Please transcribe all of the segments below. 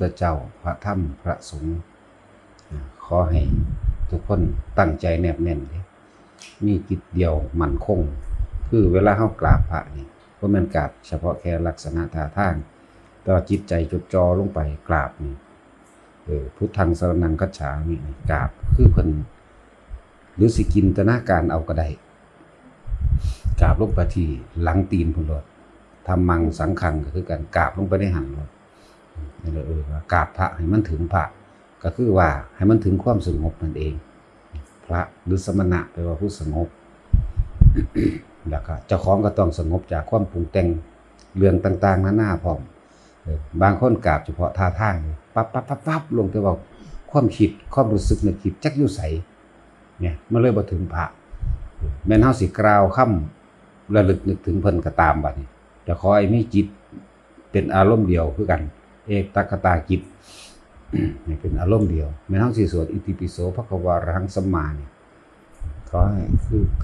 ธเจ้าพระธรรมพระสงฆ์ขอให้ทุกคนตั้งใจแนบแน่นมีจิตเดียวมั่นคงคือเวลาเฮากราบพระนี่บ่แม่นกราบเฉพาะแค่ลักษณะท่าทางแต่ว่าจิตใจจดจ่อลงไปกราบนี่พุทธังสรณังคัจฉามิกราบคือเพิ่นหรือสิจินตนาการเอาก็ได้กราบลงไปที่หลังตีนพุ่นโลดธรรมังสังฆังก็คือการกราบลงไปในหันโลดนี่แหละว่ากราบพระให้มันถึงพระก็คือว่าให้มันถึงความสงบนั่นเองพระหรือสมณะแปลว่าผู้สงบ แล้วก็เจ้าของก็ต้องสงบจากความปรุงแต่งเรื่องต่างๆนานาพร้อมบางคนกราบเฉพาะท่าทางปั๊บลงแต่ว่าความคิดความรู้สึกนึกคิดจักอยู่ไสเนี่ยมันเลยบ่ถึงพระแม่นเฮาสิกล่าวคำระลึกนึกถึงเพิ่นก็ตามบัดนี้แต่ขอให้มีจิตเป็นอารมณ์เดียวคือกันเอกตัคคตาจิตให้เป็นอารมณ์เดียวแม่นเฮาสิสวดอิติปิโสภควาอะระหังสัมมานี่ขอให้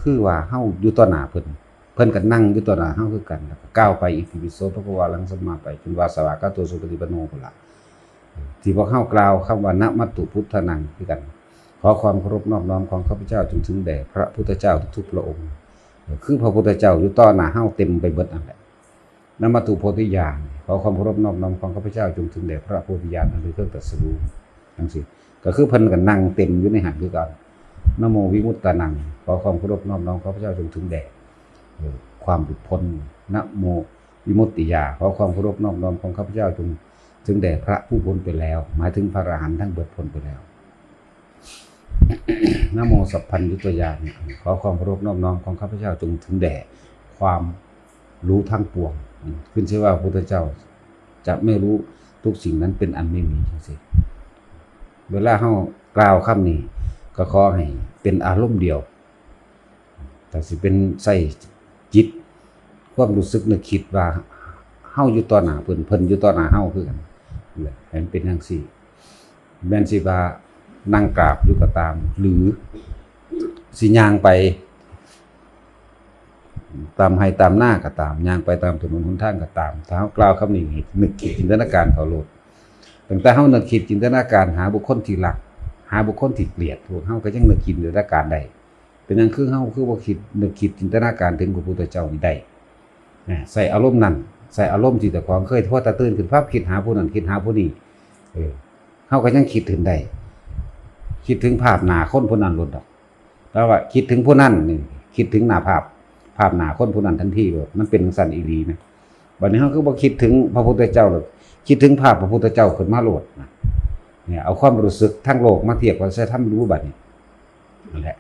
คือว่าเฮาอยู่ต่อหน้าเพิ่นก็นั่งอยู่ต่อหน้าเฮาคือกันแล้วก็ก้าวไปอิติปิโสภควาอะระหังสัมมาไปจนว่าสวากาโตสุปฏิปันโนพุ่นล่ะที่พวกเฮากล่าวคำว่านะมัตตุพุทธนังคือกันขอความเคารพนอบน้อมของข้าพเจ้าจงถึงแด่พระพุทธเจ้าทุกพระองค์คือพระพุทธเจ้าอยู่ต่อหน้าเฮาเต็มไปเบิดนั่นแหละนะมัตตุโพธิญาณขอความเคารพนอบน้อมของข้าพเจ้าจงถึงแด่พระโพธิญาณอันเป็นเครื่องตรัสรู้จังซี่ก็คือเพิ่นก็นั่งเต็มอยู่ในหันคือกันนะโมวิมุตตานังขอความเคารพนอบน้อมข้าพเจ้าจงถึงแด่ความหลุดพ้นนะโมวิมุตติยาขอความเคารพนอบน้อมของข้าพเจ้าจงถึงแด่พระผู้พ้นไปแล้วหมายถึงพระอรหันต์ทั้งเบิดพ้นไปแล้วนะโมสัพพัญญุตญาณขอความเคารพนอบน้อมของข้าพเจ้าจงถึงแด่ความรู้ทั้งปวงขึ้นชื่อว่าพระพุทธเจ้าจะไม่รู้ทุกสิ่งนั้นเป็นอันไม่มีจังซี่เวลาเฮากล่าวคำนี้ก็ขอให้เป็นอารมณ์เดียวแต่สิเป็นใส่จิตความรู้สึกนึกคิดว่าเฮาอยู่ต่อหน้าเพิ่นอยู่ต่อหน้าเฮาคือกันให้มันเป็นจังซี่แม่นสิว่านั่งกราบอยู่ก็ตามหรือสิย่างไปตามให้ตามหน้าก็ตามย่างไปตามถนนหนทางก็ตามถ้าเฮากล่าวคำนี้นึกคิดจินตนาการเข้าโลดตั้งแต่เฮานึกคิดจินตนาการหาบุคคลที่รักหาบุคคลที่เกลียดพวกเฮาก็ยังนึกคิดจินตนาการได้เป็นจังคือเฮาคือบ่คิดนึกคิดจินตนาการถึงพระพุทธเจ้านี่ได้ใส่อารมณ์นั้นใส่อารมณ์ที่แต่ก่อนเคยพอตะตื่นขึ้นภาพคิดหาผู้นั้นคิดหาผู้นี้เฮาก็ยังคิดถึงได้คิดถึงภาพหน้าคนผู้นั้นโลดดอกแต่ว่าคิดถึงผู้นั้นนี่คิดถึงหน้าภาพหน้าคนผู้นั้นทันทีโลดมันเป็นจังซั่นอีหลีนะบัดนี้เฮาคือบ่คิดถึงพระพุทธเจ้าหรอกคิดถึงภาพพระพุทธเจ้าขึ้นมาโลดนะเนี่ยเอาความรู้สึกทั้งโลกมาเทียบกับใช้ทำรู้บัดนี้นั่นแหละ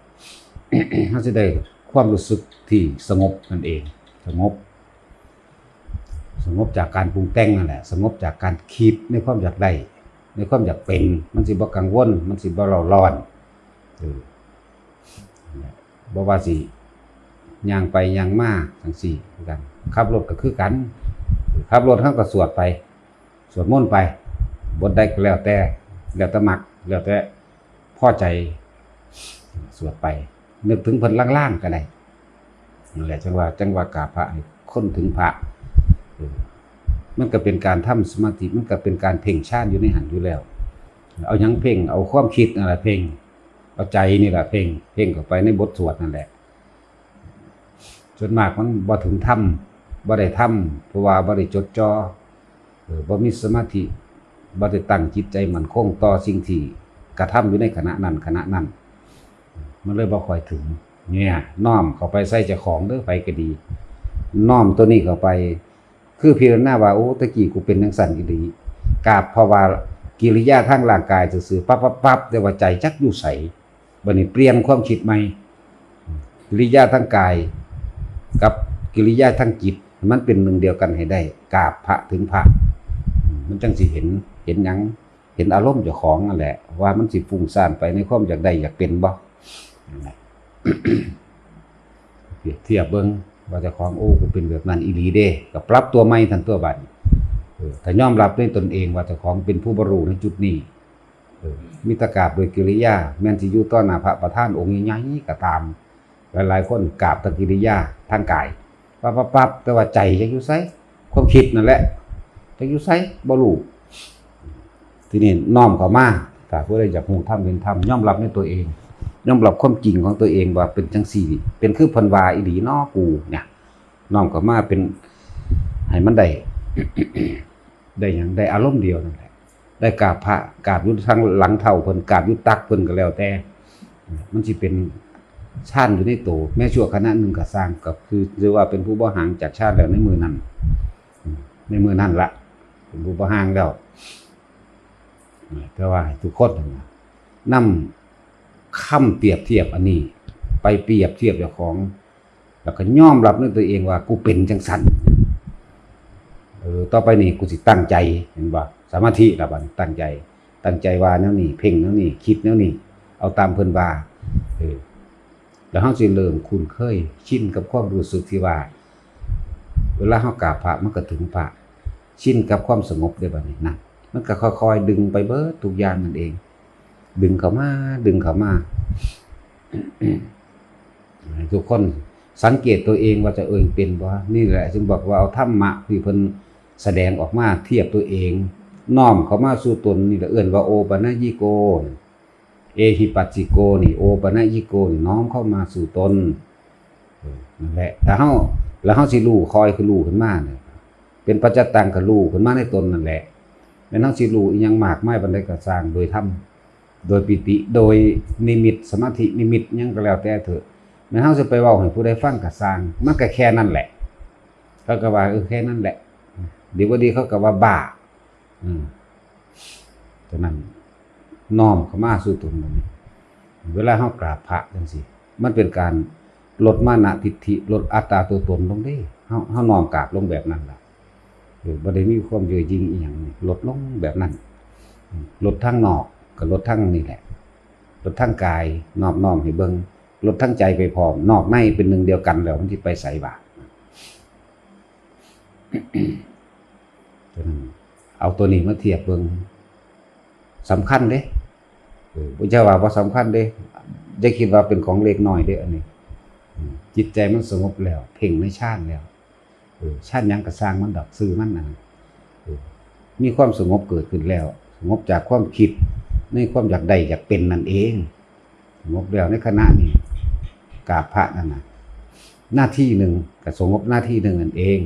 เฮาสิได้ความรู้สึกที่สงบนั่นเองสงบจากการปรุงแต่งนั่นแหละสงบจากการคิดในความอยากได้ในความอยากเป็นมันสิบ่กังวลมันสิบ่เร่าร้อนบ่ว่าสิย่างไปย่างมาจังซี่คือกันขับรถก็คือกันขับรถเฮาก็สวดไปสวดมนต์ไปบทใดก็แล้วแต่มักแล้วแต่พอใจสวดไปนึกถึงเพิ่นล่างๆก็ได้นั่นแหละจังว่ากราบพระให้คนถึงพระมันก็เป็นการทำสมาธิมันก็เป็นการเพ่งฌานอยู่ในหันอยู่แล้วเอาหยังเพ่งเอาความคิดนั่นแหละเพ่งเอาใจนี่แหละเพ่งเข้าไปในบทสวดนั่นแหละส่วนมากมันบ่ถึงธรรมบ่ได้ธรรมเพราะว่าบ่ได้จดจ่อบ่มีสมาธิบ่ได้ตั้งจิตใจมั่นคงต่อสิ่งที่กระทำอยู่ในขณะนั้นมันเลยบ่ค่อยถึงเนี่ยน้อมเข้าไปใส่เจ้าของเด้อไปก็ดีน้อมตัวนี้เข้าไปคือพิจารณาว่าโอ้ตะกี้กูเป็นจังซั่นอีหลีกราบเพราะว่ากิริยาทางร่างกายซื่อๆปั๊บแต่ว่าใจจักอยู่ไสบัดนี้เปลี่ยนความคิดใหม่กิริยาทางกายกับกิริยาทางจิตมันเป็นหนึ่งเดียวกันให้ได้กราบพระถึงพระมันจังสิเห็นหยังเห็นอารมณ์เจ้าของนั่นแหละว่ามันสิฟุ้งซ่านไปในความอยากได้อยากเป็นบ่นั่นแหละ เทียบเบิ่งว่าเจ้าของโอ้กูเป็นแบบนั้นอีหลีเด้ก็ปรับตัวใหม่ทันตัวบัดถ้ายอมรับในตนเองว่าเจ้าของเป็นผู้บรรลุในจุดนี้มีตะกราบโดยกิริยาแม้นสิอยู่ต่อหน้าพระประธานองค์ใหญ่ๆก็ตามหลายๆคนกราบตะกิริยาทางกายปั๊บแต่ว่าใจจักอยู่ไสความคิดนั่นแหละจักอยู่ไสบ่รู้ ทีนี้น้อมเข้ามาถ้าผู้ใดอยากฮู้ธรรมเห็นธรรมยอมรับในตัวเองยอมรับความจริงของตัวเองว่าเป็นจังซี่เป็นคือเพิ่นว่าอีหลีน้อกูเนี่ยน้อมเข้ามาเป็นให้มันได้ ได้หยังได้อารมณ์เดียวนั่นแหละได้กราบพระกราบอยู่ทางหลังเท่าเพิ่นกราบอยู่ตักเพิ่นก็แล้วแต่มันสิเป็นชาติอยู่ในโตแม้ชั่วขณะหนึ่งก็สร้างก็คือหรือว่าเป็นผู้บ่ห่างจากชาติแล้วในมือนั้นในมือนั้นละเป็นผู้บ่ห่างแล้วแต่ว่าให้ทุกคนนำคำเปรียบเทียบอันนี้ไปเปรียบเทียบเจ้าของแล้วก็ยอมรับในตัวเองว่ากูเป็นจังซั่นต่อไปนี้กูสิตั้งใจเห็นบ่สมาธิล่ะบัดตั้งใจว่าแนวนี้เพ่งแนวนี้คิดแนวนี้เอาตามเพิ่นว่าแล้วเฮาสิเริ่มคุ้นเคยชินกับความรู้สึกที่ว่าเวลาเฮากราบพระมันก็ถึงพระชินกับความสงบได้บัดนี้นะมันก็ค่อยๆดึงไปเบิดทุกอย่างนั่นเองดึงเข้ามาทุกคนสังเกตตัวเองว่าจะเป็นบ่นี่แหละจึงบอกว่าเอาธรรมะที่เพิ่นแสดงออกมาเทียบตัวเองน้อมเข้ามาสู่ตนนี่แหละเอิ้นว่าโอปัญญิโกเอหิปัสสิโกนี่โอปัญญิโกนี่น้อมเข้ามาสู่ตนนั่นแหละถ้าเฮาแล้วเฮาสิรู้คอยคือรู้ขึ้นมาเนี่ยเป็นปัจจตังก็รู้ขึ้นมาในตนนั่นแหละแม้นเฮาสิรู้อีหยังมากมายปานใดก็สร้างโดยธรรมโดยปิติโดยนิมิตสมาธินิมิตหยังก็แล้วแต่เถอะแม้นเฮาสิไปเว้าให้ผู้ใดฟังก็สร้างมันก็แค่นั้นแหละเขาก็ว่าแค่นั้นแหละดีบ่ดีเขาก็ว่าบ้าฉะนั้นน้อมเข้ามาสู่ตนนี้เวลาเฮากราบพระจังซี่มันเป็นการลดมานะทิฏฐิลดอัตตาตัวตนลงเด้เฮาน้อมกราบลงแบบนั้นล่ะบ่ได้มีความเย่อหยิ่งอีหยังลดลงแบบนั้นลดทั้งนอกก็ลดทั้งนี่แหละลดทั้งกายนอบน้อมให้เบิ่งลดทั้งใจไปพร้อมนอกในเป็นหนึ่งเดียวกันแล้วมันสิไปไสบาฉะนั้นเอาตัวนี้มาเทียบเบิ่งสำคัญเด้บ่ใช่ว่าบ่สำคัญเด้อย่าคิดว่าเป็นของเล็กน้อยเด้อันนี้จิตใจมันสงบแล้วเพ่งในฌานแล้วฌานหยังก็สร้างมันดอกซื่อมันนั่นมีความสงบเกิดขึ้นแล้วสงบจากความคิดในความอยากได้อยากเป็นนั่นเองสงบแล้วในขณะนี้กราบพระนั่นน่ะหน้าที่หนึ่งก็สงบหน้าที่หนึ่งนั่นเอง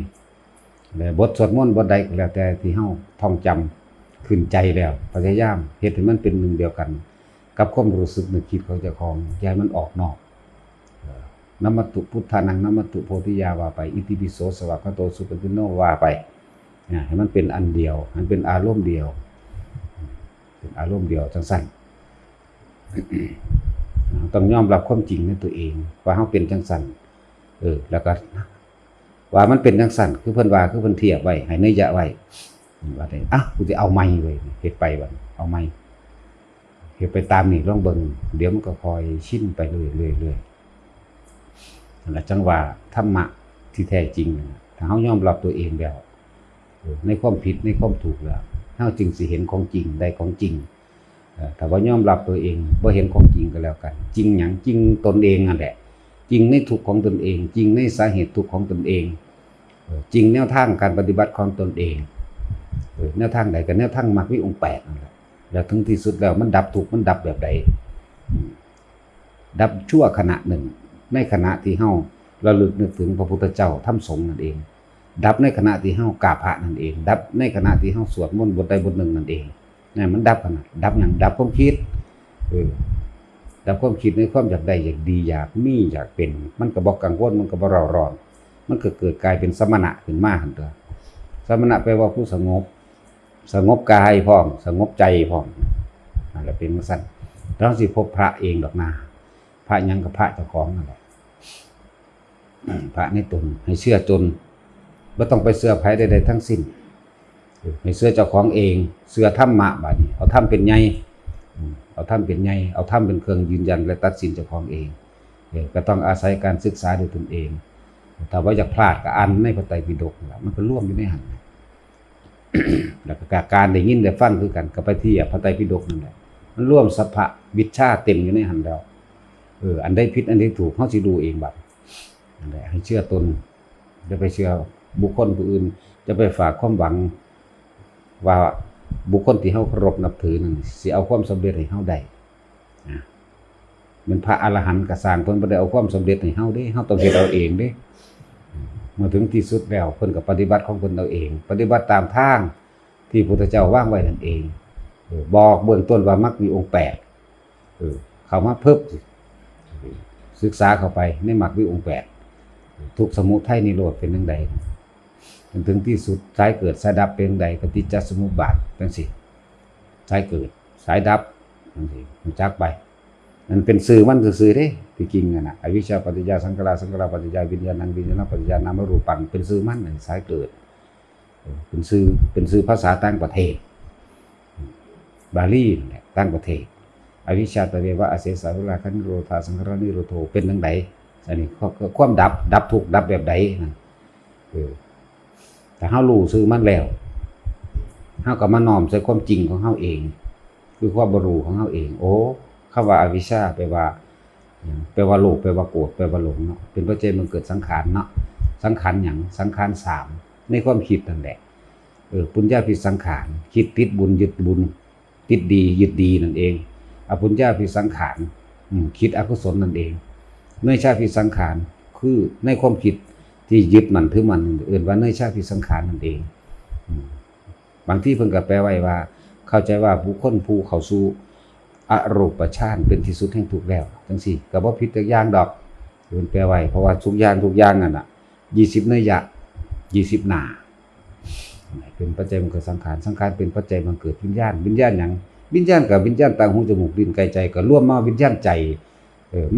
แล้วบทสวดมนต์บทใดก็แล้วแต่ที่เฮาท่องจำขึ้นใจแล้วพยายามเฮ็ดให้มันเป็นหนึ่งเดียวกันกับความรู้สึกนึกคิดของเจ้าของอย่าให้มันออกนอกนะมัตตุพุทธานังนะมัตตุโพธิยาว่าไปอิติปิโสสวากขาโตสุปฏิโนว่าไปให้มันเป็นอันเดียวมันเป็นอารมณ์เดียวเป็นอารมณ์เดียวจังซั่นต้องยอมรับความจริงในตัวเองว่าเฮาเป็นจังซั่นแล้วก็ว่ามันเป็นจังซั่นคือเพิ่นว่าคือเพิ่นเทียบไว้ให้นัยยะไว้ว่าได้กูสิเอาใหม่เว้ยเฮ็ดไปบัดเอาใหม่เฮ็ดไปตามนี่ลองเบิ่งเดี๋ยวมันก็ค่อยชินไปเรื่อยๆนั่นแหละจังว่าธรรมะที่แท้จริงถ้าเฮายอมรับตัวเองแล้วในความผิดในความถูกแล้วเฮาจึงสิเห็นของจริงได้ของจริงถ้าว่ายอมรับตัวเองบ่เห็นของจริงก็แล้วกันจริงหยังจริงตนเองนั่นแหละจริงในทุกข์ของตนเองจริงในสาเหตุทุกข์ของตนเองจริงแนวทางการปฏิบัติของตนเองแนวทางใดก็แนวทางมรรคมีองค์8นั่นแหละแล้วถึงที่สุดแล้วมันดับทุกข์มันดับแบบใดดับชั่วขณะหนึ่งในขณะที่เฮาระลึกนึกถึงพระพุทธเจ้าธรรมสงฆ์นั่นเองดับในขณะที่เฮากราบพระนั่นเองดับในขณะที่เฮาสวดมนต์บทใดบทหนึ่งนั่นเองนี่มันดับขนาดดับหยังดับความคิดดับความคิดในความอยากได้อยากดีอยากมีอยากเป็นมันก็บ่กังวลมันก็บ่เร่าร้อนมันก็เกิดกลายเป็นสมณะขึ้นมาหั่นเด้อสมณะแปลว่าผู้สงบกายพร้อมสงบใจพร้อมนั่นแหละเป็นจังซั่นเราสิพบพระเองดอกนาพระหยังกับพระเจ้าของนั่นแหละพระในตนให้เชื่อตนบ่ต้องไปเชื่อไผใดๆทั้งสิ้นให้เชื่อเจ้าของเองเชื่อธรรมะบัดนี้เอาธรรมเป็นใหญ่เอาธรรมเป็นใหญ่เอาธรรมเป็นเครื่องยืนยันและตัดสินเจ้าของเองก็ต้องอาศัยการศึกษาด้วยตนเองถ้าว่าอยากพลาดก็อ่านในพระไตรปิฎกมันก็ร่วมอยู่ในหันแล้วก็การได้ยินได้ฟังคือกันก็ไปที่พระไตรปิฎกนั่นแหละมันร่วมสัพพะวิชชาเต็มอยู่ในหันแล้วอันใดผิดอันใดถูกเฮาสิดูเองบัดนั่นแหละให้เชื่อตนอย่าไปเชื่อบุคคลผู้อื่นจะไปฝากความหวังว่า บุคคลที่เฮาเคารพนับถือนั่นสิเอาความสำเร็จให้เฮาได้เป็นพระอรหันต์ก็สร้างเพิ่นบ่ได้เอาความสำเร็จให้เฮาเด้เฮาต้องเฮ็ดเอาเองเด้เมื่อถึงที่สุดแล้วเพิ่นก็ปฏิบัติของเพิ่นเอาเองปฏิบัติตามทางที่พระพุทธเจ้าวางไว้นั่นเองบอกเบื้องต้นว่ามรรคมีองค์8เข้ามาเพิ่มศึกษาเข้าไปในมรรคมีองค์8ทุกข์สมุทัยนิโรธเป็นจังไดจนถึงที่สุดสายเกิดสายดับเป็นจังไดปฏิจจสมุปบาทจังซี่สายเกิดสายดับจังซี่รู้จักไปนั่นเป็นสื่อมันซื่อๆเด้ที่จริงน่ะอวิชชาปัจจยาสังขารสังขารปัจจยาวิญญาณังวิญญาณปัจจยานามรูปังเป็นสื่อมันสายเกิดเป็นสื่อภาษาต่างประเทศบาลีเนี่ยต่างประเทศอวิชชาตะเววะอเสสาวิราคะนิโรธาสังขารนิโรโธเป็นจังไดอันนี้ความดับทุกข์ดับแบบใดนั่นแต่เฮารู้ซื่อมันแล้วเฮาก็มาน้อมใส่ความจริงของเฮาเองคือความบ่รู้ของเฮาเองโอ้คำว่าอวิชชาแปลว่าโลภแปลว่าโกรธแปลว่าหลงเนาะเป็นปัจจัยมันเกิดสังขารเนาะสังขารหยังสังขาร3ในความคิดนั่นแหละปุญญาภิสังขารคิดติดบุญยึดบุญติดดียึดดีนั่นเองอปุญญาภิสังขารคิดอกุศลนั่นเองเนยชาภิสังขารคือในความคิดที่ยึดมันถือมันอื่นว่าเนยชาภิสังขารนั่นเองบางที่เพิ่นก็แปลไว้ว่าเข้าใจว่าบุคคลผู้เข้าสู่อรูปฌานเป็นที่สุดแห่งทุกข์แล้วจังซี่ก็บ่ผิดจักอย่างดอกเพิ่นแปลไว้เพราะว่าทุกอย่างนั่นน่ะ20นัยยะ20หน้าเป็นปัจจัยมันเกิดสังขารเป็นปัจจัยมันเกิดวิญญาณหยังวิญญาณกับวิญญาณตาหูจมูกลิ้นกายใจก็รวมมาวิญญาณใจ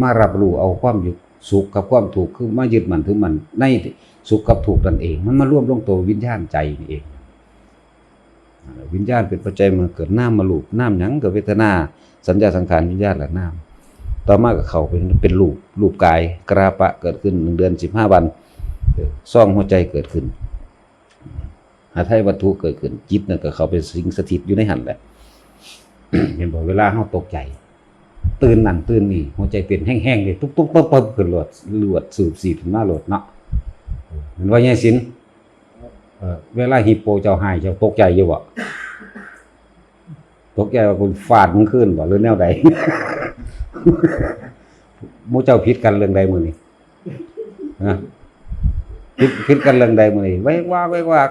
มารับรู้เอาความสุขกับความทุกข์คือมายึดมั่นถือมั่นในสุขกับทุกข์นั่นเองมันมารวมลงตัววิญญาณใจนี่เองวิญญาณเป็นปัจจัยมันเกิดนามมารูปนามหยังกับเวทนาสัญญาสังขารวิญญาณและนามต่อมาก็เข้าเป็นรูปกายกราปะเกิดขึ้น1เดือน15วันซ่องหัวใจเกิดขึ้นหาไทยวัตถุเกิดขึ้นจิตนั่นก็เข้าไปสิงสถิตอยู่ในหันแหละ เห็นบ่เวลาเฮาตกใจตื่นนั่นตื่นนี่หัวใจเต้นแห้งๆเลยตุ๊บๆปึ๊บๆขึ้นลวดสูบฉีดขึ้นมาโลดเนาะเห็นว่าไงสินเวลาฮิปโปเจ้าหายเจ้าตกใจอยู่บ่ตกใจว่าคุณฟาดมึงขึ้นบ่หรือแนวใด หมู่เจ้าผิดกันเรื่องใดมื้อนี้ฮะผิดกันเรื่องใดมื้อนี้ไว้ว่า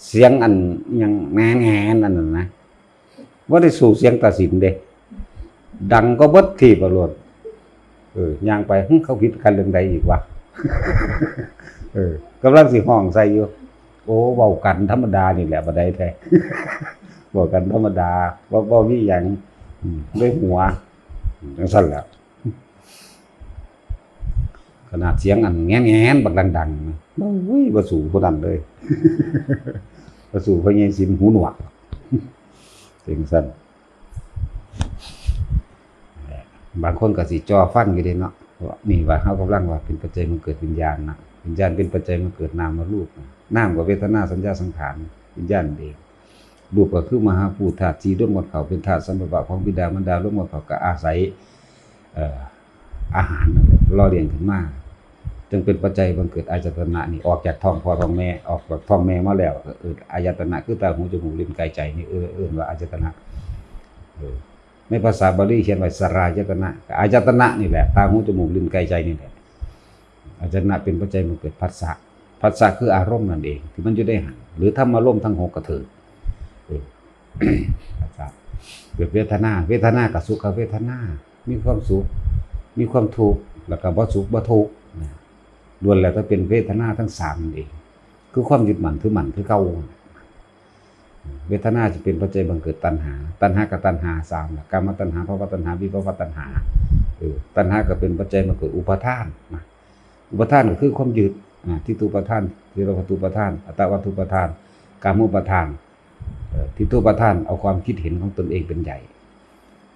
เสียงอันหยังแหนๆอันนั้นนะบ่ได้สู่เสียงตัดสินเด้ดังก็เบิดที่บ่โลดย่างไปเขาผิดกันเรื่องใดอีกวะ กำลังสิห้องใส่อยู่โอ้เว้ากันธรรมดานี่แหละบ่ได้แท้ เว้ากันธรรมดาบ่มีหยังด้วยหัวจังซั่นแหละขนาดเสียงอันแงนๆบักดังๆนะโอ้ยบ่สู่ผู้นั้นเลย บ่สู่พญาสินหูหนวกจังซั่นบางคนก็สิจ่อฟังอยู่เด้เนาะว่านี่ว่าเฮากำลังว่าเป็นปัจจัยมันเกิดวิญญาณนะวิญญาณเป็นปัจจัยมันเกิดนามรูปนามก็เวทนาสัญญาสังขารวิญญาณเองรูปก็คือมหาภูตธาตุ4ร่วมกันเข้าเป็นธาตุสัมปะของบิดามารดาร่วมกันเข้าก็อาศัยอาหารนั่นแหละรอเลี้ยงขึ้นมาจึงเป็นปัจจัยบังเกิดอายตนะนี่ออกจากท้องพ่อท้องแม่ออกจากท้องแม่มาแล้วอายตนะคือตาหูจมูกลิ้นกายใจนี่ว่าอายตนะในภาษาบาลีเขียนไว้สรายตนะอายตนะนี่แหละตาหูจมูกลิ้นกายใจนี่แหละอายตนะเป็นปัจจัยมันเกิดผัสสะคืออารมณ์นั่นเองที่มันอยู่ได้หันหรือธรรมารมณ์ทั้ง6ก็ถือผัสสะเกิดเวทนากับสุขเวทนามีความสุขมีความทุกข์แล้วก็บ่สุขบ่ทุกข์ล้วนแล้วก็เป็นเวทนาทั้ง3นั่นเองคือความยึดมั่นถือมั่นคือเก่าเวทนาจะเป็นปัจจัยบังเกิดตัณหากับตัณหา3ล่ะกามตัณหาภวตัณหาวิภวตัณหาตัณหาก็เป็นปัจจัยบังเกิดอุปาทานอุปาทานก็คือความยึดทิฏฐุปาทานทิฏฐิปาทานอัตตวัตถุปาทานกามุปาทานทิฏฐุปาทานเอาความคิดเห็นของตนเองเป็นใหญ่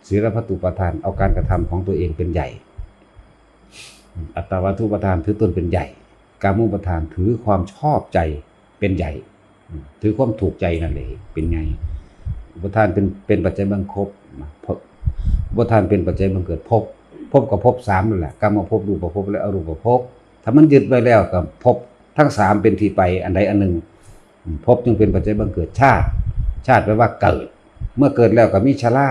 ศีลพัตตุปาทานเอาการกระทำของตัวเองเป็นใหญ่อัตตวัตถุปาทานถือตนเป็นใหญ่กามุปาทานถือความชอบใจเป็นใหญ่ถือความถูกใจนั่นเองเป็นไงอุปทานเป็นปัจจัยบังคบอุปทานเป็นปัจจัยบังเกิดภพกับภพ3นั่นแหละกามภพรูปภพและอรูปภพถ้ามันยึดไว้แล้วกับภพทั้ง3เป็นที่ไปอันใดอันหนึ่งภพจึงเป็นปัจจัยบังเกิดช ชาติแปลว่าเกิดเมื่อเกิดแล้วก็มีชรา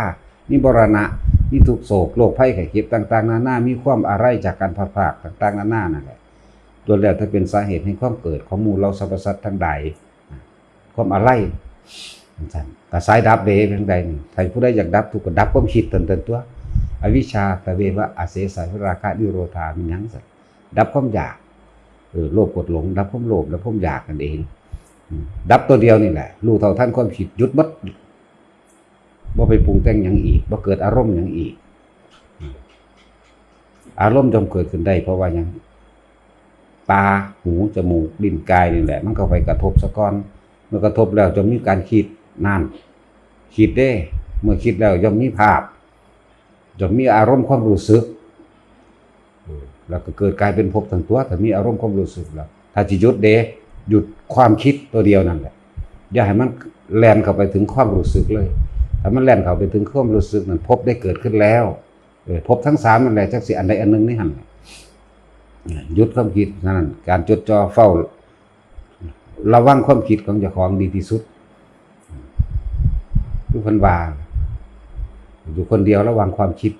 มีมรณะมีทุกโศกโรคภัยไข้เจ็บต่างๆนานามีความอะไรจากการพลาดต่างๆนานานั่นแหละตัวแล้วถ้าเป็นสาเหตุให้ความเกิดของหมู่เราสรรพสัตว์ทั้งใดความอะไรแต่สายดับเดเป็นใดนี่ใครผู้ใดอยากดับทุกข์ก็ดับความคิดเตินตัวอวิชชาตะเววะอาเสสะราคะนิโรธามีหยังสัตว์ดับความอยากโลภกดหลงดับความโลภดับความอยากกันเองดับตัวเดียวนี่แหละรู้เท่าทันความคิดหยุดหมดบ่ไปปรุงแต่งหยังอีกบ่เกิดอารมณ์หยังอีกอารมณ์จำเกิดขึ้นได้เพราะว่ายังตาหูจมูกลิ้นกายนี่แหละมันก็ไปกระทบซะก่อนเมื่อกระทบแล้วจะมีการคิดนั่นคิดได้เมื่อคิดแล้วย่อมมีภาพจะมีอารมณ์ความรู้สึกแล้วก็เกิดกลายเป็นภพทั้งตัวแต่มีอารมณ์ความรู้สึกแล้วถ้าจะหยุดเดหยุดความคิดตัวเดียวนั่นแหละอย่าให้มันแล่นเข้าไปถึงความรู้สึกเลยถ้ามันแล่นเข้าไปถึงความรู้สึกนั้นภพได้เกิดขึ้นแล้วภพทั้ง3นั่นแหละจักสิอันใดอันหนึ่งนี่หั่นหยุดความคิดนั่นการจดจ่อเฝ้าระวังความคิดของเจ้าของดีที่สุดทุกคนว่าอยู่คนเดียวระวังความคิด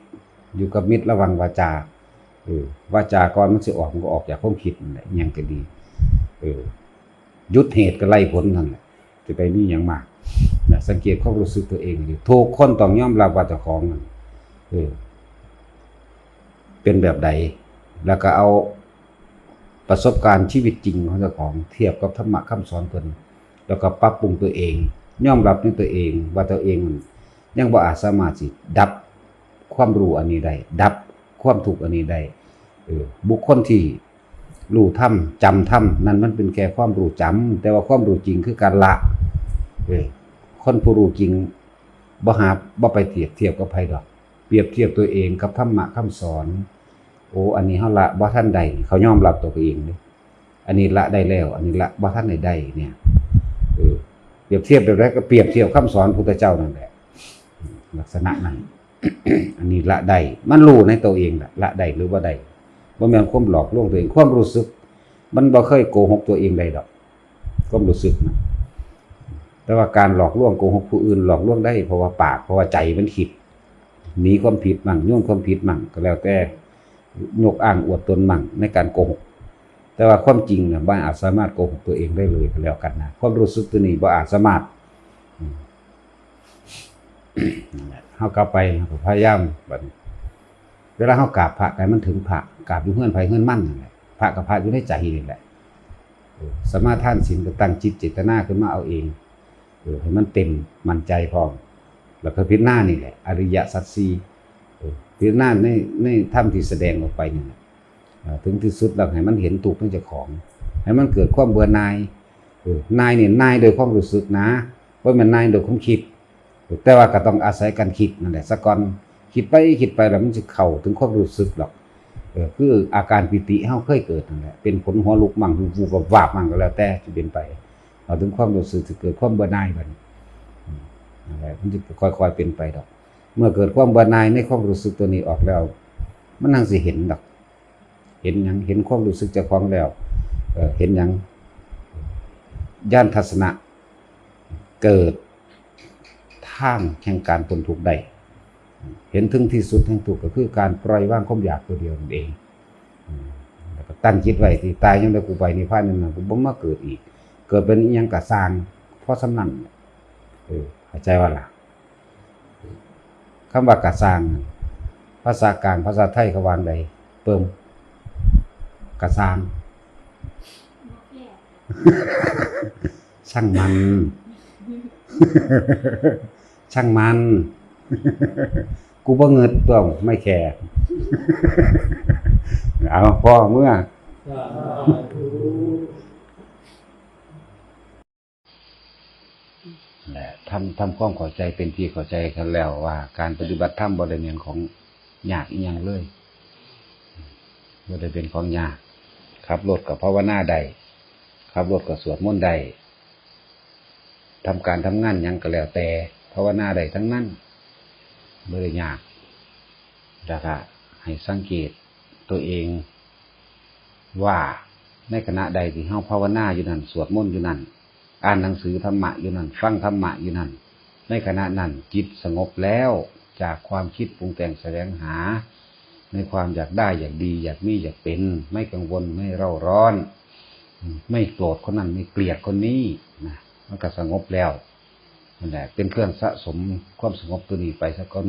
อยู่กับมิตรระวังวาจาวาจากรมันสิออกมันก็ออกจากความคิดนั่นแหละยังก็ดียุดเหตุก็ไล่ผลนั่นแหละจะไปนี่อย่างมากนะสังเกตความรู้สึกตัวเองดิทุกคนต้องยอมรับว่าเจ้าของนั่นเป็นแบบใดแล้วก็เอาประสบการณ์ชีวิตจริงของเจ้าของเทียบกับธรรมะคำสอนเพิ่นแล้วก็ปรับปรุงตัวเองยอมรับในตัวเองว่าตัวเองยังบ่อาจสามารถสิดับความรู้อันนี้ได้ดับความทุกข์อันนี้ได้บุคคลที่รู้ธรรมจำธรรมนั้นมันเป็นแค่ความรู้จำแต่ว่าความรู้จริงคือการละคนผู้รู้จริงบ่ไปเทียบกับไผดอกเปรียบเทียบตัวเองกับธรรมะคำสอนโอ้อันนี้เฮาละบ่ทันได้เขายอมรับตัวเองเด้อันนี้ละได้แล้วอันนี้ละบ่ทันได้เนี่ยเปรียบเทียบแบบแรกก็เปรียบเทียบคำสอนพุทธเจ้านั่นแหละลักษณะนั้น อันนี้ละได้มันรู้ในตัวเองละได้หรือว่าได้บ่แม่นความหลอกลวงตัวเองความรู้สึกมันบ่เคยโกหกตัวเองได้ดอกความรู้สึกนะแต่ว่าการหลอกลวงโกหกผู้อื่นหลอกลวงได้เพราะว่าปากเพราะว่าใจมันคิดหนีความผิดมั่งโยนความผิดมั่งก็แล้วแต่ยกอ้างอวดตนมั่งในการโกหกแต่ว่าความจริงเนี่ยบ่อาจสามารถโกหกตัวเองได้เลยก็แล้วกันนะความรู้สึกตัวนี้บ่อาจสามารถเฮากลับไปพยายามบัดเวลาเฮากราบพระให้มันถึงพระกราบอยู่เฮือนไผเฮือนมันนั่นแหละพระกับพระอยู่ในใจนี่แหละสมาทานศีลก็ตั้งจิตเจตนาขึ้นมาเอาเองให้มันเต็มมั่นใจพร้อมแล้วก็พิจารณานี่แหละอริยสัจสี่พิจารณาในธรรมที่แสดงออกไปนี่ถึงที่สุดแล้วให้มันเห็นถูกในเจ้าของให้มันเกิดความเบื่อหน่ายนายนี่นายโดยความรู้สึกนะบ่แม่นนายโดยความคิดแต่ว่าก็ต้องอาศัยการคิดนั่นแหละซะก่อนคิดไปแล้วมันสิเข้าถึงความรู้สึกหรอกคืออาการปิติเฮาเคยเกิดนั่นแหละเป็นผลหัวลุกมั่งวูบวาบมั่งก็แล้วแต่จะเป็นไปเอาถึงความรู้สึกสิเกิดความเบื่อหน่ายบัดนั่นแหละมันจะค่อยๆเป็นไปดอกเมื่อเกิดความเบื่อหน่ายในความรู้สึกตัวนี้ออกแล้วมันนั่งสิเห็นดอกเห็นหยังเห็นความรู้สึกเจ้าของแล้วเห็นหยังญาณทัศนะเกิดทางแห่งการพ้นทุกข์ได้เห็นถึงที่สุดแห่งทุกข์ก็คือการปล่อยวางความอยากตัวเดียวนั่นเองแล้วก็ตั้งจิตไว้ที่ตายยังได้กูไปนิพพานนั่นน่ะกูบ่มาเกิดอีกเกิดเป็นอีหยังก็สร้างเพราะสำนั้นเข้าใจว่าล่ะคำว่ากะสร้างภาษากลางภาษาไทยเขาวางใดเพิ่มกะสร้างช่างมันช่างมันกูบ่เงิดตัวไม่แคร์เอาพ่อเมื่อแหละทำความเข้าใจเป็นที่เข้าใจกันแล้วว่าการปฏิบัติธรรมบ่ได้เป็นของยากอีหยังเลยบ่ได้เป็นของยากขับรถกับภาวนาได้ขับรถกับสวดมนต์ได้ทำการทำงานหยังก็แล้วแต่ภาวนาได้ทั้งนั้นบ่ได้ยากแล้วก็ให้สังเกตตัวเองว่าในขณะใดที่เฮาภาวนาอยู่นั่นสวดมนต์อยู่นั่นอ่านหนังสือธรรมะอยู่นั่นฟังธรรมะอยู่นั่น ในขณะนั้นจิตสงบแล้วจากความคิดปรุงแต่งแสวงหาในความอยากได้อยากดีอยากมีอยากเป็นไม่กังวลไม่เร่าร้อนไม่โกรธคนนั้นไม่เกลียดคนนี้นะมันก็สงบแล้วนั่นแหละเป็นเครื่องสะสมความสงบตัวนี้ไปสักคน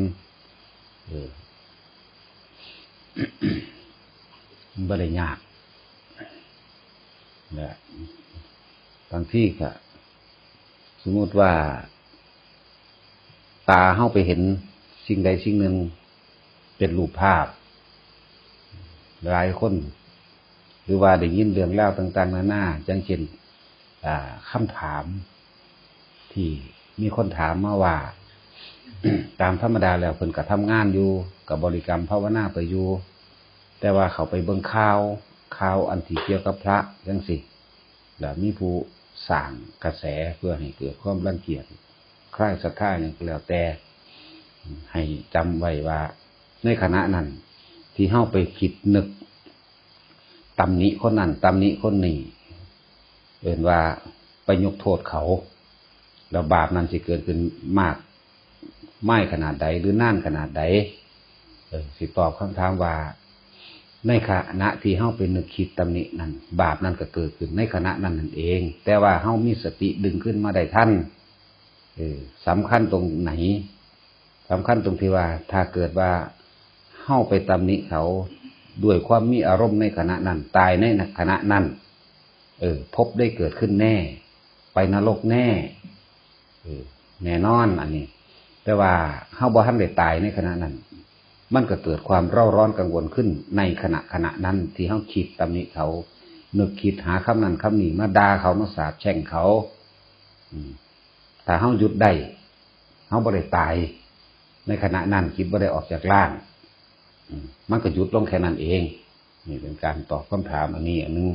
มันไม่ได้ยากนะบางที่ก็สมมติว่าตาเข้าไปเห็นสิ่งใดสิ่งหนึ่งเป็นรูปภาพหลายคนหรือว่าได้ยินเรื่องเล่าต่างๆนานาจังเช่นคำถามที่มีคนถามมาว่า ตามธรรมดาแล้วเพิ่นก็ทำงานอยู่กับบริกรรมภาวนาไปอยู่แต่ว่าเขาไปเบิ่งข่าวอันที่เกี่ยวกับพระจังซี่แล้วมีผู้สร้างกระแสเพื่อให้เกิดความรังเกียจคลายศรัทธาอย่างแล้วแต่ให้จำไว้ว่าในขณะนั้นที่เฮาไปคิดนึกตำหนิคนนั้นตำหนิคนนี้เอิ้นว่าไปยกโทษเขาแล้วบาปนั้นสิเกิดขึ้นมากไม่ขนาดใดหรือน่านขนาดใดสิตอบคำถามว่าในขณะที่เฮาเป็นนึกคิดตำหนินั้นบาปนั้นก็เกิดขึ้นในขณะนั้นนั่นเองแต่ว่าเฮามีสติดึงขึ้นมาได้ทันสำคัญตรงไหนสำคัญตรงที่ว่าถ้าเกิดว่าเฮาไปตำหนิเขาด้วยความมีอารมณ์ในขณะนั้นตายในขณะนั้นพบได้เกิดขึ้นแน่ไปนรกแน่แน่นอนอันนี้แต่ว่าเฮาบ่ทันได้ตายในขณะนั้นมันก็เกิดความเร่าร้อนกังวลขึ้นในขณะนั้นที่เฮาคิดตำหนิเขานึกคิดหาคำนั้นคำนี้มาด่าเขามาสาปแช่งเขาถ้าเฮาหยุดได้เฮาบ่ได้ตายในขณะนั้นจิตบ่ได้ออกจากร่างมันก็หยุดลงแค่นั้นเองนี่เป็นการตอบคำถามอันนี้อันนึง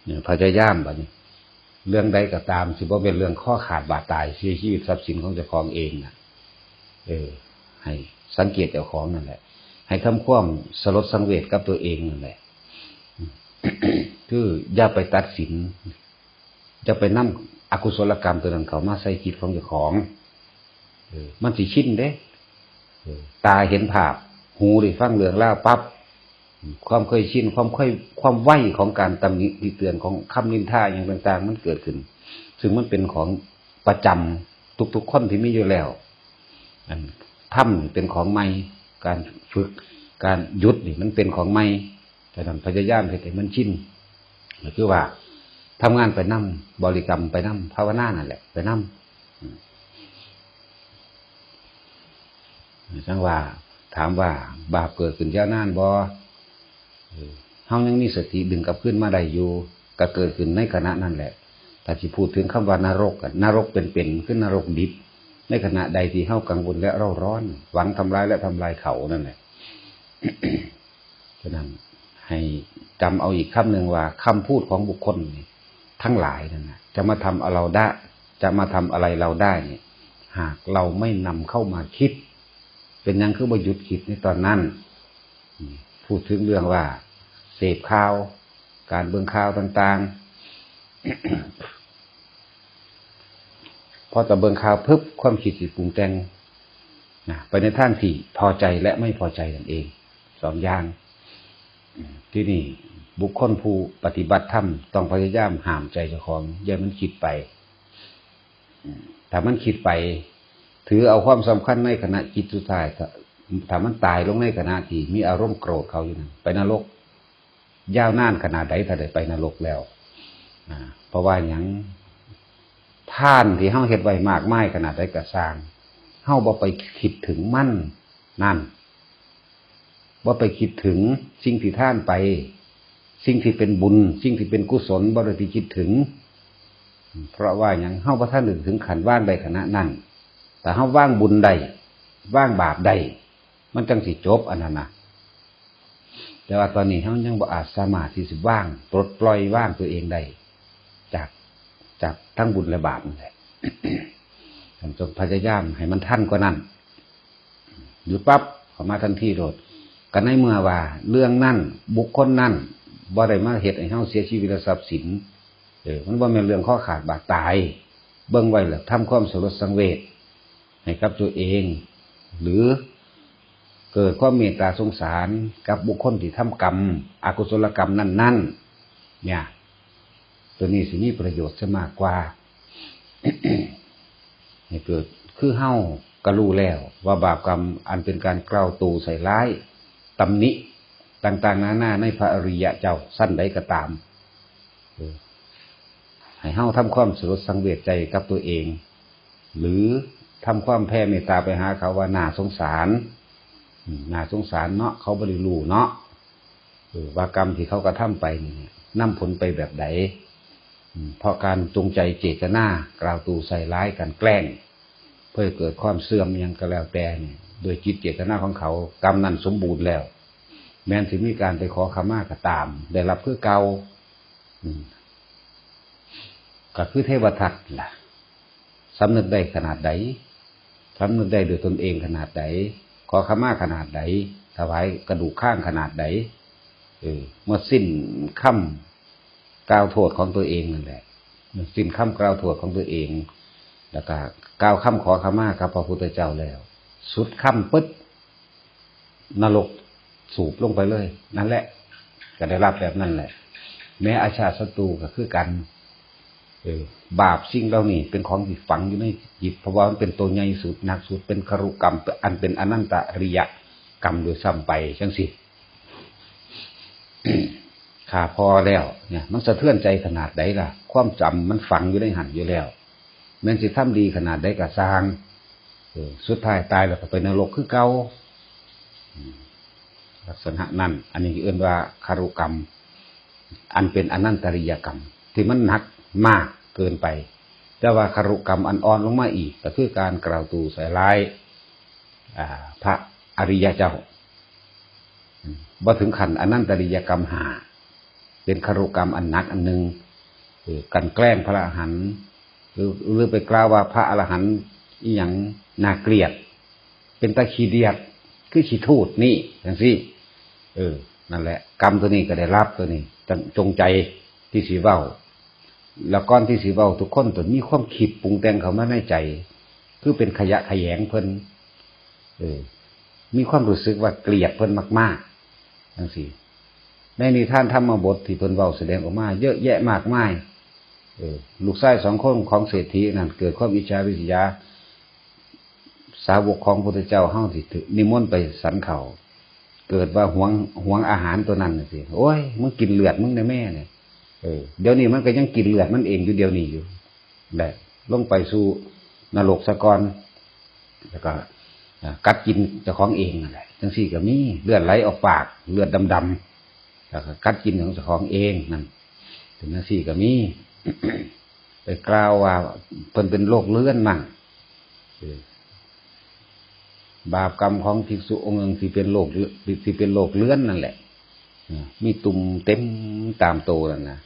เนี่ยพยายามบัดนี้เรื่องใดก็ตามสิบ่เป็นเรื่องข้อขาดบาดตายเสียชีวิตทรัพย์สินของเจ้าของเองนะให้สังเกตเจ้าของนั่นแหละให้ทำความสลดสังเวชกับตัวเองนั่นแหละ คืออย่าไปตัดสินจะไปนำอกุศลกรรมตัวนั้นเข้ามาใส่จิตของเจ้าของมันสิชินเด้ตาเห็นภาพหูได้ฟังเรื่องเล่าปั๊บความเคยชินความไวของการตำหนิติเตือนของคำนินทาอย่างต่างๆมันเกิดขึ้นซึ่งมันเป็นของประจำทุกๆคนที่มีอยู่แล้วทำเป็นของใหม่การฝึกการหยุดนี่มันเป็นของใหม่แต่ทำพยายามให้มันชินคือว่าทำงานไปนั่งบริกรรมไปนั่งภาวนานั่นแหละไปนั่งจังว่าถามว่าบาปเกิดขึ้นยาวนานบ่เฮายังมีสติดึงกลับขึ้นมาได้อยู่ก็เกิดขึ้นในขณะนั้นแหละถ้าสิพูดถึงคำว่านรกนรกเป็นๆคือนรกดิบในขณะใดที่เฮากังวลและเร่าร้อนหวังทำลายและทำลายเขานั่นแหละ ฉะนั้นให้จำเอาอีกคำหนึ่งว่าคำพูดของบุคคลทั้งหลายนั่นนะจะมาทำอะไรได้จะมาทำอะไรเราได้เนี่ยหากเราไม่นำเข้ามาคิดเป็นยังคือบ่หยุดคิดในตอนนั้นพูดถึงเรื่องว่าเสพข่าวการเบิ่งข่าวต่างๆ พอแต่เบิ่งข่าวปึ๊บความคิดสิปรุงแต่งไปในทางที่พอใจและไม่พอใจนั่นเองสองอย่างที่นี่บุคคลผู้ปฏิบัติธรรมต้องพยายามห้ามใจเจ้าของอย่ามันคิดไปถ้ามันคิดไปถือเอาความสำคัญในขณะจิตสุดท้ายถ้ามันตายลงในขณะที่มีอารมณ์โกรธเขาอยู่นั่นไปนรกยาวนานขนาดใดถ้าได้ไปนรกแล้วเพราะว่าอย่างท่านที่เฮาเฮ็ดไว้มากมายขนาดใดก็สร้างเฮาบ่ไปคิดถึงมันนั่นบ่ไปคิดถึงสิ่งที่ท่านไปสิ่งที่เป็นบุญสิ่งที่เป็นกุศลบ่ได้ไปคิดถึงเพราะว่าอย่างเฮาบ่ทันถึงขั้นว่างใดขณะนั้นแต่เฮาว่างบุญใดว่างบาปใดมันจังสิจบอันนั้นนะแต่ว่าตอนนี้เฮายังบ่อาจสามารถที่สิว่างปลดปล่อยว่างตัวเองได้จากทั้งบุญและบาปนั่นแหละ จงพยายามให้มันทันกว่านั้นหยุดปั๊บเข้ามาทันทีโดดกันในเมื่อว่าเรื่องนั้นบุคคลนั้นบ่ได้มาเฮ็ดให้เฮาเสียชีวิตและทรัพย์สินมันบ่แม่นเรื่องข้อขาดบาดตาย เบิ่งไว้แล้วทำความสลดสังเวชให้กับตัวเองหรือเกิดความเมตตาสงสารกับบุคคลที่ทำกรรมอกุศลกรรมนั่นๆเนี่ยตัวนี้สิมีประโยชน์ซะมากกว่า ให้เกิดคือเฮาก็รู้แล้วว่าบาปกรรมอันเป็นการกล่าวตู่ใส่ร้ายตำหนิต่างๆนานาในพระอริยะเจ้าสั้นใดก็ตามให้เฮาทำความสลดสังเวชใจกับตัวเองหรือทำความแผ่เมตตาไปหาเขาว่าน่าสงสารน่าสงสารเนาะเขาบ่ได้รู้เนาะว่ากรรมที่เขากระทำไปนี่นำผลไปแบบใดเพราะการจงใจเจตนากล่าวตู่ใส่ร้ายกันแกล้งเพื่อเกิดความเสื่อมยังก็แล้วแต่เนี่ยโดยจิตเจตนาของเขากรรมนั้นสมบูรณ์แล้วแม้นถึงมีการไปขอขมาก็ตามได้รับเพื่อเก่าก็คือเทวทัตล่ะสำนึกได้ขนาดใดสำนึกได้โดยตนเองขนาดใดขอขมาขนาดใดถวายกระดูกข้างขนาดใดเมื่อสิ้นคำกล่าวโทษของตัวเองนั่นแหละเมื่อสิ้นคำกล่าวโทษของตัวเองแล้วก็กล่าวคำขอขมากับพระพุทธเจ้าแล้วสุดคำปึ๊ดนรกสูบลงไปเลยนั่นแหละก็ได้รับแบบนั้นแหละแม้อาชาติศัตรูก็คือกันบาปสิ่งเหล่านี้เป็นของที่ฝังอยู่ในจิตเพราะว่ามันเป็นตัวใหญ่สุดหนักสุดเป็นครุกรรมอันเป็นอนันตริยกรรมโดยซ้ำไปจังสิ ขาพอแล้วเนี่ยมันสะเทือนใจขนาดใดล่ะความจำมันฝังอยู่ในหันอยู่แล้วแม้นสิทำดีขนาดใดก็สร้างสุดท้ายตายแล้วก็ไปนรกคือเก่าลักษณะนั้นอันนี้เรียกว่าคารุกรรมอันเป็นอนันตริยกรรมที่มันหนักมากเกินไปแต่ว่าคารุกรรมอันอ่อนลงมาอีกก็คือการกล่าวตู่ใส่ร้ายพระอริยเจ้าบ่ถึงขั้นอนันตริยกรรมหาเป็นคารุกรรมอันหนักอันหนึ่งกันแกล้งพระอรหันต์หรือไปกล่าวว่าพระอรหันต์อีหยังน่าเกลียดเป็นตาขี้เดียดคือขี้ทูดนี่อย่างสินั่นแหละกรรมตัวนี้ก็ได้รับตัวนี้จงใจที่สีเว้าแล้วก้อนที่สีเว้าทุกคนตัวมีความคิดปรุงแต่งเข้ามาในใจคือเป็นขยะแขยงเพิ่นมีความรู้สึกว่าเกลียดเพิ่นมากๆอย่างสิในนิทานธรรมบทที่เพิ่นเว้าแสดงออกมาเยอะแยะมากมายลูกชาย2 คนของเศรษฐีนั่นเกิดความอิจฉาริษยาสาวกของพระพุทธเจ้าเฮาที่นิมนต์ไปสันเขาเกิดว่าหวงอาหารตัวนั้นน่ะสิโอ้ยมึงกินเลือดมึงนะแม่เนี่ยเดี๋ยวนี้มันก็ยังกินเลือดมันเองอยู่เดี๋ยวนี้อยู่แหละลงไปสู่นรกซะก่อนแล้วก็กัดกินเจ้าของเองนั่นแหละจังซี่ก็มีเลือดไหลออกปากเลือดดำๆแล้วก็กัดกินของเจ้าของเองนั่นถึงจังซี่ก็มี ไปกล่าวว่าเพิ่นเป็นโรคเลื้อนมั่งบาปกรรมของภิกษุองค์หนึ่งที่เป็นโรคเลื้อนนั่นแหละมีตุ่มเต็มตามโตนั่นนะ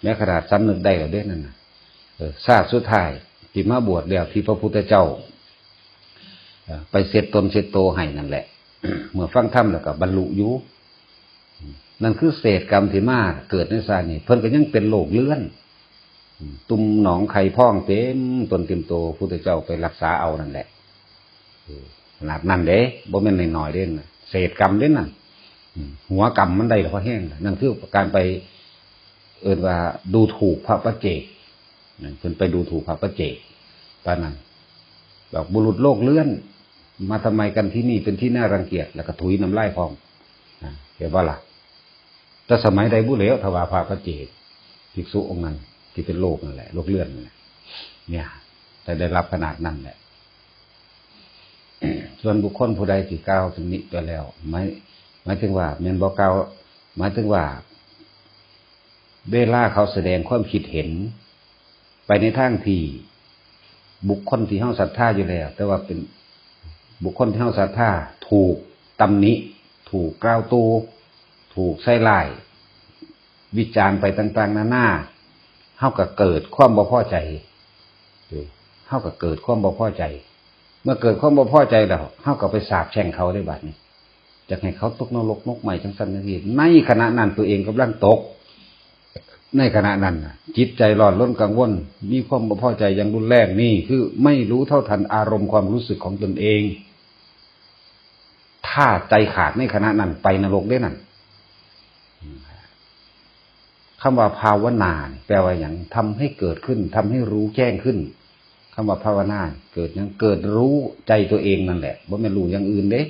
แม้ขนาดสำนึกได้แล้วเด้นั่นนะชาติสุดท้ายที่มาบวชแล้วที่พระพุทธเจ้าไปเสร็จตนเสร็จโตให้นั่นแหละ เมื่อฟังธรรมแล้วก็บรรลุอยู่นั่นคือเศษกรรมที่มาเกิดในชาตินี้เพิ่นก็ยังเป็นโรคเลื้อนตุ่มหนองไข่พองเต็มตนเต็มโตพระพุทธเจ้าไปรักษาเอานั่นแหละขนาดนั้นเด้บ่แม่นน้อยๆเด้น่ะเศษกรรมเด้นั่นหัวกรรมมันได้แล้วพอแห้งนั่นคือการไปว่าดูถูกพระปัจเจกเพิ่นไปดูถูกพระปัจเจกตอนนั้นบอกบุรุษโลกเลื่อนมาทำไมกันที่นี่เป็นที่น่ารังเกียจแล้วก็ถุยน้ำลายพองเห็นว่าล่ะแต่สมัยใดบุเหลวทว่าพระปัจเจกภิกษุองค์นั้นที่เป็นโลกนั่นแหละโลกเลื่อนเนี่ยแต่ได้รับขนาดนั้นแหละส่วนบุคคลผู้ใดที่กล่าวถึงนี้ไปแล้วหมายถึงว่าแม่นบ่กล่าวหมายถึงว่าเวลาเขาแสดงความคิดเห็นไปในทางที่บุคคลที่เฮาศรัทธาอยู่แล้วแต่ว่าเป็นบุคคลที่เฮาศรัทธาถูกตำหนิถูกกล่าวตู่ถูกใส่ร้ายวิจารณ์ไปต่างๆนานาเฮาก็เกิดความบ่พอใจเฮาก็เกิดความบ่พอใจเมื่อเกิดความบ่พอใจแล้วเฮาก็ไปสาปแช่งเขาได้บัดนี้จะให้เขาตกนรกนกใหม่จังซั่นจังซี่ในขณะนั้นตัวเองกำลังตก ในขณะนั้นจิตใจร้อนรนกังวลมีความบ่พอใจอย่างรุนแรงนี่คือไม่รู้เท่าทันอารมณ์ความรู้สึกของตนเองถ้าใจขาดในขณะนั้นไปนรกได้นั่นคำว่าภาวนาแปลว่าอย่างทำให้เกิดขึ้นทำให้รู้แจ้งขึ้นคำว่าภาวนาเกิดอย่างเกิดรู้ใจตัวเองนั่นแหละบ่แม่นรู้อย่างอื่นเด้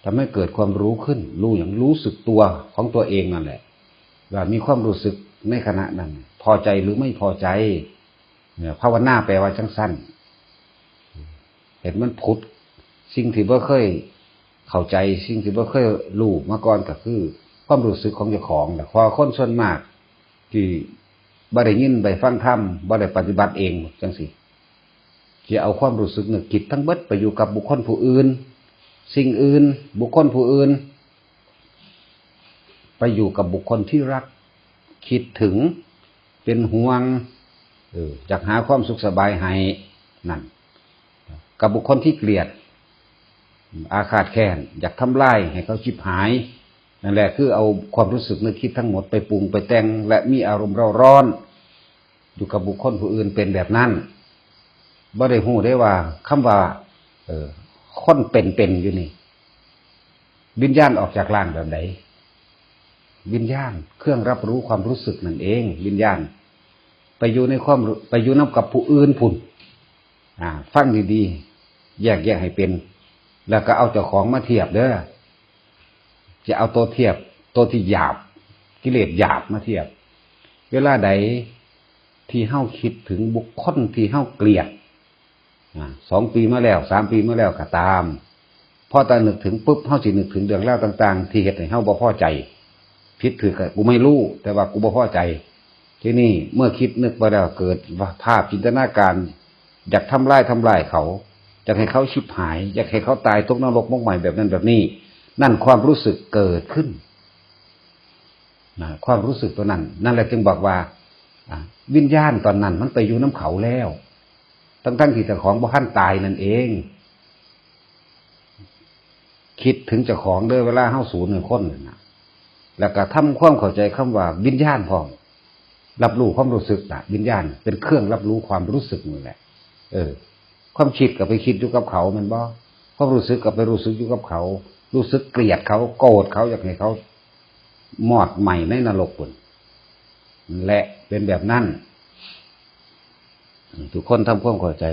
ทำให้เกิดความรู้ขึ้นรู้อย่างรู้สึกตัวของตัวเองนั่นแหละว่ามีความรู้สึกในขณะนั้นพอใจหรือไม่พอใจเนี่ยภาวนาแปลว่าจังสั้นเห็นมันพุทธสิ่งที่บ่เคยเข้าใจสิ่งที่บ่เคยรู้มาก่อนก็คือความรู้สึกของเจ้าของแหละพอคนส่วนมากที่บ่ได้ยินได้ฟังธรรมบ่ได้ปฏิบัติเองจังซี่จะเอาความรู้สึกนึกคิดทั้งเบิดไปอยู่กับบุคคลผู้อื่นสิ่งอื่นบุคคลผู้อื่นไปอยู่กับบุคคลที่รักคิดถึงเป็นห่วงอยากหาความสุขสบายให้นั่นกับบุคคลที่เกลียดอาฆาตแค้นอยากทำลายให้เขาชิบหายนั่นแหละคือเอาความรู้สึกนึกคิดทั้งหมดไปปรุงไปแต่งและมีอารมณ์เร่าร้อนอยู่กับบุคคลผู้อื่นเป็นแบบนั้นบ่ได้ฮู้ได้ว่าคำว่าคนเป็นอยู่นี่วิญญาณออกจากร่างแบบไหนวิญญาณเครื่องรับรู้ความรู้สึกนั่นเองวิญญาณไปอยู่ในความไปอยู่นำกับผู้อื่นพุ่นฟังดีๆแยกให้เป็นแล้วก็เอาเจ้าของมาเทียบเด้อจะเอาตัวเทียบตัวที่หยาบกิเลสหยาบมาเทียบเวลาใดที่เฮาคิดถึงบุคคลที่เฮาเกลียด2 ปีมาแล้ว3 ปีมาแล้วก็ตามพอตานึกถึงปุ๊บเฮาสินึกถึงเรื่องราวต่างๆที่เฮ็ดให้เฮาบ่พอใจผิดถือกูไม่รู้แต่ว่ากูบ่พอใจทีนี้เมื่อคิดนึกไปแล้วเกิดภาพจินตนาการอยากทำลายเขาอยากให้เขาชิบหายอยากให้เขาตายตกนรกมกใหม่แบบนั้นแบบนี้นั่นความรู้สึกเกิดขึ้นความรู้สึกตัวนั้นนั่นแหละจึงบอกว่าวิญญาณตอนนั้นมันไปอยู่น้ำเขาแล้วทั้งที่เจ้าของบ่ทันตายนั่นเองคิดถึงเจ้าของเด้อเวลาเฮาสูญ1 คนน่ะแล้วก็ทำความเข้าใจคำว่าวิญญาณพร้อมรับรู้ความรู้สึกวิญญาณเป็นเครื่องรับรู้ความรู้สึกนั่นแหละความคิดก็ไปคิดอยู่กับเขามันบ่ความรู้สึกก็ไปรู้สึกอยู่กับเขารู้สึกเกลียดเขาโกรธเขาอยากให้เขามอดใหม่ในนรกพุ่นและเป็นแบบนั้นทุกคนทำความเข้าใจ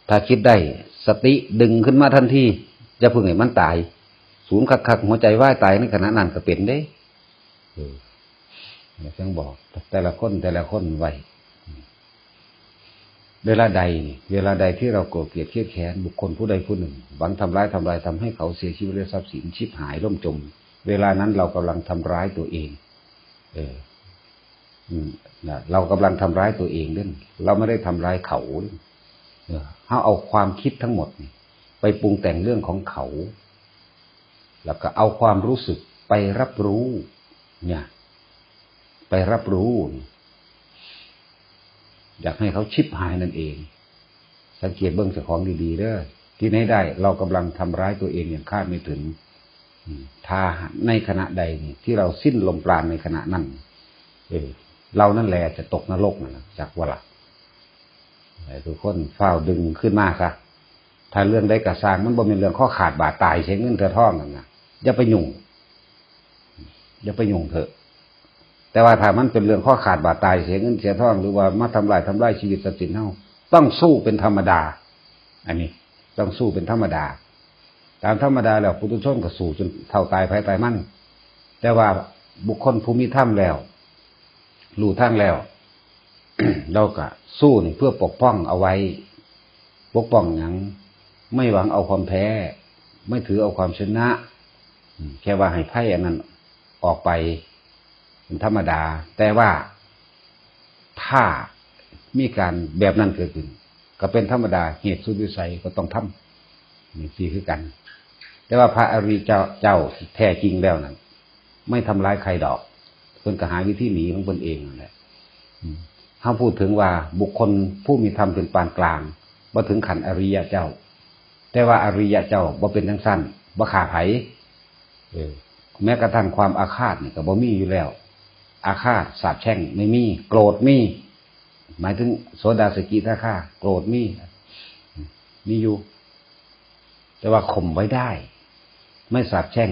ถ้าคิดได้สติดึงขึ้นมาทันทีจะพึ่งให้มันตายสูญคักหัวใจว่ายตายในขณะนั้นก็เป็นเด้เพิ่งบอกแต่ละคนไว้เวลาใดที่เราโกรธเกลียดเครียดแค้นบุคคลผู้ใดผู้หนึ่งหวังทำร้ายทำให้เขาเสียชีวิตและทรัพย์สินชิบหายล่มจมเวลานั้นเรากำลังทำร้ายตัวเองเรากำลังทำร้ายตัวเองด้วยเราไม่ได้ทำร้ายเขาเอาความคิดทั้งหมดไปปรุงแต่งเรื่องของเขาแล้วก็เอาความรู้สึกไปรับรู้เนี่ยไปรับรู้อยากให้เขาชิบหายนั่นเองสังเกตเบื้องเจ้าของดีๆเด้อที่ไหนได้เรากำลังทำร้ายตัวเองอย่างคาดไม่ถึงถ้าในขณะใดที่เราสิ้นลมปราณในขณะนั้นเรานั่นแหละจะตกนรกนะจากวะละทุกคนเฝ้าดึงขึ้นมาซะถ้าเรื่องใดกระซางมันบ่เป็นเรื่องข้อขาดบาดตายใช้เงินเธอท่องนั่นนะอย่าไปยุ่งเถอะแต่ว่าถ้ามันเป็นเรื่องข้อขาดบาดตายเสียเงินเสียท่องหรือว่ามาทำลายชีวิตทรัพย์สินเฮาต้องสู้เป็นธรรมดาอันนี้ต้องสู้เป็นธรรมดาตามธรรมดาแล้วปุถุชนก็สู้จนเท่าตายภายตายมั่นแต่ว่าบุคคลภูมิธรรมแล้วรู้ทางแล้ว เราก็สู้นี่เพื่อปกป้องเอาไว้ปกป้องอย่างไม่หวังเอาความแพ้ไม่ถือเอาความชนะแค่ว่าให้ไพ่อันนั้นออกไปเป็นธรรมดาแต่ว่าถ้ามีการแบบนั้นเกิดขึ้นก็เป็นธรรมดาเหตุสุดวิสัยก็ต้องทำนี่สี่คือกันแต่ว่าพระอริยเจ้าแท้จริงแล้วนั้นไม่ทำร้ายใครดอกเพิ่นก็หาวิธีหนีของเพิ่นเองนั่นแหละถ้าพูดถึงว่าบุคคลผู้มีธรรมเป็นปานกลางบ่ถึงขันอริยเจ้าแต่ว่าอริยเจ้าบ่เป็นจังซั่นบ่ฆ่าไผแม้กระทั่งความอาฆาตนี่ก็บ่มีอยู่แล้ว อาฆาตสาปแช่งไม่มีโกรธมีหมายถึงโสดาสกิทาคาโกรธมีอยู่แต่ว่าข่มไว้ได้ไม่สาปแช่ง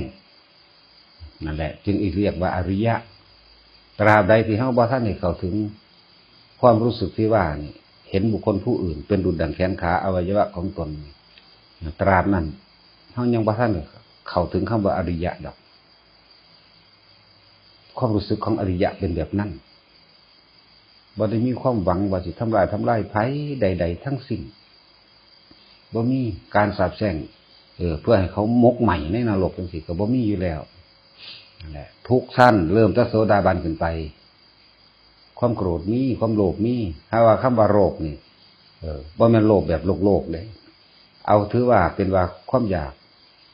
นั่นแหละจึงเรียกว่าอริยะตราบใดที่เฮาบ่ทันได้เข้าถึงความรู้สึกที่ว่านี่เห็นบุคคลผู้อื่นเป็นดุจดั่งแขนขาอวัยวะของตนตราบนั้นเฮายังบ่ทันได้เข้าถึงคำว่าอริยะดอกความรู้สึกของอริยะเป็นแบบนั้นบ่ได้มีความหวังว่าสิทำลายไผใดๆทั้งสิ้นบ่มีการสาปแช่งเพื่อให้เขามกใหม่ในนรกจังซี่ก็บ่มีอยู่แล้วนั่นแหละทุกชั้นเริ่มจากโสดาบันขึ้นไปความโกรธมีความโลภมีถ้าว่าคำว่าโลภนี่บ่แม่นโลภแบบโลกเด้เอาถือว่าเป็นว่าความอยาก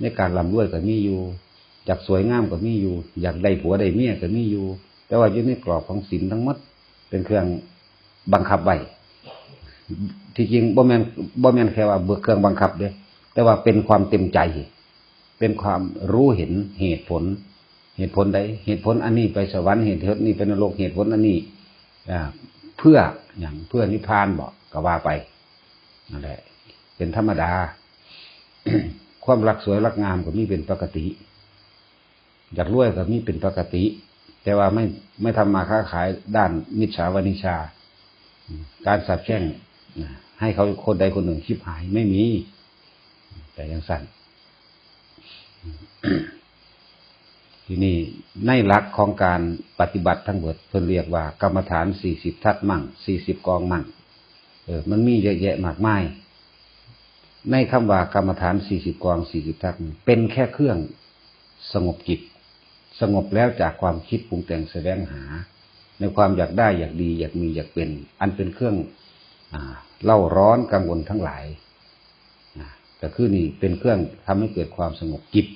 ในการร่ำรวยก็มีอยู่อยากสวยงามก็มีอยู่อยากได้ผัวได้เมียก็มีอยู่แต่ว่าอยู่ในกรอบของศีลทั้งหมดเป็นเครื่องบังคับไว้ที่จริงบ่แม่นแค่ว่าเครื่องบังคับเด้แต่ว่าเป็นความเต็มใจเป็นความรู้เห็นเหตุผลใดเหตุผลอันนี้ไปสวรรค์เหตุผลนี้ไปนรกเหตุผลอันนี้เพื่ออย่างเพื่อนิพพานบอกก็ว่าไปนั่นแหละเป็นธรรมดา ความรักสวยรักงามก็มีเป็นปกติอยากรวยก็มีเป็นปกติแต่ว่าไม่ทำมาค้าขายด้านมิจฉาวานิชาการสาปแช่งให้เขาคนใดคนหนึ่งชิบหายไม่มีแต่ยังสั่น ทีนี้ในหลักของการปฏิบัติทั้งหมดเพิ่นเรียกว่ากรรมฐาน40ทัศมั่ง40กองมั่งมันมีเยอะแยะมากมายในคำว่ากรรมฐาน40กอง40ทัศเป็นแค่เครื่องสงบจิตสงบแล้วจากความคิดปรุงแต่งแสวงหาในความอยากได้อยากดีอยากมีอยากเป็นอันเป็นเครื่องเล่าร้อนกังวลทั้งหลายก็คือนี่เป็นเครื่องทำให้เกิดความสงบจิต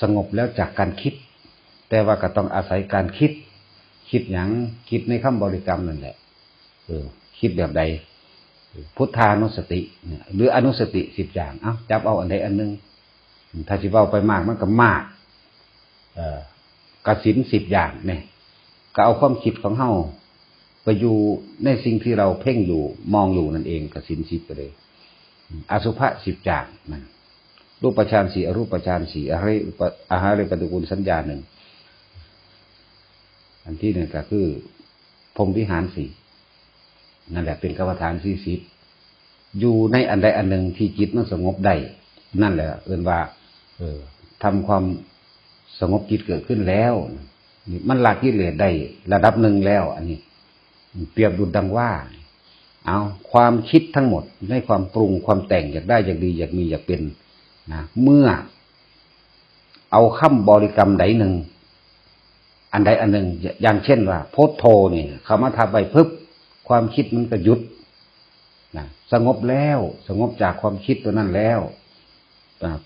สงบแล้วจากการคิดแต่ว่าก็ต้องอาศัยการคิดอย่างคิดในคำบริกรรมนั่นแหละคิดแบบใดพุทธานุสติหรืออนุสติ10อย่างจับเอาอันใดอันหนึ่งถ้าสิเว้าไปมากมันก็มากกสิณ10อย่างเนี่ยก็เอาความคิดของเฮาไปอยู่ในสิ่งที่เราเพ่งอยู่มองอยู่นั่นเองกสิณ10ไปเลยอสุภะ10อย่างนั่นรูปฌาน4อรูปฌาน4อาหารปฏิกูลสัญญา1อันที่หนึ่งก็คือพรหมวิหาร4นั่นแหละเป็นกรรมฐาน40อยู่ในอันใดอันหนึ่งที่จิตมันสงบได้นั่นแหละเอิ้นว่าทำความสงบจิตเกิดขึ้นแล้วมันละกิเลสได้ระดับหนึ่งแล้วอันนี้เปรียบดุจดังว่าเอาความคิดทั้งหมดในความปรุงความแต่งอยากได้อยากดีอยากมีอยากเป็นเมื่อเอาคำบริกรรมใดหนึ่งอันใดอันหนึ่งอย่างเช่นว่าโพธโธนี่คำว่าทับไปปึ๊บความคิดมันก็หยุดสงบแล้วสงบจากความคิดตัวนั้นแล้ว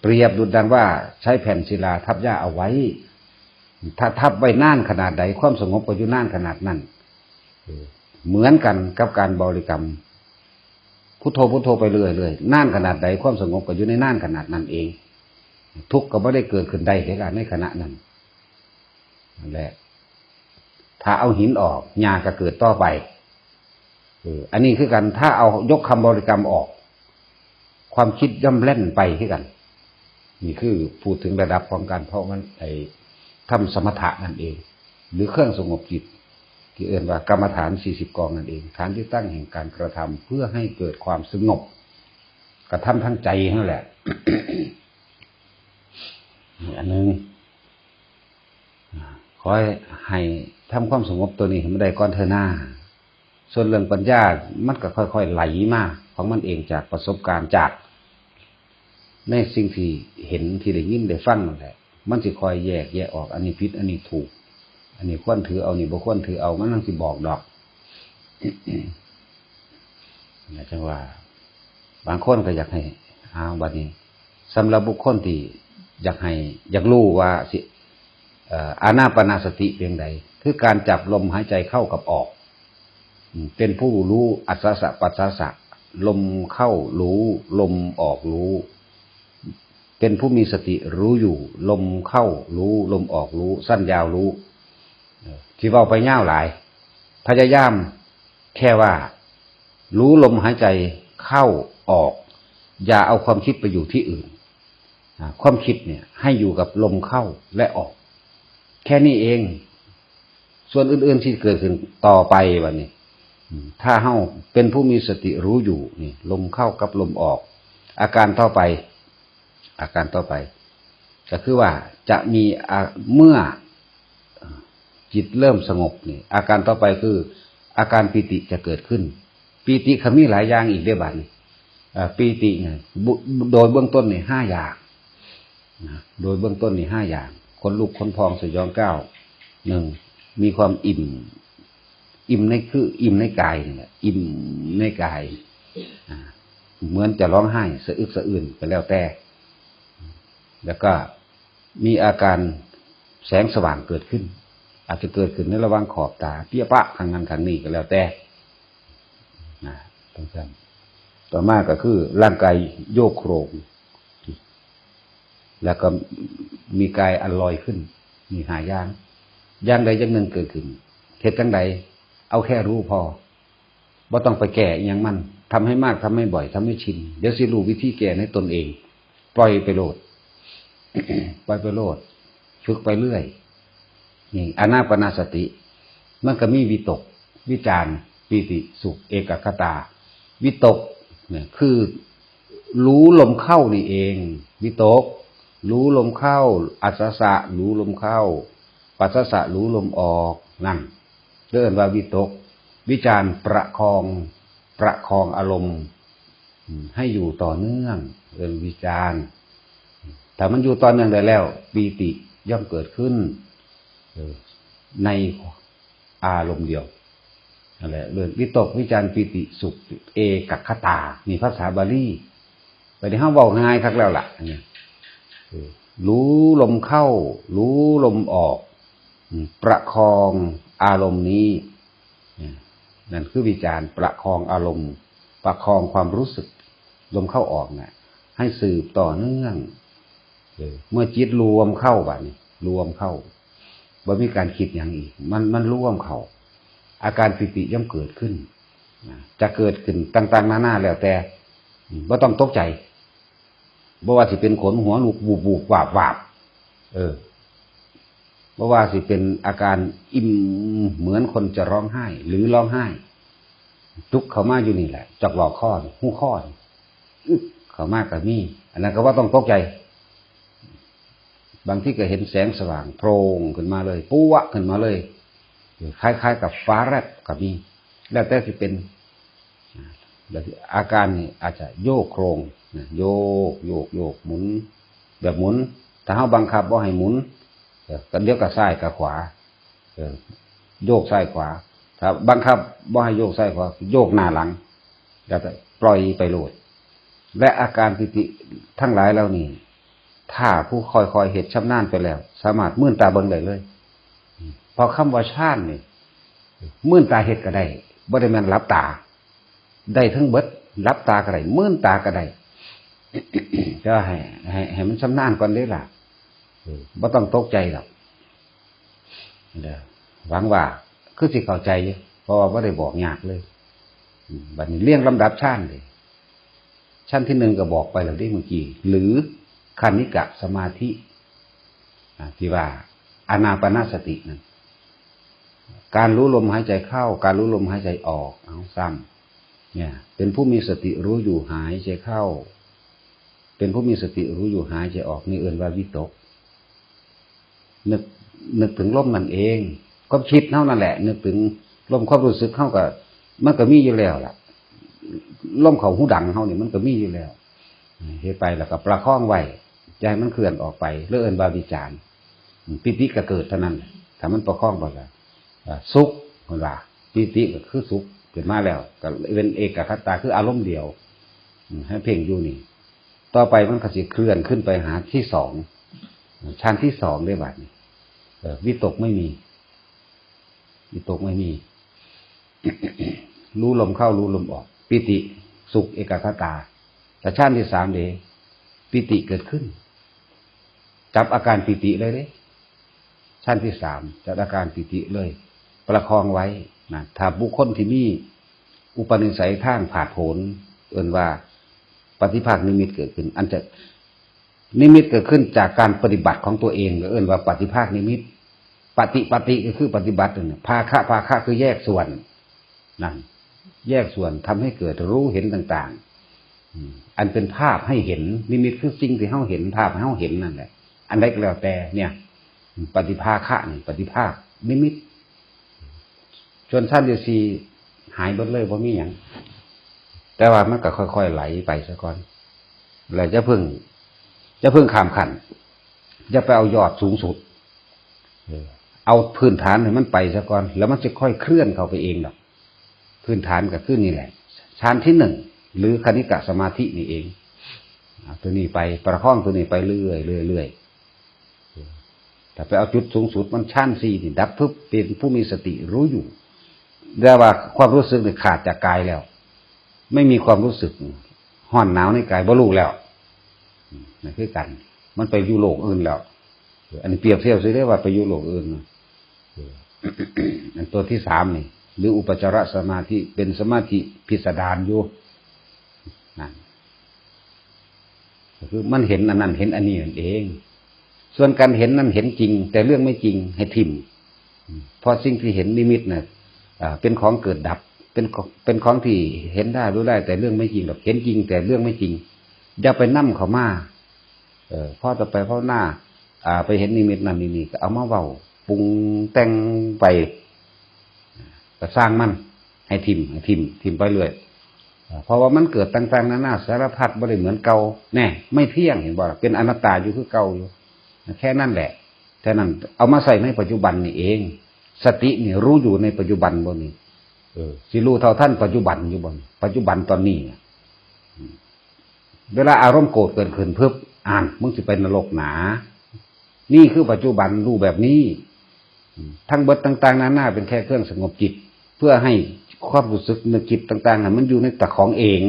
เปรียบดุจดังว่าใช้แผ่นศิลาทับหญ้าเอาไว้ถ้าทับไว้นานขนาดใดความสงบก็อยู่นานขนาดนั้นเหมือนกันกับการบริกรรมพุทโธพุทโธไปเรื่อยๆนานขนาดใดความสงบก็อยู่ในนานขนาดนั้นเองทุกข์ก็ไม่ได้เกิดขึ้นได้ในขณะนั้นนั่นแหละถ้าเอาหินออกหญ้าก็เกิดต่อไปอันนี้คือกันถ้าเอายกคำบริกรรมออกความคิดย่อมเล่นไปคือกันนี่คือพูดถึงระดับของการเพราะมันทำสมถะนั่นเองหรือเครื่องสงบจิตที่เรียกว่ากรรมฐาน40กองนั่นเองฐานที่ตั้งแห่งการกระทำเพื่อให้เกิดความสงบกระทำทั้งใจนั่นแหละ อันนึงขอให้ทำความสงบตัวนี้ให้มันได้ก่อนเถอะหน้าส่วนเรื่องปัญญามันก็ค่อยๆไหลมาของมันเองจากประสบการณ์จากในสิ่งที่เห็นที่ได้ยินได้ฟังนั่นแหละมันสิคอยแยกออกอันนี้ผิดอันนี้ถูกอันนี้ควรถือเอานี่บ่ควรถือเอามันนั่งสิบอกดอก นะจังว่าบางคนก็อยากให้บัดนี้สำหรับบุคคลที่อยากรู้ว่าอานาปานสติเพียงใดคือการจับลมหายใจเข้ากับออกเป็นผู้รู้อัศสะปัสสะสะลมเข้ารู้ลมออกรู้เป็นผู้มีสติรู้อยู่ลมเข้ารู้ลมออกรู้สั้นยาวรู้ ที่เว้าไปยาวหลายพยายามแค่ว่ารู้ลมหายใจเข้าออกอย่าเอาความคิดไปอยู่ที่อื่นความคิดเนี่ยให้อยู่กับลมเข้าและออกแค่นี้เองส่วนอื่นๆที่เกิดขึ้นต่อไปวันนี้ถ้าเฮาเป็นผู้มีสติรู้อยู่นี่ลมเข้ากับลมออกอาการต่อไปก็คือว่าจะมีเมื่อจิตเริ่มสงบนี่อาการต่อไปคืออาการปีติจะเกิดขึ้นปีติเขามีหลายอย่างอีกเด้อบัดนี้ปีติเนี่ยโดยเบื้องต้นนี่5อย่างโดยเบื้องต้นนี่5อย่างขนลุกขนพองสยองก้าว1มีความอิ่มในคืออิ่มในกายนี่แหละอิ่มในกายเหมือนจะร้องไห้สะอึกสะอื้นไปแล้วแต่แล้วก็มีอาการแสงสว่างเกิดขึ้นอาจจะเกิดขึ้นในระหว่างขอบตาเปี้ยปะทางนั้นทางนี้ก็แล้วแต่ตรงนั้นต่อมาก็คือร่างกายโยกโครงแล้วก็มีกายอันลอยขึ้นมี5อย่างใดอย่างหนึ่งเกิดขึ้นเหตุจังใดเอาแค่รู้พอบ่ต้องไปแก้อย่างมันทำให้มากทำให้บ่อยทำให้ชินเดี๋ยวสิรู้วิธีแก้ในตนเองปล่อยไปโลด ปล่อยไปโลดฝึกไปเรื่อยนี่อานาปานสติมันก็มีวิตกวิจารปีติสุขเอกคตาวิตกเนี่ยคือรู้ลมเข้านี่เองวิตกรู้ลมเข้าอัสสะสะรู้ลมเข้าปัสสะสะรู้ลมออกนั่นเรียกว่าวิตกวิจารประคองอารมณ์ให้อยู่ต่อเนื่องเรื่องวิจารถ้ามันอยู่ต่อเนื่องได้แล้วปีติย่อมเกิดขึ้นในอารมณ์เดียวนั่นแหละเรื่องวิตกวิจารปีติสุขเอกคตานี่ภาษาบาลีไปที่ห้าบอกง่ายคักแล้วล่ะเนี่ยรู้ลมเข้ารู้ลมออกประคองอารมณ์นี้นั่นคือวิจารประคองอารมณ์ประคองความรู้สึกลมเข้าออกเนี่ยให้สืบต่อเนื่องเมื่อจิตรวมเข้าแบบนี้รวมเข้าบ่มีการคิดอย่างอีกมันรวมเข้าอาการปิติย่อมเกิดขึ้นจะเกิดขึ้นต่างๆนานาแล้วแต่บ่ต้องตกใจบ่ว่าสิเป็นขนหัวลุกบูบวาบบ่ว่าสิเป็นอาการอิ่มเหมือนคนจะร้องไห้หรือร้องไห้ทุกเข้ามาอยู่นี่แหละจอกหลอกข้อหู้ข้อเข้ามากับนี่อันนั้นก็ว่าต้องตกใจบางที่ก็เห็นแสงสว่างโพร่งขึ้นมาเลยปูวะขึ้นมาเลยคล้ายๆกับฟ้าแลบกับมีแล้วแต่ที่เป็นอาการนี่อาจจะโยกโครงโยกหมุนแบบหมุนถ้าเฮาบังคับบ่ให้หมุนก็เดี๋ยวก็ซ้ายกับขวาโยกซ้ายขวาถ้าบังคับบ่ให้โยกซ้ายขวาโยกหน้าหลังแล้วก็ปล่อยไปโลดและอาการปิติทั้งหลายเหล่านี้ถ้าผู้คอยเห็นชำนาญไปแล้วสามารถมื่นตาเบิ่งได้เลยพอคำว่าฌานนี่มื่นตาเฮ็ดก็ได้บ่ได้แม่นหลับตาได้ทั้งเบิดหลับตาก็ได้มื่นตาก็ได้ จะให้มันชำนาญก่อนเด้ล่ะบ่ต้องตกใจหรอกหวังว่าคือสิเข้าใจเพราะว่าบ่ได้บอกยากเลยบัดนี้เรียงลำดับฌานเลยชั้นที่1ก็บอกไปแล้วเมื่อกี้หรือคณิกะสมาธิที่ว่าอานาปานสตินั่นการรู้ลมหายใจเข้าการรู้ลมหายใจออกเอาซ้ำเนี่ยเป็นผู้มีสติรู้อยู่หายใจเข้าเป็นผู้มีสติรู้อยู่หายใจออกนี่เอิ้นว่าวิตกนึกถึงลมนั่นเองความคิดเท่านั่นแหละนึกถึงลมความรู้สึกเข้ากับมันก็มีอยู่แล้วล่ะลมเขาหูดังเฮานี่มันก็มีอยู่แล้วเฮ็ดไปแล้วก็ประคองไว้ใจมันเคลื่อนออกไปเรื่องเอิ้นว่าวิจารปิติก็เกิดเท่านั้นถ้ามันประคองบ่ล่ะสุขเพิ่นว่าปิติก็คือสุขเกิดมาแล้วก็เป็นเอกคตาคืออารมณ์เดียวให้เพ่งอยู่นี่ต่อไปมันก็สิเคลื่อนขึ้นไปหาที่2ชั้นที่2ได้บัดนี้วิตกไม่มีวิตกไม่มี รู้ลมเข้ารู้ลมออกปิติสุขเอกคตาแต่ชั้นที่3เด้ปิติเกิดขึ้นจับอาการปิติเลยเด้ ชั้นที่สามจัดอาการปิติเลยประคองไว้นะถ้าบุคคลที่มีอุปนิสัยทางผาดโผนเอ่นว่าปฏิภาคนิมิตเกิดขึ้นอันจะนิมิตเกิดขึ้นจากการปฏิบัติของตัวเองเอ่นว่าปฏิภาคนิมิตปฏิก็คือปฏิบัติเนี่ยภาคะคือแยกส่วนนั่นแยกส่วนทำให้เกิดรู้เห็นต่างๆอันเป็นภาพให้เห็นนิมิตคือสิ่งที่เฮาเห็นภาพให้เฮาเห็นนั่นแหละอันใดก็แล้วแต่เนี่ยปฏิภาคะนี่ปฏิภาคนิมิตจนชั้นที่สี่หายหมดเลยบ่มีหยังแต่ว่ามันก็ค่อยๆไหลไปซะก่อนแล้วจะเพิ่งข้ามขั้นจะไปเอายอดสูงสุดเอาพื้นฐานให้มันไปซะก่อนแล้วมันจะค่อยเคลื่อนเข้าไปเองหรอกพื้นฐานก็คือนี่แหละชั้นที่หนึ่งหรือคณิกะสมาธินี่เองตัวนี้ไปประคองตัวนี้ไปเรื่อยแต่ไปเอาจุดสูงสุดมันชั้นสี่นี่ดับปุ๊บเป็นผู้มีสติรู้อยู่แต่ว่าความรู้สึกนี่ขาดจากกายแล้วไม่มีความรู้สึกห้อนหนาวในกายบ่รู้แล้วนั่นคือกันมันไปอยู่โลกอื่นแล้วอันนี้เปรียบเทียบซิได้ว่าไปอยู่โลกอื่นอันตัวที่สามนี่หรืออุปจารสมาธิเป็นสมาธิพิสดารอยู่นั่นคือมันเห็นอันนั้นเห็นอันนี้นั่นเองส่วนการเห็นนั้นเห็นจริงแต่เรื่องไม่จริงให้ทิ่มเพราะสิ่งที่เห็นนิมิตน่ะเป็นของเกิดดับเป็นของที่เห็นได้รู้ได้แต่เรื่องไม่จริงหรอกเห็นจริงแต่เรื่องไม่จริงอย่าไปนั่มเขามาพอต่อไปเพราะหน้าไปเห็นนิมิตนั่นนี่ก็เอามาเว้าปรุงแต่งไปก็สร้างมันให้ทิ่มไปเรื่อยเพราะว่ามันเกิดต่างๆนานาสารพัดบ่ได้เหมือนเก่าแน่ไม่เที่ยงเห็นบ่ล่ะเป็นอนัตตาอยู่คือเก่าอยู่แค่นั้นแหละแค่นั้นเอามาใส่ในปัจจุบันนี่เองสตินี่รู้อยู่ในปัจจุบันบ่นี่สิรู้เท่าท่านปัจจุบันอยู่บ่ปัจจุบันตอนนี้เวลาอารมณ์โกรธเกิดขึ้นเพิ่มมึงสิไปนรกหนานี่คือปัจจุบันรู้แบบนี้ทั้งเบิดต่างๆนานาเป็นแค่เครื่องสงบจิตเพื่อให้ความรู้สึกนึกคิดต่างๆมันอยู่ในตะของเอง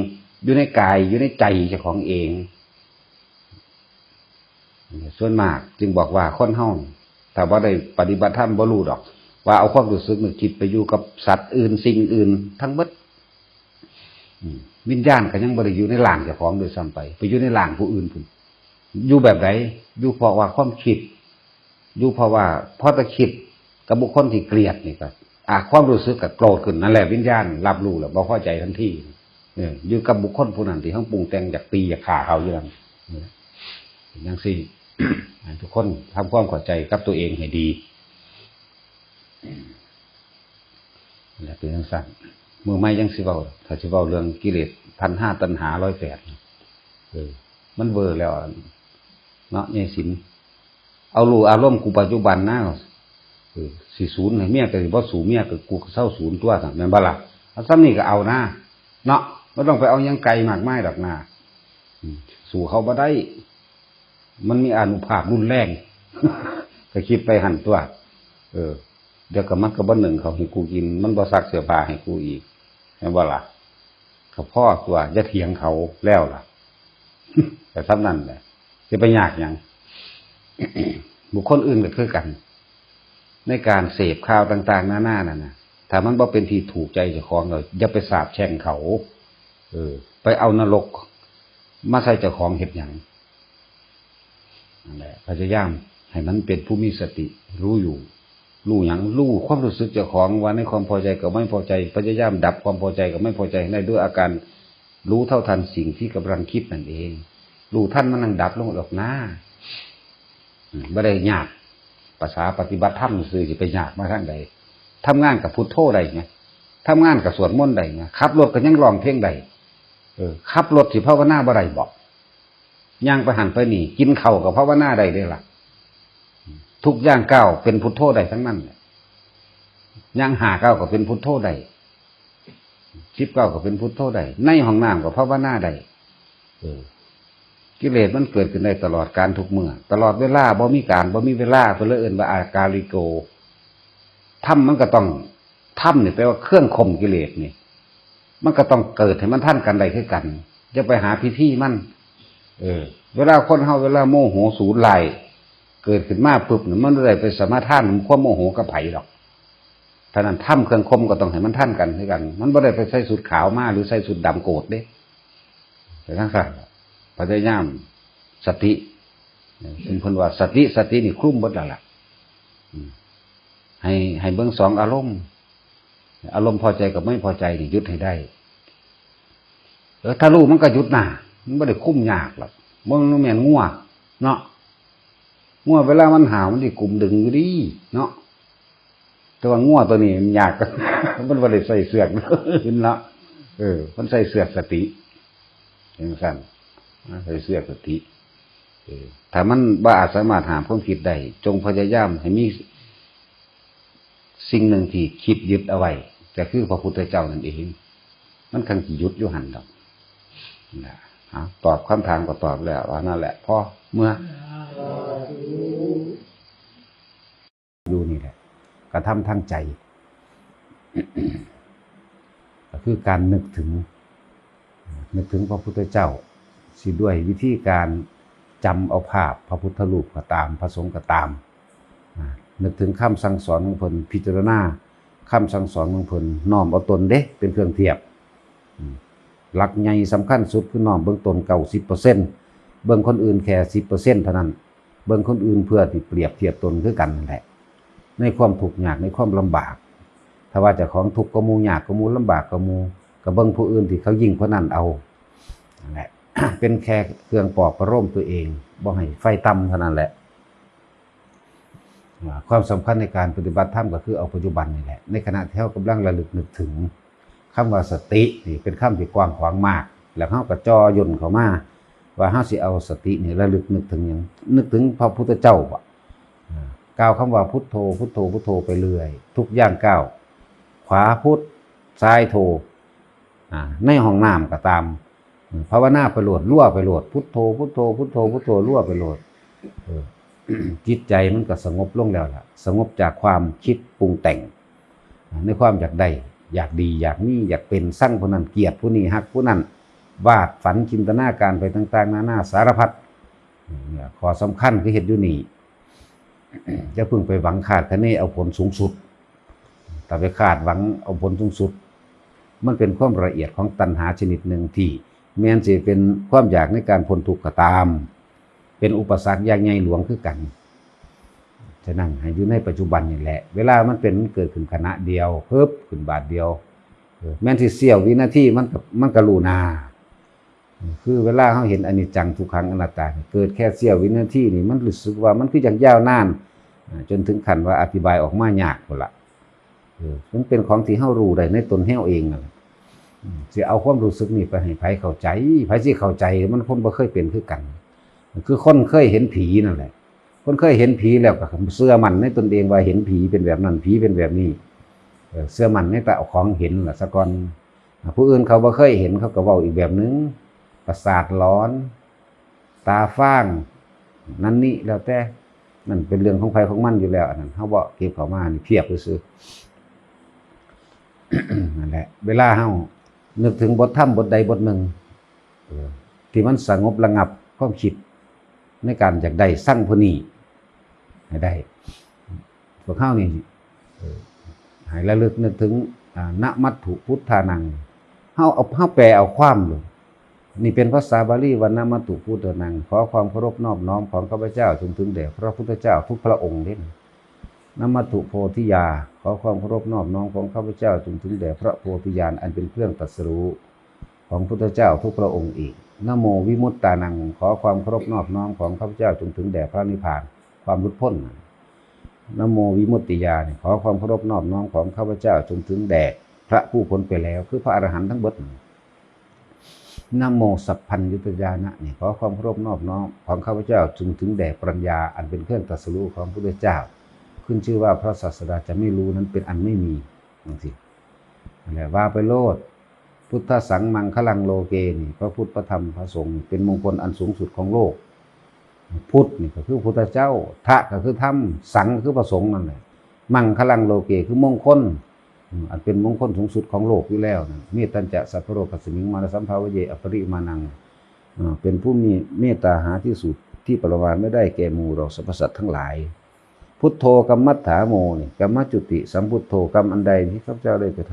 อยู่ในกายอยู่ในใจเจ้าของเองส่วนมากจึงบอกว่าคนเฮาถ้าว่าได้ปฏิบัติธรรมบ่รู้ดอกว่าเอาความรู้สึกนึกคิดไปอยู่กับสัตว์อื่นสิ่งอื่นทั้งเบิดวิญญาณก็ยังบ่ได้อยู่ในร่างเจ้าของโดยซ้ำไปอยู่ในร่างผู้อื่นพุ่นอยู่แบบไหนอยู่เพราะว่าความคิดอยู่เพราะว่าพอตะคิดกับบุคคลที่เกลียดนี่ก็ความรู้สึกก็โกรธขึ้นนั่นแหละวิญญาณรับรู้แล้วบ่พอใจทันทีอยู่กับบุคคลผู้นั้นที่เฮาปรุงแต่งอยากตีอยากฆ่าเขาอยู่นั่นจังซี่ ทุกคนทำความเข้าใจกับตัวเองให้ดีนี่เป็นจังซั่นมือใหม่ยังสิเว้าถ้าสิเว้าเรื่องกิเลส 1,500 ตัณหา 108มันเวอร์แล้วเนาะเนี่ยสินเอารู้อารมณ์กูปัจจุบันนะสิศูนย์ให้เมียก็สิบ่สู่เมียก็กูเศร้าศูนย์ตัวซั่นแม่นบ่ล่ะเอาซ้ำนี่ก็เอานะเนาะบ่ต้องไปเอายังไกลมากมายดอกนะสู่เขาบ่ได้มันมีอานุภาพรุนแรง ก็คิดไปหั่นตัวเดี๋ยวก็มันก็บ่หนึ่งเขาให้กูกินมันบ่ซักเสื้อผ้าให้กูอีกแม่นบ่ล่ะก็พ่อตัวอย่าเถียงเขาแล้วล่ะ แต่ซ้ำนั่นแหละจะไปยากหยัง บุคคลอื่นก็คือกันในการเสพข่าวต่างๆหน้านั่นน่ะถ้ามันบ่เป็นที่ถูกใจเจ้าของเลยอย่าไปสาปแช่งเขาไปเอานรกมาใส่เจ้าของเฮ็ดหยังนั่นแหละพยายามให้มันเป็นผู้มีสติรู้อยู่รู้หยังรู้ความรู้สึกเจ้าของว่าในความพอใจกับไม่พอใจพยายามดับความพอใจกับไม่พอใจได้ด้วยอาการรู้เท่าทันสิ่งที่กำลังคิดนั่นเองรู้ท่านมันนั่งดับลงออกหน้าไม่ได้ยากภาษาปฏิบัติธรรมสื่อจะไปยากมาทางใดทำงานกับพุทโธใดไงทำงานกับสวดมนต์ใดไงขับรถก็ยังร้องเพลงใดขับรถสิภาวนาบ่ได้บอกย่างไปหันไปนี่กินข้าวกับภาวนาใดได้ล่ะทุกย่างก้าวเป็นพุทโธใดทั้งนั้นย่างหาก้าวก็เป็นพุทโธใด10 ก้าวก็เป็นพุทโธใดในห้องน้ำก็ภาวนาใดกิเลสมันเกิดขึ้นได้ตลอดการทุกเมื่อตลอดเวลาบ่มีเวลาเพิ่นเลยเอิ้นว่าอากาลิโกธรรมมันก็ต้องธรรมนี่แปลว่าเครื่องข่มกิเลสนี่มันก็ต้องเกิดให้มันทันกันได้คือกันจะไปหาพิธีมันเวลาคนเฮาเวลาโมโหสูญไหล เกิดขึ้นมาปุ๊บเนี่ยมันเลยไปสมาทานความโมโหกับไผหรอกท่านั้นถ้ำเครื่องคมก็ต้องให้มันท่านกันด้วยกันมันไม่ได้ไปใส่สุดขาวมาหรือใส่สุดดำโกรธเด้แต่ทั้งสั้นพยายามสติเป็นคนว่าสตินี่คลุ้มหมดแล้วล่ะให้เบื้องสองอารมณ์พอใจกับไม่พอใจนี่ยุดให้ได้ถ้ารู้มันก็ยุดหนามันไม่ได้คุ้มยากหรอกมันแม่นง่วเนาะง่วเวลามันหาวมันที่กลุ่มดึงอยู่ดีเนาะแต่ว่าง่วตัวนี้มันยากมันไม่ได้ใส่เสือกขึ้นละมันใส่เสือกสติอย่างสั้นใส่เสือกสติถ้ามันบ้าอาจสามารถหามความคิดได้จงพยายามให้มีสิ่งหนึ่งที่คิดยึดเอาไว้แต่คือพระพุทธเจ้านั่นเองมันคังกี่ยุดอยู่หันดอกนะตอบคำถามก็ตอบแล้วว่านั่นแหละพอเมื่อดูนี่แหละกระทำทางใจ ก็คือการนึกถึงพระพุทธเจ้าสิด้วยวิธีการจำเอาภาพพระพุทธรูปก็ตามพระสงฆ์ก็ตามนึกถึงคำสั่งสอนของเพิ่นพิจารณาคำสั่งสอนของเพิ่นน้อมเอาตนเด้เป็นเครื่องเทียบหลักใหญ่สำคัญสุดคือน้อมเบื้องตน90%เบื้องคนอื่นแค่10%เท่านั้นเบื้องคนอื่นเพื่อที่เปรียบเทียบตนคือกันนั่นแหละในความทุกข์ยากในความลำบากถ้าว่าเจ้าของทุกข์ก็มูยากก็มูลำบากก็มูก็เบิ่งผู้อื่นที่เขายิ่งกว่านั้นเอานั่นแหละ เป็นแค่เครื่องปลอบประโลมตัวเองบ่ให้ไฟต่ำเท่านั้นแหละความสำคัญในการปฏิบัติธรรมก็คือเอาปัจจุบันนี่แหละในขณะที่เรากำลังระลึกนึกถึงคำว่าสตินี่เป็นคำที่กว้างขวางมากแล้วเราก็จ่อย่นเข้ามาว่าเราสิเอาสตินี่ระลึกนึกถึงหยังนึกถึงพระพุทธเจ้าบ่กล่าวคำว่าพุทโธพุทโธพุทโธไปเรื่อยทุกอย่างก้าวขวาพุทซ้ายโธในห้องน้ำก็ตามภาวนาไปโหลดรั่วไปโหลดพุทโธพุทโธพุทโธพุทโธรั่วไปโหลดจิตใจมันก็สงบลงแล้วล่ะสงบจากความคิดปรุงแต่งในความอยากได้อยากดีอยากมีอยากเป็นสร้างผู้นั้นเกลียดผู้นี้ฮักผู้นั้นวาดฝันจินตนาการไปต่างๆนานาสารพัดข้อสำคัญคือเห็นอยู่นี่จะพึงไปหวังคาดคะเนเอาผลสูงสุดแต่ไปคาดหวังเอาผลสูงสุดมันเป็นความละเอียดของตัณหาชนิดหนึ่งที่แม้นสิเป็นความอยากในการพ้นทุกข์ก็ตามเป็นอุปสรรคอย่างใหญ่หลวงคือกันฉะนั้นให้อยู่ในปัจจุบันนี่แหละเวลามันเป็นเกิดขึ้นขณะเดียวเพิ่มขึ้นบาทเดียวแม้นที่เสี้ยววินาทีมันกรุณาคือเวลาเขาเห็นอนิจจังทุกขังอนัตตาเกิดแค่เสี้ยววินาทีนี่มันรู้สึกว่ามันคืออย่างยาวนานจนถึงขั้นว่าอธิบายออกมายากหมดละมันเป็นของที่เขารู้ได้ในตนเฮาเองนั่นแหละสิเอาความรู้สึกนี่ไปให้ไผเข้าใจไผสิเข้าใจมันคนบ่เคยเป็นคือกันคือคนเคยเห็นผีนั่นแหละคนเคยเห็นผีแล้วก็เชื่อมั่นในตนเองว่าเห็นผีเป็นแบบนั้นผีเป็นแบบนี้เชื่อมั่นในแต่เอาของเห็นล่ะซะก่อนผู้อื่นเขาบ่เคยเห็นเขาก็เว้าอีกแบบนึงประสาทร้อนตาฟ้างนั่นนี่แล้วแต่นั่นเป็นเรื่องของใครของมันอยู่แล้วอันนั้นเฮาบ่เก็บเข้ามานี่เพียบซื่อนั่นแหละเวลาเฮานึกถึงบทธรรมบทใดบทหนึ่งที่มันสงบระงับความคิดในการอยากได้สร้างผู้นี้ให้ได้พวกเฮานี่ให้ระลึกนึกถึงนะมัตถุพุทธานังเฮาแปลเอาความอยู่นี่เป็นภาษาบาลีว่านะมัตถุพุทธานังขอความเคารพนอบน้อมของข้าพเจ้าจงถึงแด่พระพุทธเจ้าทุกพระองค์เด้นะมัตถุโพธิญาขอความเคารพนอบน้อมของข้าพเจ้าจงถึงแด่พระโพธิญาณอันเป็นเครื่องตรัสรู้ของพุทธเจ้าทุกพระองค์อีกนะโมวิมุตตานังขอความเคารพนอบน้อมของข้าพเจ้าจงถึงแด่พระนิพพานความหลุดพ้นนะโมวิมุตติญาณขอความเคารพนอบน้อมของข้าพเจ้าจงถึงแด่พระผู้พ้นไปแล้วคือพระอรหันต์ทั้งหมดนะโมสัพพัญญุตญาณะนี่ขอความเคารพนอบน้อมของข้าพเจ้าจงถึงแด่ปัญญาอันเป็นเครื่องตรัสรู้ของพระพุทธเจ้าขึ้นชื่อว่าพระศาสดาจะไม่รู้นั้นเป็นอันไม่มีนั่นสินั่นแหละว่าไปโลดพุทธสังมังคลังโลเกนี่พระพุทธพระธรรมพระสงฆ์เป็นมงคลอันสูงสุดของโลกพุทธนี่ก็คือพุทธเจ้าทะก็คือธรรมสังก็คือพระสงฆ์นั่นแหละมังคลังโลเกคือมงคลอันเป็นมงคลสูงสุดของโลกอยู่แล้วนะเมตตัญจะสัพพโรกัสสมิงมารสัมภาวเยอปริมานังเป็นผู้มีเมตตาหาที่สุด ที่ประมาณไม่ได้แก่หมู่เราสรรพสัตว์ทั้งหลายพุทโธกัมมัฏฐาโมนี่กัมมจุติสัมพุทโธกรรมอันใดที่ข้าพเจ้าได้กระ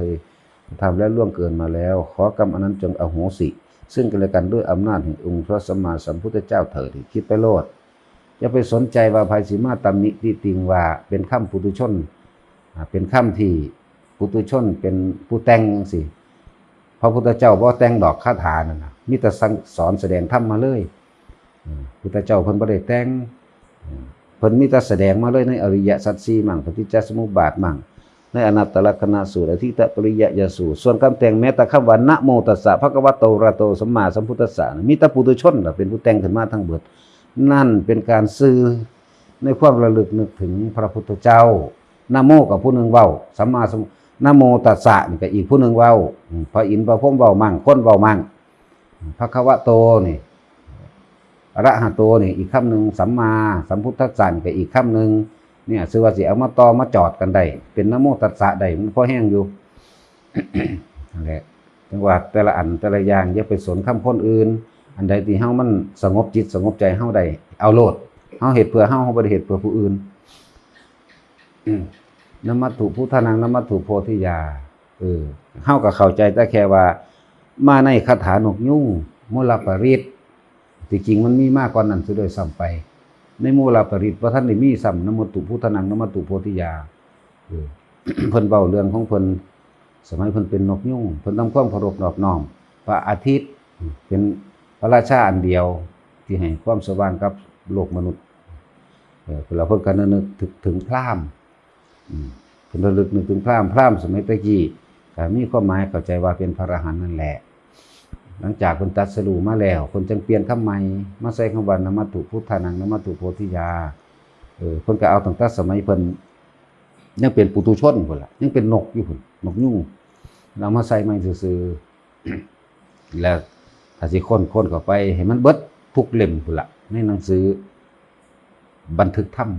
ทำและล่วงเกินมาแล้วขอกรรมอันนั้นจงอโหสิซึ่งกันและกันด้วยอำนาจแห่งองค์พระสัมมาสัมพุทธเจ้าเถิดคิดไปโลดอย่าไปสนใจว่าภัยสีมาตำหนิติติงว่าเป็นคำปุถุชนเป็นคำที่ปุถุชนเป็นผู้แต่งสิพระพุทธเจ้าบ่แต่งดอกคาถานั่นน่ะมีแต่สอนแสดงธรรมมาเลยพุทธเจ้าเพิ่นบ่ได้แต่งเพิ่นมีแต่แสดงมาเลยในอริยสัจสี่มั่งปฏิจจสมุปบาทมั่งในอนัตตลักษณสูตรอธิตปริยยสูตรส่วนคำแต่งแม้แต่คำว่านะโมตัสสะภะคะวะโตอะระหะโตสัมมาสัมพุทธัสสะมีแต่ปุถุชนเป็นผู้แต่งขึ้นมาทั้งเบิดนั่นเป็นการสื่อในความระลึกนึกถึงพระพุทธเจ้านะโมกับผู้หนึ่งเว้าสัมมาสัมนะโมตัสสะนี่ก็อีกผู้หนึ่งเว้าพระอินทร์พระพรหมเว้ามั่งคนเว้ามั่งภะคะวะโตนี่อะระหะโตนี่อีกคำหนึ่งสัมมาสัมพุทธัสสะก็อีกคำหนึ่งเนี่ยสื่อว่าสิเอามาต่อมาจอดกันได้เป็นนะโมตัสสะได้มันพอแห้งอยู่ นั่นแหละจังหวะแต่ละอันแต่ละอย่างอย่าไปสนคำคนอื่นอันใดที่เฮามันสงบจิตสงบใจเฮาได้เอาโลดเฮาเฮ็ดเพื่อเฮาบ่ได้เฮ็ดเพื่อผู้อื่นนมัตถุพุทธานังนมัตถุโพธิยาเฮาก็เข้าใจแต่แค่ว่ามาในคาถานกยุ่งมูลปริตที่จริงมันมีมากกว่านั้นซะด้วยซ้ำไปในมูลปริตว่าท่านได้มีซ้ำนมัตถุพุทธานังนมัตถุโพธิยาเพิ่นเว้าเรื่องของเพิ่นสมัยเพิ่นเป็นนกยุ่งเพิ่นทำความเคารพนอบน้อมพระอาทิตย์เป็นพระราชาอันเดียวที่ให้ความสว่างกับโลกมนุษย์เพิ่นก็นึกถึงพราหมณ์เพิ่นระลึกนึกถึงพราหมณ์สมัยตะกี้ก็มีความหมายเข้าใจว่าเป็นพระอรหันต์นั่นแหละหลังจากเพิ่นตรัสรู้มาแล้วเพิ่นจึงเปลี่ยนคำใหม่มาใส่คำว่านมัตถุพุทธานังนมัตถุโพธิยาเพิ่นก็เอาตั้งแต่สมัยเพิ่นยังเป็นปุถุชนพุ่นล่ะยังเป็นนกอยู่พุ่นนกยุ่งเรามาใส่ใหม่ซื่อๆแล้วถ้าสิค้นเข้าไปให้มันเบิดทุกเล่มพุ่นล่ะในหนังสือบันทึกธรรม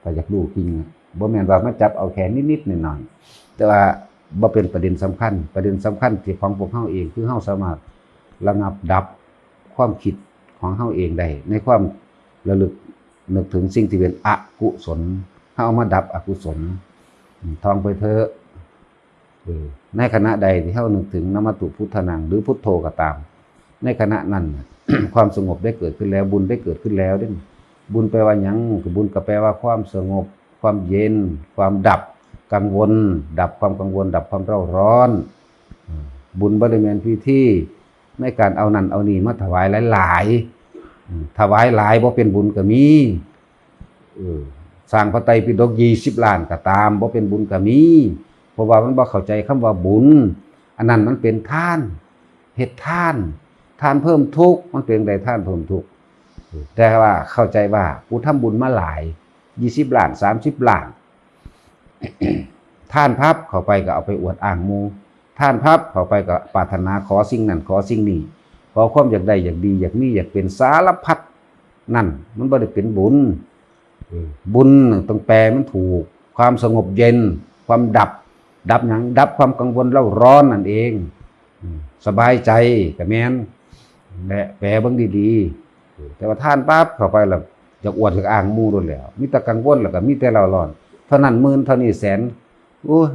ถ้าอยากรู้จริงบ่แม่นว่ามาจับเอาแค่นิดๆหน่อยๆแต่ว่าบ่เป็นประเด็นสำคัญที่ของพวกเฮาเองคือเฮาสามารถระงับดับความคิดของเฮาเองได้ในความระลึกนึกถึงสิ่งที่เป็นอกุศลเฮาเอามาดับอกุศลท่องไปเถอะในขณะใดที่เฮานึกถึงนมัตถุพุทธานังหรือพุทโธก็ตามในขณะนั้น ความสงบได้เกิดขึ้นแล้วบุญได้เกิดขึ้นแล้วเด้บุญแปลว่าหยังบุญก็แปลว่าความสงบความเย็นความดับกังวลดับความกังวลดับความเร่าร้อนบุญบ่ได้แม่นพิธีในการเอานั่นเอานี่มาถวายหลายๆถวายหลายบ่เป็นบุญก็มีสร้างพระไตรปิฎก20 ล้านก็ตามบ่เป็นบุญก็มีเพราะว่ามันบ่เข้าใจคำว่าบุญอันนั้นมันเป็นทานเฮ็ดทานเพิ่มทุกข์มันเป็นได้ทานเพิ่มทุกข์แต่ว่าเข้าใจว่ากูทำบุญมาหลาย20 ล้าน30 ล้านท่านพับเข้าไปก็เอาไปอวดอ้างหมู่ท่านพับเข้าไปก็ปรารถนาขอสิ่งนั้นขอสิ่งนี้ขอความอยากได้อยากดีอยากมีอยากเป็นสารพัดนั่นมันบ่ได้เป็นบุญบุญต้องแปลมันถูกความสงบเย็นความดับหยังดับความกังวลเร่าร้อนนั่นเองสบายใจก็แม่นและแปลเบิ่งดีๆแต่ว่าท่านปั๊บเข้าไปแล้วอยากอวดอยากอ้างหมู่โดนแล้วมีแต่กังวลแล้วก็มีแต่เร่าร้อนเท่านั้นหมื่นเท่านี้แสนโอ้ย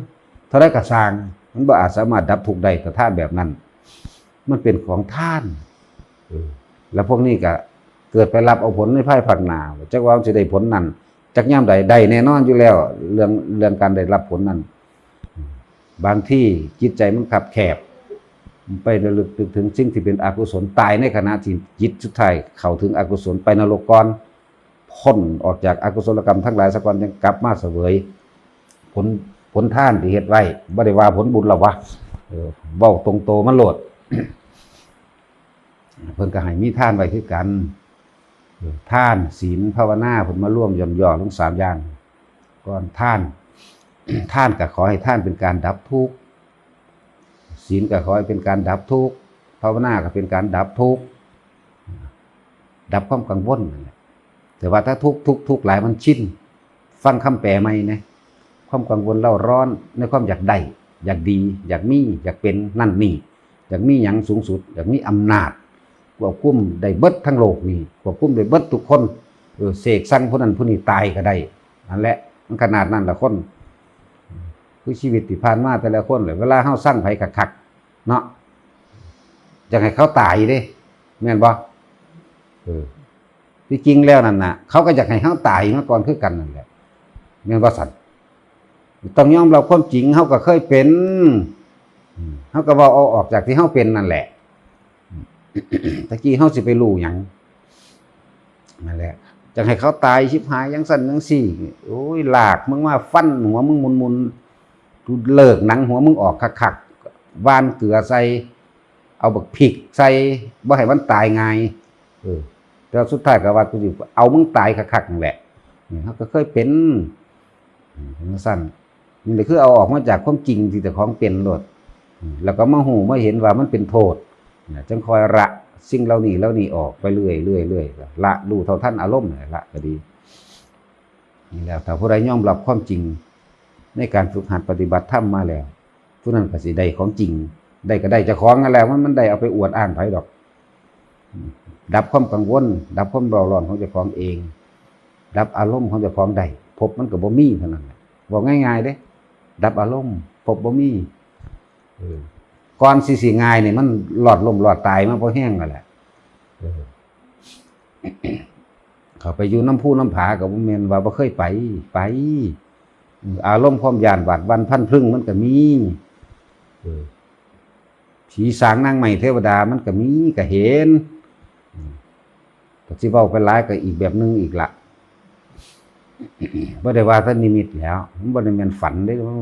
เท่าไรก็สร้างมันบ่อาจสามารถดับทุกข์ได้แต่ท่านแบบนั้นมันเป็นของท่านแล้วพวกนี้ก็เกิดไปรับเอาผลในภายภาคหน้าจักว่าจะได้ผลนั้นจักย่ำใดได้แน่นอนอยู่แล้วเรื่องการได้รับผลนั้นบางที่จิตใจมันขับแคบไประลึกถึงสิ่งที่เป็นอกุศลตายในขณะที่จิตสุดท้ายเข้าถึงอกุศลไปนรกก่อนพ้นออกจากอกุศลกรรมทั้งหลายสักวันยังกลับมาเสวยผลท่านที่เฮ็ดไว้บ่ได้ว่าผลบุญหรอกวะเว้าตรงโตมันโลด เพิ่นก็ให้มีท่านไว้คือกันท่านศีลภาวนาเพิ่นมาร่วมย่อๆทั้ง3อย่างก่อนท่าน ท่านก็ขอให้ท่านเป็นการดับทุกข์ศีลก็ขอให้เป็นการดับทุกข์ภาวนาก็เป็นการดับทุกข์ดับความกังวลนั่นแหละแต่ว่าถ้าทุกข์หลายมันชินฟังคำแปลใหม่นะความกังวลเร่าร้อนในความอยากได้อยากดีอยากมีอยากเป็นนั่นนี่อยากมีหยังสูงสุดอยากมีอำนาจ ควบคุมได้เบิดทั้งโลกนี่ควบคุมได้เบิดทุกคนเสกสั่งผู้นั้นผู้นี้ตายก็ได้นั่นแหละมันขนาดนั้นละคนคือชีวิตที่ผ่านมาแต่ละคนเลยเวลาเฮาสั่งไผคักๆเนาะอยากให้เขาตายเด้แม่นบ่ที่จริงแล้วนั่นน่ะเขาก็อยากให้เฮาตายมาก่อนคือกันนั่นแหละแม่นบ่สั่นต้องยอมรับความจริงเฮาก็เคยเป็นเฮาก็เว้าเอาออกจากที่เฮาเป็นนั่นแหละตะกี้เฮาสิไปรู้หยังนั่นแหละจะให้เขาตายชิบหายยังสั่นยังสี่โอ้ยหลากมึงว่าฟันหัวมึงมุนๆเลิกหนังหัวมึงออกคักๆว่านเกลือใส่เอาบักพริกใส่บ่ให้มันตายง่ายแต่สุดท้ายก็ว่ากูสิเอามึงตายคักๆนั่นแหละนี่เฮาก็เคยเป็นสั่นนี่เลยคือเอาออกมาจากความจริงที่แต่ของเป็นโลดแล้วก็มาหูมาเห็นว่ามันเป็นโทษจังคอยละสิ่งเหล่านี้ออกไปเรื่อยละรู้เท่าทันอารมณ์ละก็ดีนี่แล้วถ้าผู้ใดยอมรับความจริงในการฝึกหัดปฏิบัติธรรมมาแล้วผู้นั้นก็สิได้ของจริงได้ก็ได้เจ้าของนั่นแหละมันได้เอาไปอวดอ้างไผดอกดับความกังวลดับความเร่าร้อนของเจ้าของเองดับอารมณ์ของเจ้าของได้พบมันก็บ่มีเท่านั้นบอกง่ายๆเด้ดับอารมณ์พบบ่มีก่อนสิง่ายนี่มันหลอดลมหลอดตายมาเพราะแห้งกันแหละเขาไปอยู่น้ำพุน้ำผากับบ่แม่นว่าบ่เคยไปอารมณ์ความหยาดหวาดวันพันพึ่งมันก็มีผีสางนางใหม่เทวดามันก็มีก็เห็นแต่ที่เว้าไปหลายก็อีกแบบนึงอีกละบ่ได้ว่าท่านนิมิตแล้วมันบ่ได้แม่นฝันเด้มัน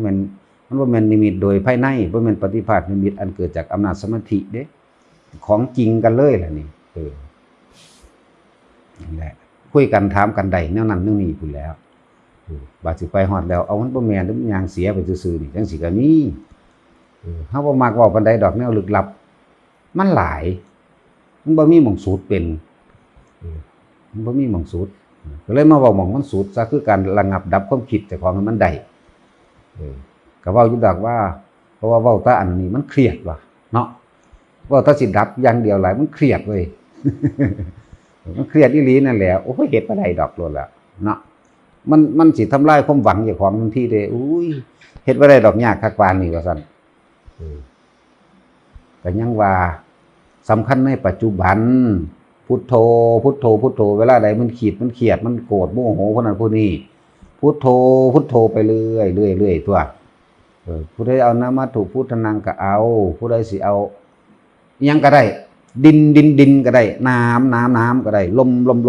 บ่แม่นนิมิตโดยภายในบ่แม่นปฏิภาคนิมิตอันเกิดจากอำนาจสมาธิเด้ของจริงกันเลยล่ะนี่นั่นแหละคุยกันถามกันได้แนวนั้นแนวนี้พุ่นแล้วบาดสิไปฮอดแล้วเอามันบ่แม่นมันย่างเสียไปซื่อๆนี่จังสิก็มีเฮาบ่มักเว้าปานใดดอกแนวลึกลับมันหลายมันบ่มีหม่องสูตรเป็นมันบ่มีหม่องสูตรก็เลยมาเว้าหม่องมันสูตรซะคือการระงับดับความคิดเจ้าของให้มันได้ก็เว้าอยู่ดอกว่าเพราะว่าเว้าแต่อันนี้มันเครียดว่ะเนาะเว้าแต่สิดับอย่างเดียวหลายมันเครียดเว้ย มันเครียดอีหลีนั่นแหละโอ้ยเฮ็ดบ่ได้ดอกโลดแล้วเนาะมันสิทำลายความหวังเจ้าของทันทีเด้อุ้ยเฮ็ดบ่ได้ดอกยากคักปานนี้ว่าซั่นก็ยังว่าสำคัญในปัจจุบันพุทโธพุทโธพุทโธเวลาใดมันขีดมันเครียดมันโกรธโมโหคนนั้นผู้นี้พุทโธพุทโธไปเรื่อยตัวผู้ใดเอานามาถูกพุทธนังก็เอาผู้ใดสิเอาอิหยังก็ได้ดินก็ได้น้ำก็ได้ล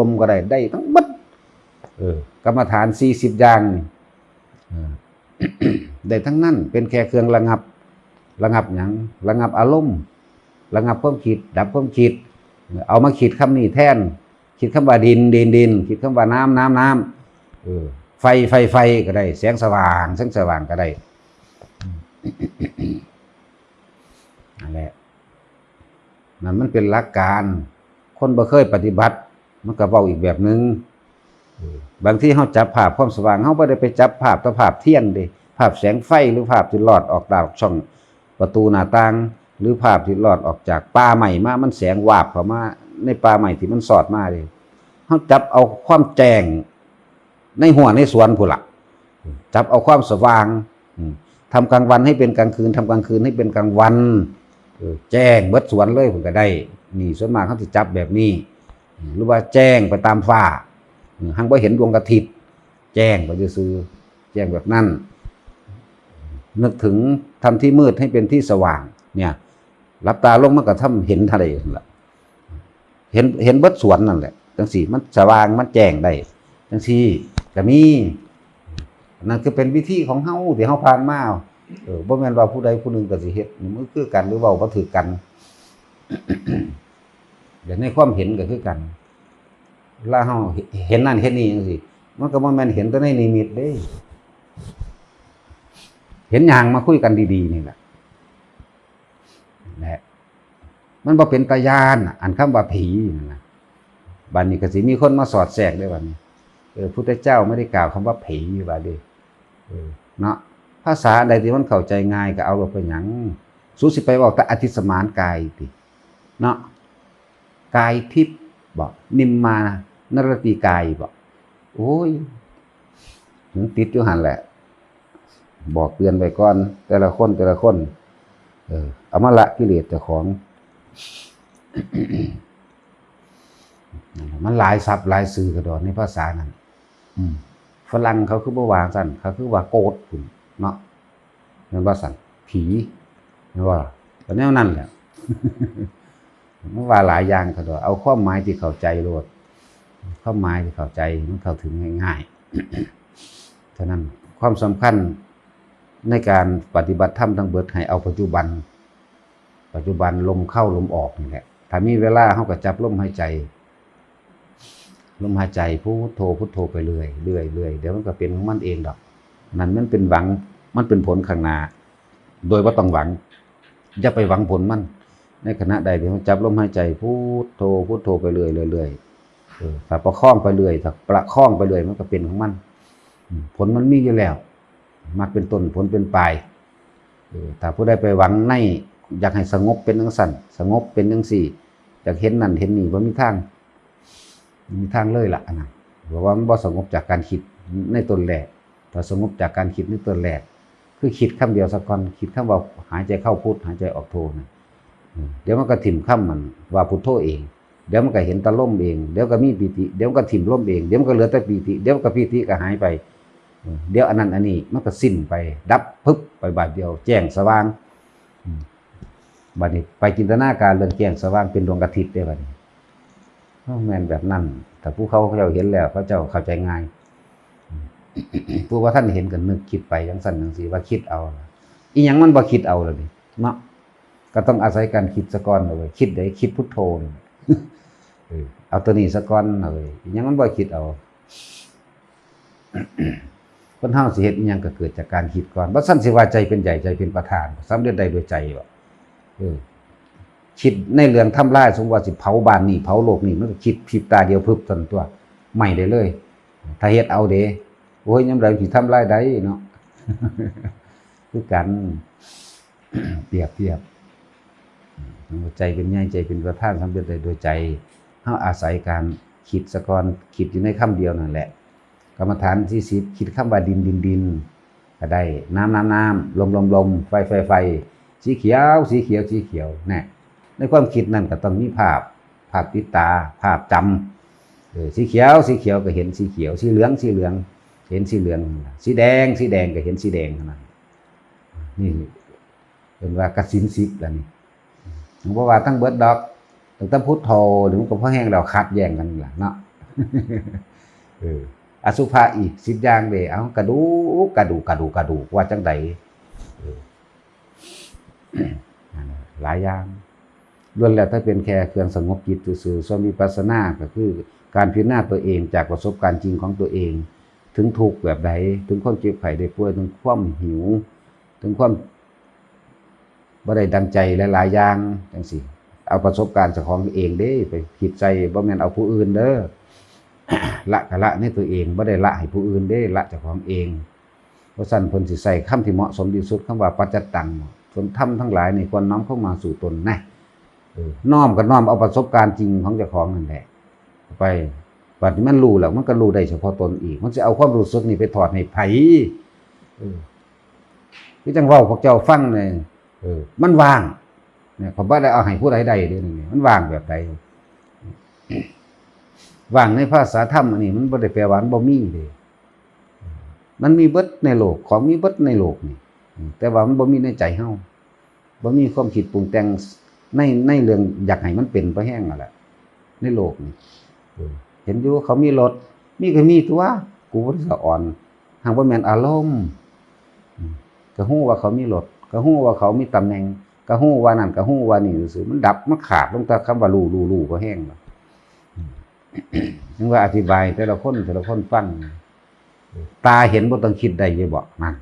มก็ได้ทั้งหมดกรรมฐาน40อย่างนี่ได้ทั้งนั้นเป็นแค่เครื่องระงับหยังระงับอารมณ์ระงับความคิดดับความคิดเอามาคิดคำนี้แทนคิดคำว่าดินคิดคำว่าน้ำไฟก็ได้แสงสว่างก็ได้นั่นแหละนั่นมันเป็นหลักการคนบ่เคยปฏิบัติมันก็เว้าอีกแบบนึงบางทีเฮาจับภาพความสว่างเฮาบ่ได้ไปจับภาพแต่ภาพเทียนเด้ภาพแสงไฟหรือภาพที่ลอดออกจากช่องประตูหน้าต่างหรือภาพที่ลอดออกจากป่าใหม่มามันแสงวาบเข้ามาในป่าใหม่ที่มันสอดมาเด้เฮาจับเอาความแจ้งในหัวในสวนพุ่นล่ะจับเอาความสว่างทำกลางวันให้เป็นกลางคืนทำกลางคืนให้เป็นกลางวันแจ้งเบิดสวนเลยผมก็ได้นี่ส่วนมากเขาจะจับแบบนี้หรือว่าแจ้งไปตามฟ้าหังบ่เห็นดวงอาทิตย์แจ้งไปซื่อแจ้งแบบนั้นนึกถึงทำที่มืดให้เป็นที่สว่างเนี่ยหลับตาลงมันก็ทำเห็นทะเลนั่นแหละเห็นเบิดสวนนั่นแหละจังสี่มันสว่างมันแจ้งได้จังสี่ก็มีนั่นคือเป็นวิธีของเฮาที่เฮาผ่านมาบ่แม่นว่าผู้ใดผู้หนึ่งก็สิเฮ็ดมันคือกันหรือเว้าบ่ถือกัน เดี๋ยวในความเห็นก็คือกันเวลาเฮาเห็นนั่นเห็นนี่จังซี่มันก็บ่แม่นเห็นแต่ในนิมิตเด้เห็นหยังมาคุยกันดีๆนี่แหละแหละมันบ่เป็นตาญาณอันคำว่าผีนั่นน่ะบัดนี้ก็สิมีคนมาสอดแทรกได้บัดนี้พุทธเจ้าไม่ได้กล่าวคำว่าผีว่าเด้เนาะภาษาใดที่มันเข้าใจง่ายก็เอาไปหยังสู้สิไปบอกแต่อธิสมานกายติเนาะ กายทิพย์บอกนิมมานรติกายบอกโอ้ยถึงติดอยู่หันแหละบอกเตือนไปก่อนแต่ละคนเอามาละกิเลสเจ้าของ มันหลายศัพท์หลายสื่อกระโดดในภาษานั้นฝรั่งเขาคือบ่วางสั่นเขาคือว่าโกดเนาะมันว่าสั่นผีมันว่าแต่แนวนั้นแหละ มันว่าหลายอย่างกระโดดเอาความหมายที่เข้าใจโลดความหมายที่เข้าใจมันเข้าถึงง่ายๆฉะนั้นความสำคัญในการปฏิบัติธรรมทั้งเบิดให้เอาปัจจุบันลมเข้าลมออกนี่แหละถ้ามีเวลาเขาก็จับลมหายใจพุทโธไปเรื่อยเดี๋ยวมันก็เป็นของมันเองดอกนั่นมันเป็นหวังมันเป็นผลข้างหน้าโดยว่าต้องหวังอย่าไปหวังผลมันในขณะใดที่มันจับลมหายใจพุทโธไปเรื่อยถ้าประคองไปเรื่อยถ้าประคองไปเรื่อยมันก็เป็นของมันผลมันมีอยู่แล้วมักเป็นต้นผลเป็นปลายถ้าผู้ใดไปหวังในอยากให้สงบเป็นจังซั่นสงบเป็นจังซี่อยากเห็นนั่นเห็นนี่บ่มีทางเลยล่ะนะเพราะว่ามันบ่สงบจากการคิดในตนแรกถ้าสงบจากการคิดในตนแรกคือคิดคำเดียวซะก่อนคิดคำว่าหายใจเข้าพุทหายใจออกโธนะเดี๋ยวมันก็ถิ่มคำมันว่าพุทโธเองเดี๋ยวมันก็เห็นตะล่มเองเดี๋ยวก็มีปีติเดี๋ยวก็ถิ่มล่มเองเดี๋ยวมันก็เหลือแต่ปีติเดี๋ยวก็ปีติก็หายไปเดี๋ยวอันนั้นอันนี้มันก็สิ้นไปดับพึบไปบาดเดียวแจ้งสว่างบัดนี้ไปจินตนาการเรื่องแจ้งสว่างเป็นดวงอาทิตย์ได้บัดนี้แม่นแบบนั้นแต่ผู้เขาเจ้าเห็นแล้วเขาเจ้าเข้าใจง่ายผู้ว่าท่านเห็นกันนึกคิดไปจังซั่นจังซี่ว่าคิดเอาอีหยังมันบ่คิดเอาล่ะดิเนาะก็ต้องอาศัยการคิดซะก่อนเลยคิดได้คิดพุทโธเอาตัวนี้ซะก่อนเลยอีหยังมันบ่คิดเอาคนเฮาสิเฮ็ดอีหยังก็เกิดจากการคิดก่อนบ่ซั่นสิว่าใจเป็นใหญ่ใจเป็นประธานสำเร็จได้ด้วยใจบ่คิดในเรื่องทำลายสมมุติว่าสิเผาบ้านนี่เผาโลกนี่มันก็คิดพริบตาเดียวพึบซั่นตัวไม่ได้เลยถ้าเฮ็ดเอาเด้โอ้ยยามใดสิทำลายได้เนาะ คือกัน เปรียบเทียบใจเป็นใหญ่ใจเป็นประธานสำเร็จได้ด้วยใจเฮาอาศัยการคิดซะก่อนคิดอยู่ในคำเดียวนั่นแหละกรรมฐานที่10คิดคำว่าดินก็ได้น้ำลมไฟสีเขียวแน่ในความคิดนั่นก็ต้องมีภาพติดตาภาพจำสีเขียวก็เห็นสีเขียวสีเหลืองเห็นสีเหลืองสีแดงก็เห็นสีแดงนั่นนี่เป็นว่ากสิณ10แล้วนี่เพราะว่าทั้งเบิดดอกตั้งพุทโธหรือมันก็พอแห้งแล้วคัดแย่งกันล่ะเนาะอสุภะอีก10อย่างเด้เอากระดูกว่าจังไดหลายอย่างล้วนแล้วถ้าเป็นแค่เครื่องสงบจิตซื่อๆส่วนวิปัสสนาก็คือการพิจารณาตัวเองจากประสบการณ์จริงของตัวเองถึงทุกข์แบบใดถึงความเจ็บไข้ได้ป่วยถึงความหิวถึงความบ่ได้ดังใจหลายๆอย่างจังซี่เอาประสบการณ์เจ้าของเองเด้ไปคิดใจบ่แม่นเอาผู้อื่นเด้อ ละก็ละในตัวเองบ่ได้ละให้ผู้อื่นเด้ละเจ้าของเองเพราะฉะนั้นเพิ่นสิใส่คำที่เหมาะสมที่สุดคำว่าปัจจตังส่วนธรรมทั้งหลายนี่ควรน้อมเข้ามาสู่ตนนะน้อมก็น้อมเอาประสบการณ์จริงของเจ้าของนั่นแหละไปบัดนี้มันรู้แล้วมันก็รู้ได้เฉพาะตนอีกมันจะเอาความรู้สึกนี่ไปถอดให้ไผคือจังเว้าพวกเจ้าฟังนี่มันว่างเนี่ยผมบ่ได้เอาให้ผู้ใดได้เด้นี่มันว่างแบบใดว่างในภาษาธรรมอันนี้มันบ่ได้แปลว่าบ่มีเด้มันมีเบิดในโลกของมีเบิดในโลกนี่แต่ว่ามันบ่มีในใจเฮาบ่มีความคิดปรุงแต่งในเรื่องอยากให้มันเป็นไปแห้งนั่นแหละในโลกนี่เห็นอยู่เขามีรถมีก็มีตัวกูบ่ได้สะอ่อนหากว่าแม่นอารมณ์ก็ฮู้ว่าเขามีรถก็ฮู้ว่าเขามีตำแหน่งก็ฮู้ว่านั่นก็ฮู้ว่านี่ซื่อมันดับมันขาดลงแต่คำว่ารู้ก็แห้งแล้วนึกว่าอธิบายแต่ละคนฟังตาเห็นบ่ต้องคิดได้อยู่บ่นั่น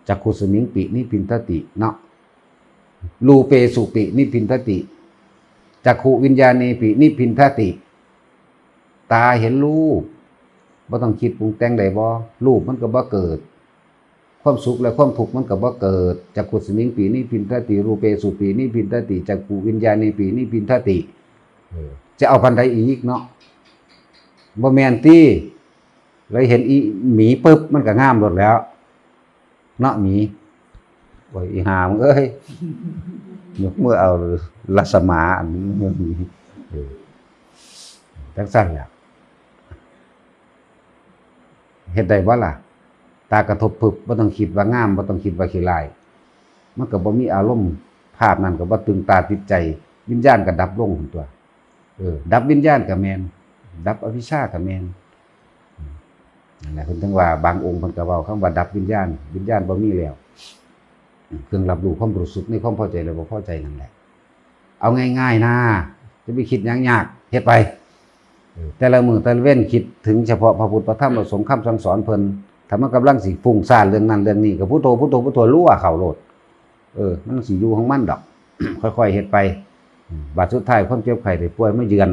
จักขุสมิงปินิพินทติเนาะรูเปสุปินิพินทติจักขุวิญญาณีปินิพินทติตาเห็นรูปบ่ต้องคิดปรุงแต่งได้บ่รูปมันก็บ่เกิดความสุขและความทุกข์มันก็บ่เกิดจักขุสมิงปินิพินทติรูเปสุปินิพินทติจักขุวิญญาณีปินิพินทติ จะเอาพันใดอีกเนาะบ่แม่นติเลยเห็นอีหมีปึ๊บมันก็งามหมดแล้วเนาะหมีโอ้ยอีหามเอ้ยยกมือเอาลัสมาอันนี้มีจังซั่นแหละเฮ็ดได้บ่ล่ะตากระทบปึ๊บบ่ต้องคิดว่างามบ่ต้องคิดว่าขี้ร้ายมันก็บ่มีอารมณ์ภาพนั้นก็บ่ตึงตาติดใจวิญญาณก็ดับลงตัวดับวิญญาณก็แม่นดับอวิชชาก็แม่นนั่นแหละเพิ่นถึงว่าบางองค์เพิ่นก็เว้าคำว่าดับวิญญาณบ่มีแล้วเครื่องรับรู้ความรู้สึกในความพอใจและบ่พอใจนั่นแหละเอาง่ายๆนะจะไปคิดหยังยากเฮ็ดไปแต่ละมื้อแต่ละเว้นคิดถึงเฉพาะพระพุทธพระธรรมพระสงฆ์คำสั่งสอนเพิ่นถ้ามันกำลังสิฟุ้งซ่านเรื่องนั้นเรื่องนี้ก็พุทโธพุทโธพุทโธรู้ว่าเข้าโลดมันสิอยู่ของมันดอก ค่อยๆเฮ็ดไปบาดสุดท้ายความเจ็บไข้ได้ป่วยมาเยือน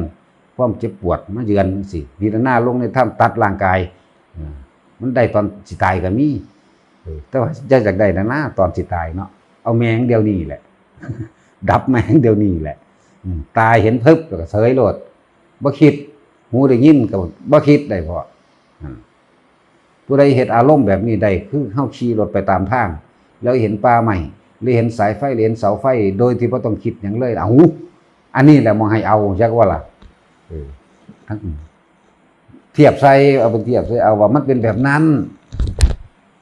ความเจ็บปวดมาเยือนสิพิจารณาลงในถ้ำตัดร่างกายมันได้ตอนสิตายก็มีแต่ว่าจะจากได้นะตอนสิตายเนาะเอาแมงเดียวนี้แหละ ดับแมงเดียวนี้แหละตายเห็นพึบก็เสยโลดบ่คิดหูได้ยินก็บ่คิดได้พอผู้ใดเฮ็ดอารมณ์แบบนี้ได้คือเฮาขี่รถไปตามทางแล้วเห็นป่าใหม่หรือเห็นสายไฟหรือเห็นเสาไฟโดยที่บ่ต้องคิดหยังเลยอันนี้แหละมองให้เอาจักว่าล่ะทั้งเทียบใส่เอาเป็นเทียบใส่เอาว่ามันเป็นแบบนั้น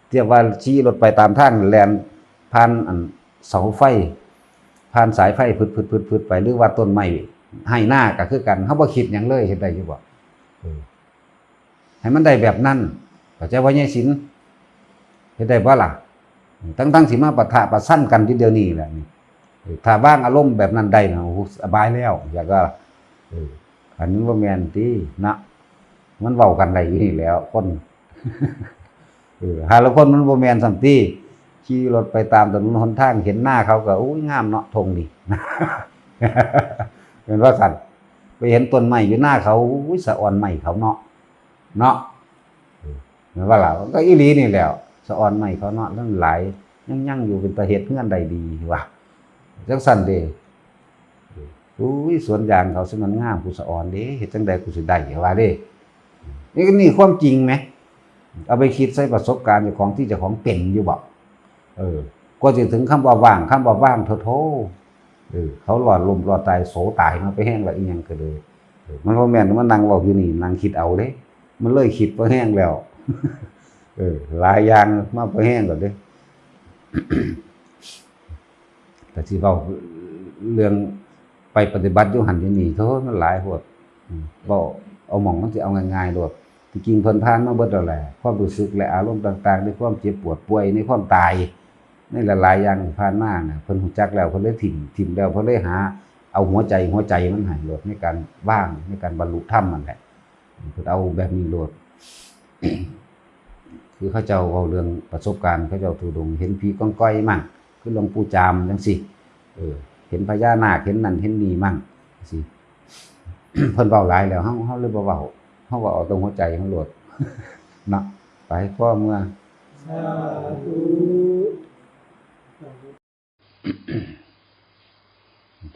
เทียบว่าขี่รถไปตามทางแล่นผ่านอันเสาไฟผ่านสายไฟพึดๆๆไปหรือว่าต้นไม้ให้หน้าก็คือกันเฮาบ่คิดหยังเลยเฮ็ดได้อยู่บ่ให้มันได้แบบนั้นเข้าใจว่าใหญ่ศิลป์เฮ็ดได้บ่ล่ะทั้งสิมาปะทะประสันกันทีเดียวนี้แหละนี่ถ้าบ้างอารมณ์แบบนั้นได้นะโอ้สบายแล้วอยากก็อันนี้บ่แม่นตินะมันเว้ากันได้อยู่นี่แล้วคนหาละคนมันบ่แม่นซั่นติขี่รถไปตามถนนหนทางเห็นหน้าเขาก็อุ้ยงามเนาะธงนี่เป็นว่าซั่นไปเห็นต้นไม้อยู่หน้าเขาอุ้ยสะอ่อนไม้เขาเนาะแม่นว่าล่ะก็อีหลีนี่แหล้วสะอ่อนไม้เขาเนาะแล้วหลายยังอยู่เป็นตาเฮ็ดเฮือนได้ดีว่ะจังซั่นเด้อุ้ยสวนยางเขาสิมันงามกูสะอ่อนเด้เฮ็ดจังได๋กูสิได้ว่าเด้นี่ความจริงไหมเอาไปคิดใส่ประสบการณ์เจ้าของที่เจ้าของเป็นอยู่บ่ก็สิถึงคำว่าว่างโธ่เขาหลอดลมหลอดตายโสตายมาไปแห้งแล้วอีหยังก็เลยมันบ่แม่นมันนั่งเว้าอยู่นี่นั่งคิดเอาเด้มันเลยคิดบ่แห้งแล้วหลายอย่างมาบ่แห้งแล้วเด้ แต่ที่เว้าเรื่องไปปฏิบัติอยู่หั่นอยู่นี่โธ่มันหลายโพดบ่เอาหม่องมันสิเอาง่ายๆโดดที่จริงเพิ่นผ่านมาเบิดแล้วแหละความรู้สึกและอารมณ์ต่างๆในความเจ็บปวดป่วยในความตายในหลายๆอย่างผ่านมาน่ะเพิ่นรู้จักแล้วเพิ่นเลยถิ่มแล้วเพิ่นเลยหาเอาหัวใจมันให้โลดในการว่างในการบรรลุธรรมนั่นแหละเพิ่นเอาแบบนี้โลด คือเขาเจ้าเว้าเรื่องประสบการณ์เขาเจ้าทุดงเห็นผีก้องก้อยมั่งคือหลวงปู่จามจังซี่เห็นพญานาคเห็นนั่นเห็นนี่มั่งจังซี่ เพิ่นเว้าหลายแล้วเฮาเลยบ่เว้าเฮาว่าเอาตรงหัวใจเฮาโลด เนาะไปพ่อเมื่อสาธุ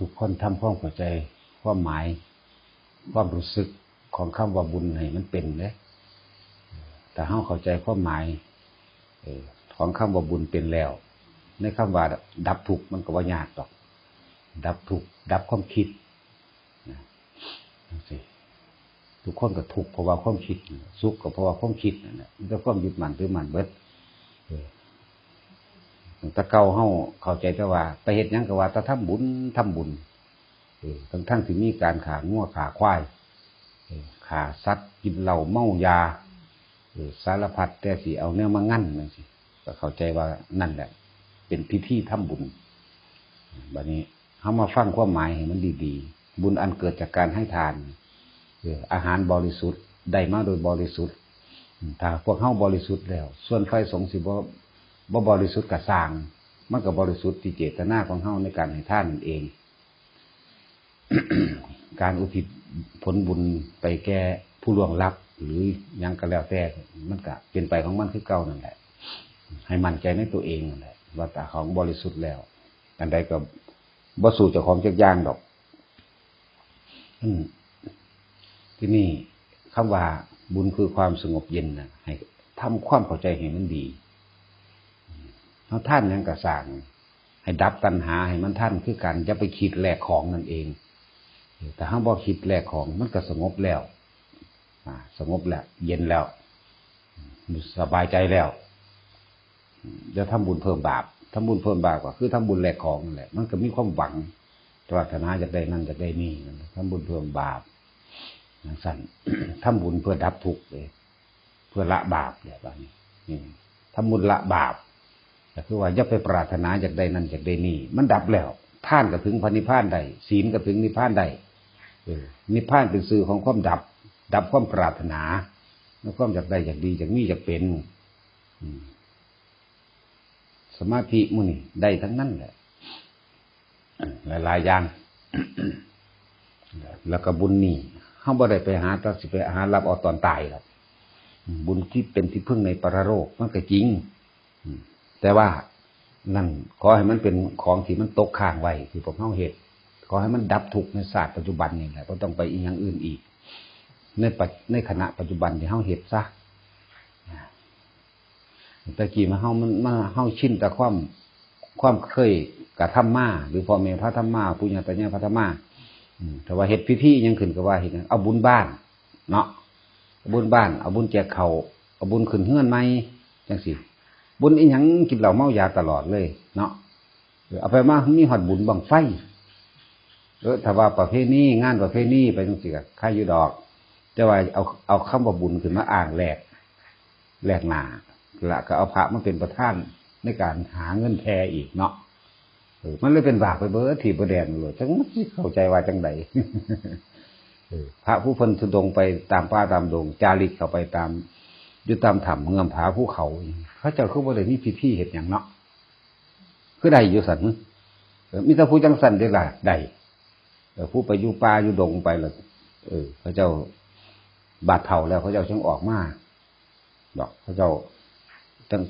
ทุกคนทำความเข้าใจความหมายความรู้สึกของคำว่าบุญให้มันเป็นเด้แต่เฮาเข้าใจความหมายของคำว่าบุญเป็นแล้วในคำว่าดับทุกข์มันก็บ่ยากดอกดับทุกข์ดับความคิดจังซี่ทุกคนก็ทุกข์เพราะว่าความคิดสุขก็เพราะว่าความคิดนั่นแหละมันก็ความยึดมั่นถือมั่นเบิดแต่เก่าเฮาเข้าใจแต่ว่าไปเฮ็ดหยังก็ว่าแต่ทำบุญทั้งที่มีการฆ่างัวฆ่าควายฆ่าสัตว์กินเหล้าเมายาสารพัดแต่สิเอาแนวมางั้นจังซี่ก็เข้าใจว่านั่นแหละเป็นพิธีทำบุญบัดนี้เฮามาฟังความหมายให้มันดีๆบุญอันเกิดจากการให้ทานอาหารบริสุทธิ์ได้มาโดยบริสุทธิ์ถ้าพวกเฮาบริสุทธิ์แล้วส่วนไฟสงฆ์สิบ่บริสุทธิ์ก็สร้างมันก็บริสุทธิ์ที่เจตนาของเฮาในการให้ทานนั่นเอง การอุทิศผลบุญไปแก่ผู้ล่วงลับหรือหยังก็แล้วแต่มันก็เป็นไปของมันคือเก่านั่นแหละให้มั่นใจในตัวเองนั่นแหละว่าตาของบริสุทธิ์แล้วอันใดก็บ่สู้เจ้าของจักอย่างดอก อืมที่นี่คำว่าบุญคือความสงบเย็นนะให้ทำความเข้าใจให้มันดีเอาท่านยังกระสร้างให้ดับตัณหาให้มันท่านคือกันจะไปคิดแลกของนั่นเองแต่ห้ามบ่คิดแลกของมันก็สงบแล้วสงบแล้วเย็นแล้วสบายใจแล้วจะทำบุญเพิ่มบาปทำบุญเพิ่มบาปก็คือทำบุญแลกของนั่นแหละมันก็มีความหวังปรารถนาจะได้นั่นจะได้นี่ทำบุญเพิ่มบาปสั่น ทำบุญเพื่อดับทุกข์เลยเพื่อละบาปเนี่ยแบบนี้ทำบุญละบาปแต่คือว่าอย่าไปปรารถนาจากใดนั่นจากใดนี่มันดับแล้วท่านก็ถึงพระนิพพานได้ศีลก็ถึงนิพพานได้นิพพานเป็นสื่อของความดับความปรารถนาแล้วความจากใดจากดีจากมีจากเป็นสมาธิมุนี่ได้ทั้งนั้นแหละหลายอย่าง แล้วก็บุญนี่เขาบ่ได้ไปหาตัดสิไปหารับเอาตอนตายหรอกบุญที่เป็นที่พึ่งในปรโลกมันก็จริงแต่ว่านั่นขอให้มันเป็นของที่มันตกค้างไว้ที่พวกเขาเหตุขอให้มันดับทุกข์ในศาสตร์ปัจจุบันนี่แหละก็ต้องไปอีกอย่างอื่นอีกในขณะปัจจุบันที่เขาเหตุซะตะกี้มาเฮาชินแต่ความเคยกระทำมาหรือพ่อแม่พระธรรมาปุญญาตญาพระธรรมาแต่ว่าเฮ็ดพิธียังขึ้นก็ว่าเฮ็ดเอาบุญบ้านเนาะบุญบ้านเอาบุญแจกเขาเอาบุญขึ้นเฮือนใหม่จังซี่บุญอีหยังกินเหล้าเมายาตลอดเลยเนาะเอาไปมามีฮอดบุญบั้งไฟถ้าว่าประเพณีงานประเพณีไปจังซี่ก็ค่าอยู่ดอกแต่ว่าเอาคำว่าบุญขึ้นมาอ้างแลกหน้าละก็เอาพระมาเป็นประธานในการหาเงินแทอีกเนาะมันเลยเป็นบาปไปเบิดที่ประเด็นเลยจังมันเข้าใจว่าจังใด พระผู้เพิ่นทุดงไปตามป่าตามดงจาริกเข้าไปตามอยู่ตามถ้ำเงื่อมผาภูเขาเขาเจ้าคือบ่ได้มีพิธีเฮ็ดหยังเนาะคือได้อยู่สั่นมีแต่ผู้จังสั่นได้ล่ะได้ผู้ไปอยู่ป่าอยู่ดงไปแล้วเขาเจ้าบาดเฒ่าแล้วเขาเจ้าจึงออกมาดอกเขาเจ้า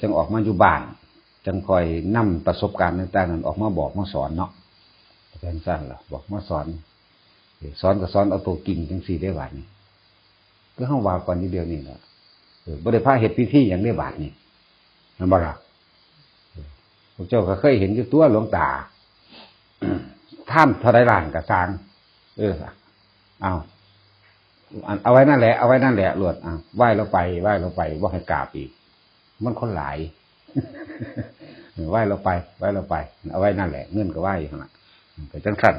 จังออกมาอยู่บ้านจังคอยนำประสบการณ์ต่างๆนั้นออกมาบอกมาสอนเนาะเป็นสั้นล่ะบอกมาสอนก็สอนเอาตัวกิ่งจังสี่ได้บาดนี่ก็เฮาว่าก่อนนิดเดียวนี่ล่ะบ่ได้พาเฮ็ดพิธีหยังได้บาดนี่มันบ่ล่ะพวกเจ้าก็เคยเห็นอยู่ตัวหลวงตาท่านเท่าใดล้านก็สร้างเอาไว้นั่นแหละเอาไว้นั่นแหละหลวดไหว้เราไปบ่ให้กราบอีกมันคนหลายไหว้เราไปเอาไว้นั่นแหละเงื่อนก็ไหว้อยู่นะแต่จังสั้น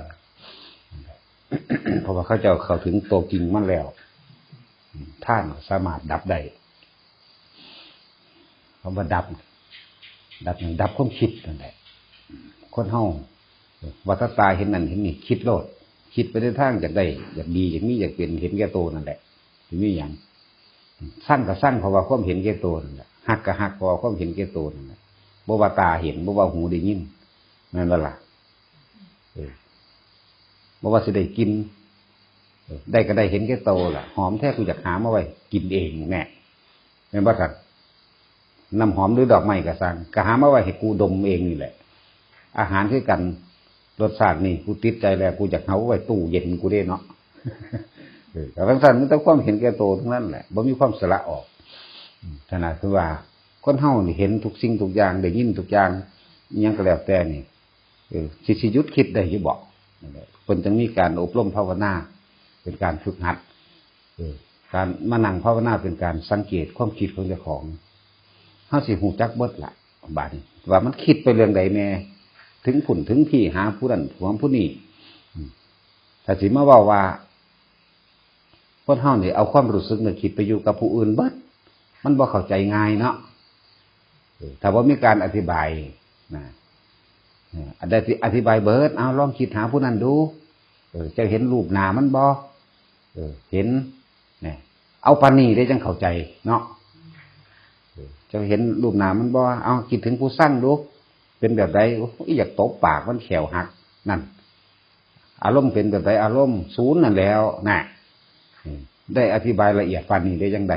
เพราะว่าเขาจะเข้าถึงตัวจริงมันแล้วท่านสามารถดับได้เขาว่าดับความคิดนั่นแหละคนเฮาวัฏตาเห็นนั่นเห็นนี่คิดโลดคิดไปในทางอยากได้อยากดีอยากมีอยากเป็นเห็นแก่ตัวนั่นแหละถึงมีอย่างสั้นก็สั้นเพราะว่าความเห็นแก่ตัวนั่นแหละหักก็หักเพราะว่าความเห็นแก่ตัวนั่นแหละบ่ว่าตาเห็นบ่ว่าหูได้ยินนั่นแหละบ่ว่าสิได้กินได้ก็ได้เห็นแก่ตัวล่ะหอมแท้กูอยากหามาไว้กินเองแน่แม่นบ่ครับน้ำหอมหรือดอกไม้ก็สั่งก็หามาไว้ให้กูดมเองนี่แหละอาหารคือกันรสชาตินี่กูติดใจแล้วกูอยากเอาไว้ตู้เย็นกูได้เนาะแต่ทั้งสั้นมันต้องความเห็นแก่ตัวทั้งนั้นแหละบ่มีความสละออกขนาดคือว่าคนเฮานี่เห็นทุกสิ่งทุกอย่างได้ยินทุกอย่างยังก็แล้วแต่นี่สิหยุดคิดได้อยู่บ่เพิ่นจึงมีการอบรมภาวนาเป็นการฝึกหัดการมานั่งภาวนาเป็นการสังเกตความคิดของเจ้าของเฮาสิฮู้จักเบิดล่ะบาดนี้ว่ามันคิดไปเรื่องใดแน่ถึงผุ่นถึงที่หาผู้นั้นผู้นี้ถ้าสิมาว่าคนเฮานี่เอาความรู้สึกนึกคิดไปอยู่กับผู้อื่นเบิดมันบ่เข้าใจง่ายเนาะถ้าว่ามีการอธิบายนะได้อธิบายเบิดเอาลองคิดหาผู้นั้นดูจะเห็นรูปหน้ามันบ่เห็นเนี่ยเอาปานนี้ได้จังเข้าใจเนาะจะเห็นรูปหน้ามันบ่เอาคิดถึงผู้สร้างดูเป็นแบบใดอยากตบปากมันแขวหักนั่นอารมณ์เป็นแบบใดอารมณ์ศูนย์นั่นแล้วน่ะได้อธิบายละเอียดปานนี้ได้จังได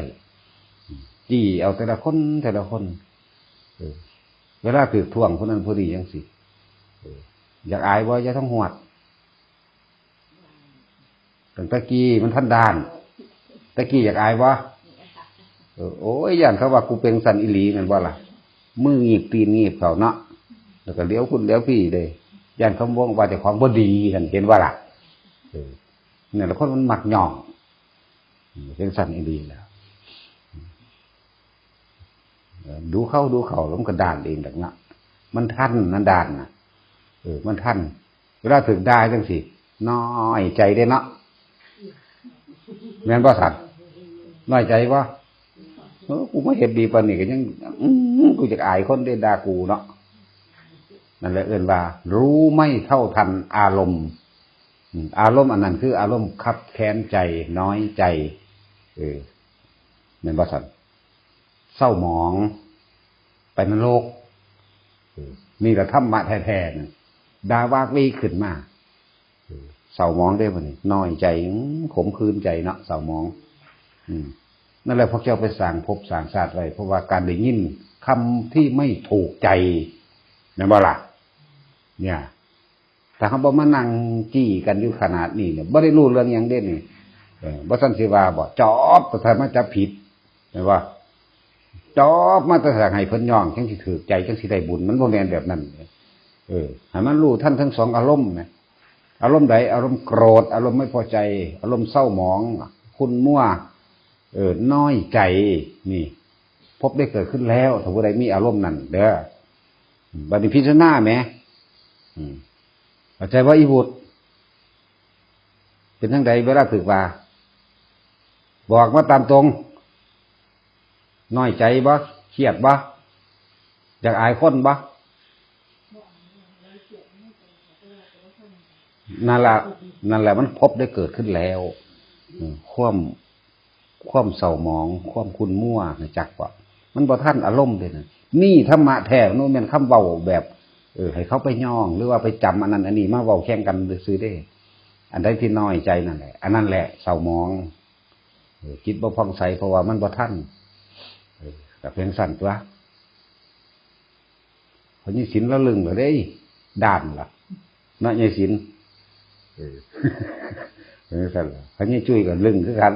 จี้เอาแต่ละคนเวลาถือท่วงคนนั้นผู้นี้จังสิอยากอายบ่อย่าต้องหวด ตั้งตะกี้มันท่านด้านตะกี้อยากอายบ่โอ้ยย่านเขาว่ากูเป็นสันอิหลีแม่นบ่ล่ะมืองีบตีนงีบเขาเนาะแล้วก็เลี้ยวคุณเลี้ยวพี่เด้ย่านเขาบอกว่าเจ้าของบ่ดีกันเห็นว่าล่ะเนี่ยแล้วคนมันมักหย่องเป็นสันอิหลีแล้วดูเข้าแล้วมันก็ด่านเองดังนั้นมันท่านนั่นด่านน่ะมันท่านเวลาถึงได้จังสิน้อยใจได้เนาะแม่นบ่สัตว์น้อยใจบ่กูไม่เห็นดีปานนี้ก็ยังกูจะอายคนได้ด่ากูเนาะนั่นแหละเอิ้นว่ารู้ไม่เท่าทันอารมณ์อารมณ์อันนั้นคืออารมณ์คับแค้นใจน้อยใจแม่นบ่สัตว์เศร้าหมองไปนรกนี่แหละธรรมะแท้ๆน่ะด่าวากวีขึ้นมาเศร้าหมองได้บ่นี่น้อยใจขมขื่นใจเนาะเศร้าหมองนั่นแหละพวกเจ้าไปสร้างภพสร้างชาติไว้เพราะว่าการได้ยินคำที่ไม่ถูกใจนั่นบ่ล่ะเนี่ยถ้าเขาบ่มานั่งจี้กันอยู่ขนาดนี้เนี่ยบ่ได้รู้เรื่องหยังเด้นี่บ่ซั่นสิว่าบ่จอบก็ถ้ามาจับผิดแม่นบ่จอบมาแต่สั่งให้เพิ่นย่องจังสิถูกใจจังสิได้บุญมันบ่แม่นแบบนั้นให้มันรู้ท่านทั้งสองอารมณ์นะอารมณ์ใดอารมณ์โกรธอารมณ์ไม่พอใจอารมณ์เศร้าหมองคุณมั่วน้อยใจนี่พบได้เกิดขึ้นแล้วถ้าผู้ใดมีอารมณ์นั้นเด้อบัดนี้พิจารณาแหมเข้าใจว่าอีบุตรเป็นจังไดเวลาถึกว่าบอกมาตามตรงน้อยใจบ่เครียดบ่อยากอายคนบ่นั่นแหละมันพบได้เกิดขึ้นแล้วความเศร้าหมองความคุณมั่วจักว่ามันบ่ทันอารมณ์เลยนะนี่ธรรมะแท้นู่นแม่นคำเว้าแบบให้เขาไปย่องหรือว่าไปจำอันนั้นอันนี้มาเว้าแข่งกันซื่อเด้อันใดที่น้อยใจนั่นแหละอันนั้นแหละเศร้าหมองจิตบ่ผ่องใสเพราะว่ามันบ่ทันก็เป็นสั่นตัวพญศิลป์ละลึงเหรอเด้ด่านล่ะเนาะยายศิลป์เป็นสั่นล่ะพญจุ้ยก็ลึงคือกัน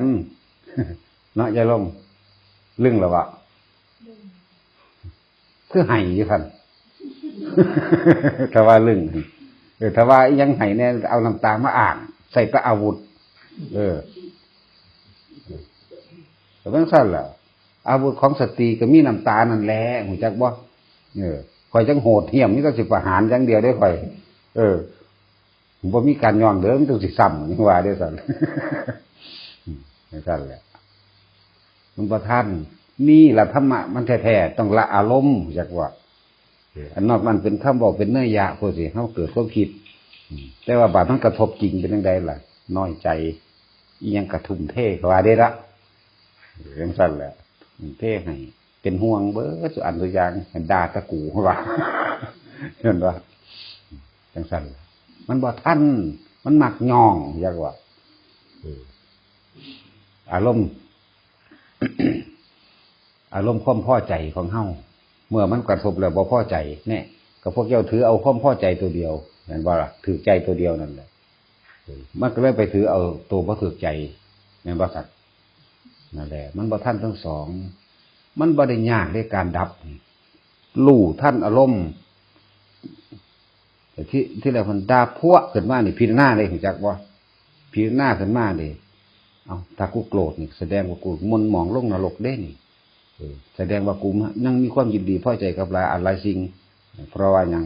เนาะยายลมลึงแล้ววะคือไห้อยู่คั่นถ้าว่าลึงถ้าว่ายังไห้แน่เอาน้ำตามาอ่างใส่ตะอาวุธก็เป็นสั่นล่ะอาวุธของสตรีก็มีน้ำตานั่นแหละหูจักบ่ข่อยจังโหดเหี้ยมนี่ก็สิประหารอย่างเดียวได้ข่อยบ่มีการย้อนเด้อมันต้องสิซ้ำนี่ว่าได้ซั่นนั่นแหละมันบ่ทันนี่ล่ะธรรมะมันแท้ๆต้องละอารมณ์จักว่าอันนอกมันเป็นคำบอกเป็นเนื้อยะพวกสิเฮาเกิดความคิดแต่ว่าบาดมันกระทบจริงเป็นจังได๋ล่ะน้อยใจอีหยังกระทุ่มเทเขาว่าได้ละจังซั่นแหละเท่ให้เป็นห่วงเบิดสุอันตัวอย่างด่าตะกูว่าเห็นว่าจังซั่นมันบ่ทันมันมักย่องอยากว่าอารมณ์ อารมณ์ความพอใจของเฮาเมื่อมันกระทบแล้วบ่พอใจแน่ก็พวกเจ้าถือเอาความพอใจตัวเดียวเห็นบ่ล่ะถือใจตัวเดียวนั่นแหละมันก็เลยไปถือเอาตัวบ่ถือใจแม่นบ่สัตว์นั่นแหละมันบ่ทันทั้งสองมันบ่ได้ยากในการดับรู้ท่านอารมณ์แต่ที่แล้วมันด่าพวกขึ้นมานี่พิจารณาได้รู้จักบ่พิจารณาขึ้นมาดิเอาถ้ากูโกรธนี่แสดงว่ากูมนหมองลงนรกได้นี่แสดงว่ากูยังมีความยินดีพอใจกับหลายอะไรสิ่งเพราะว่าหยัง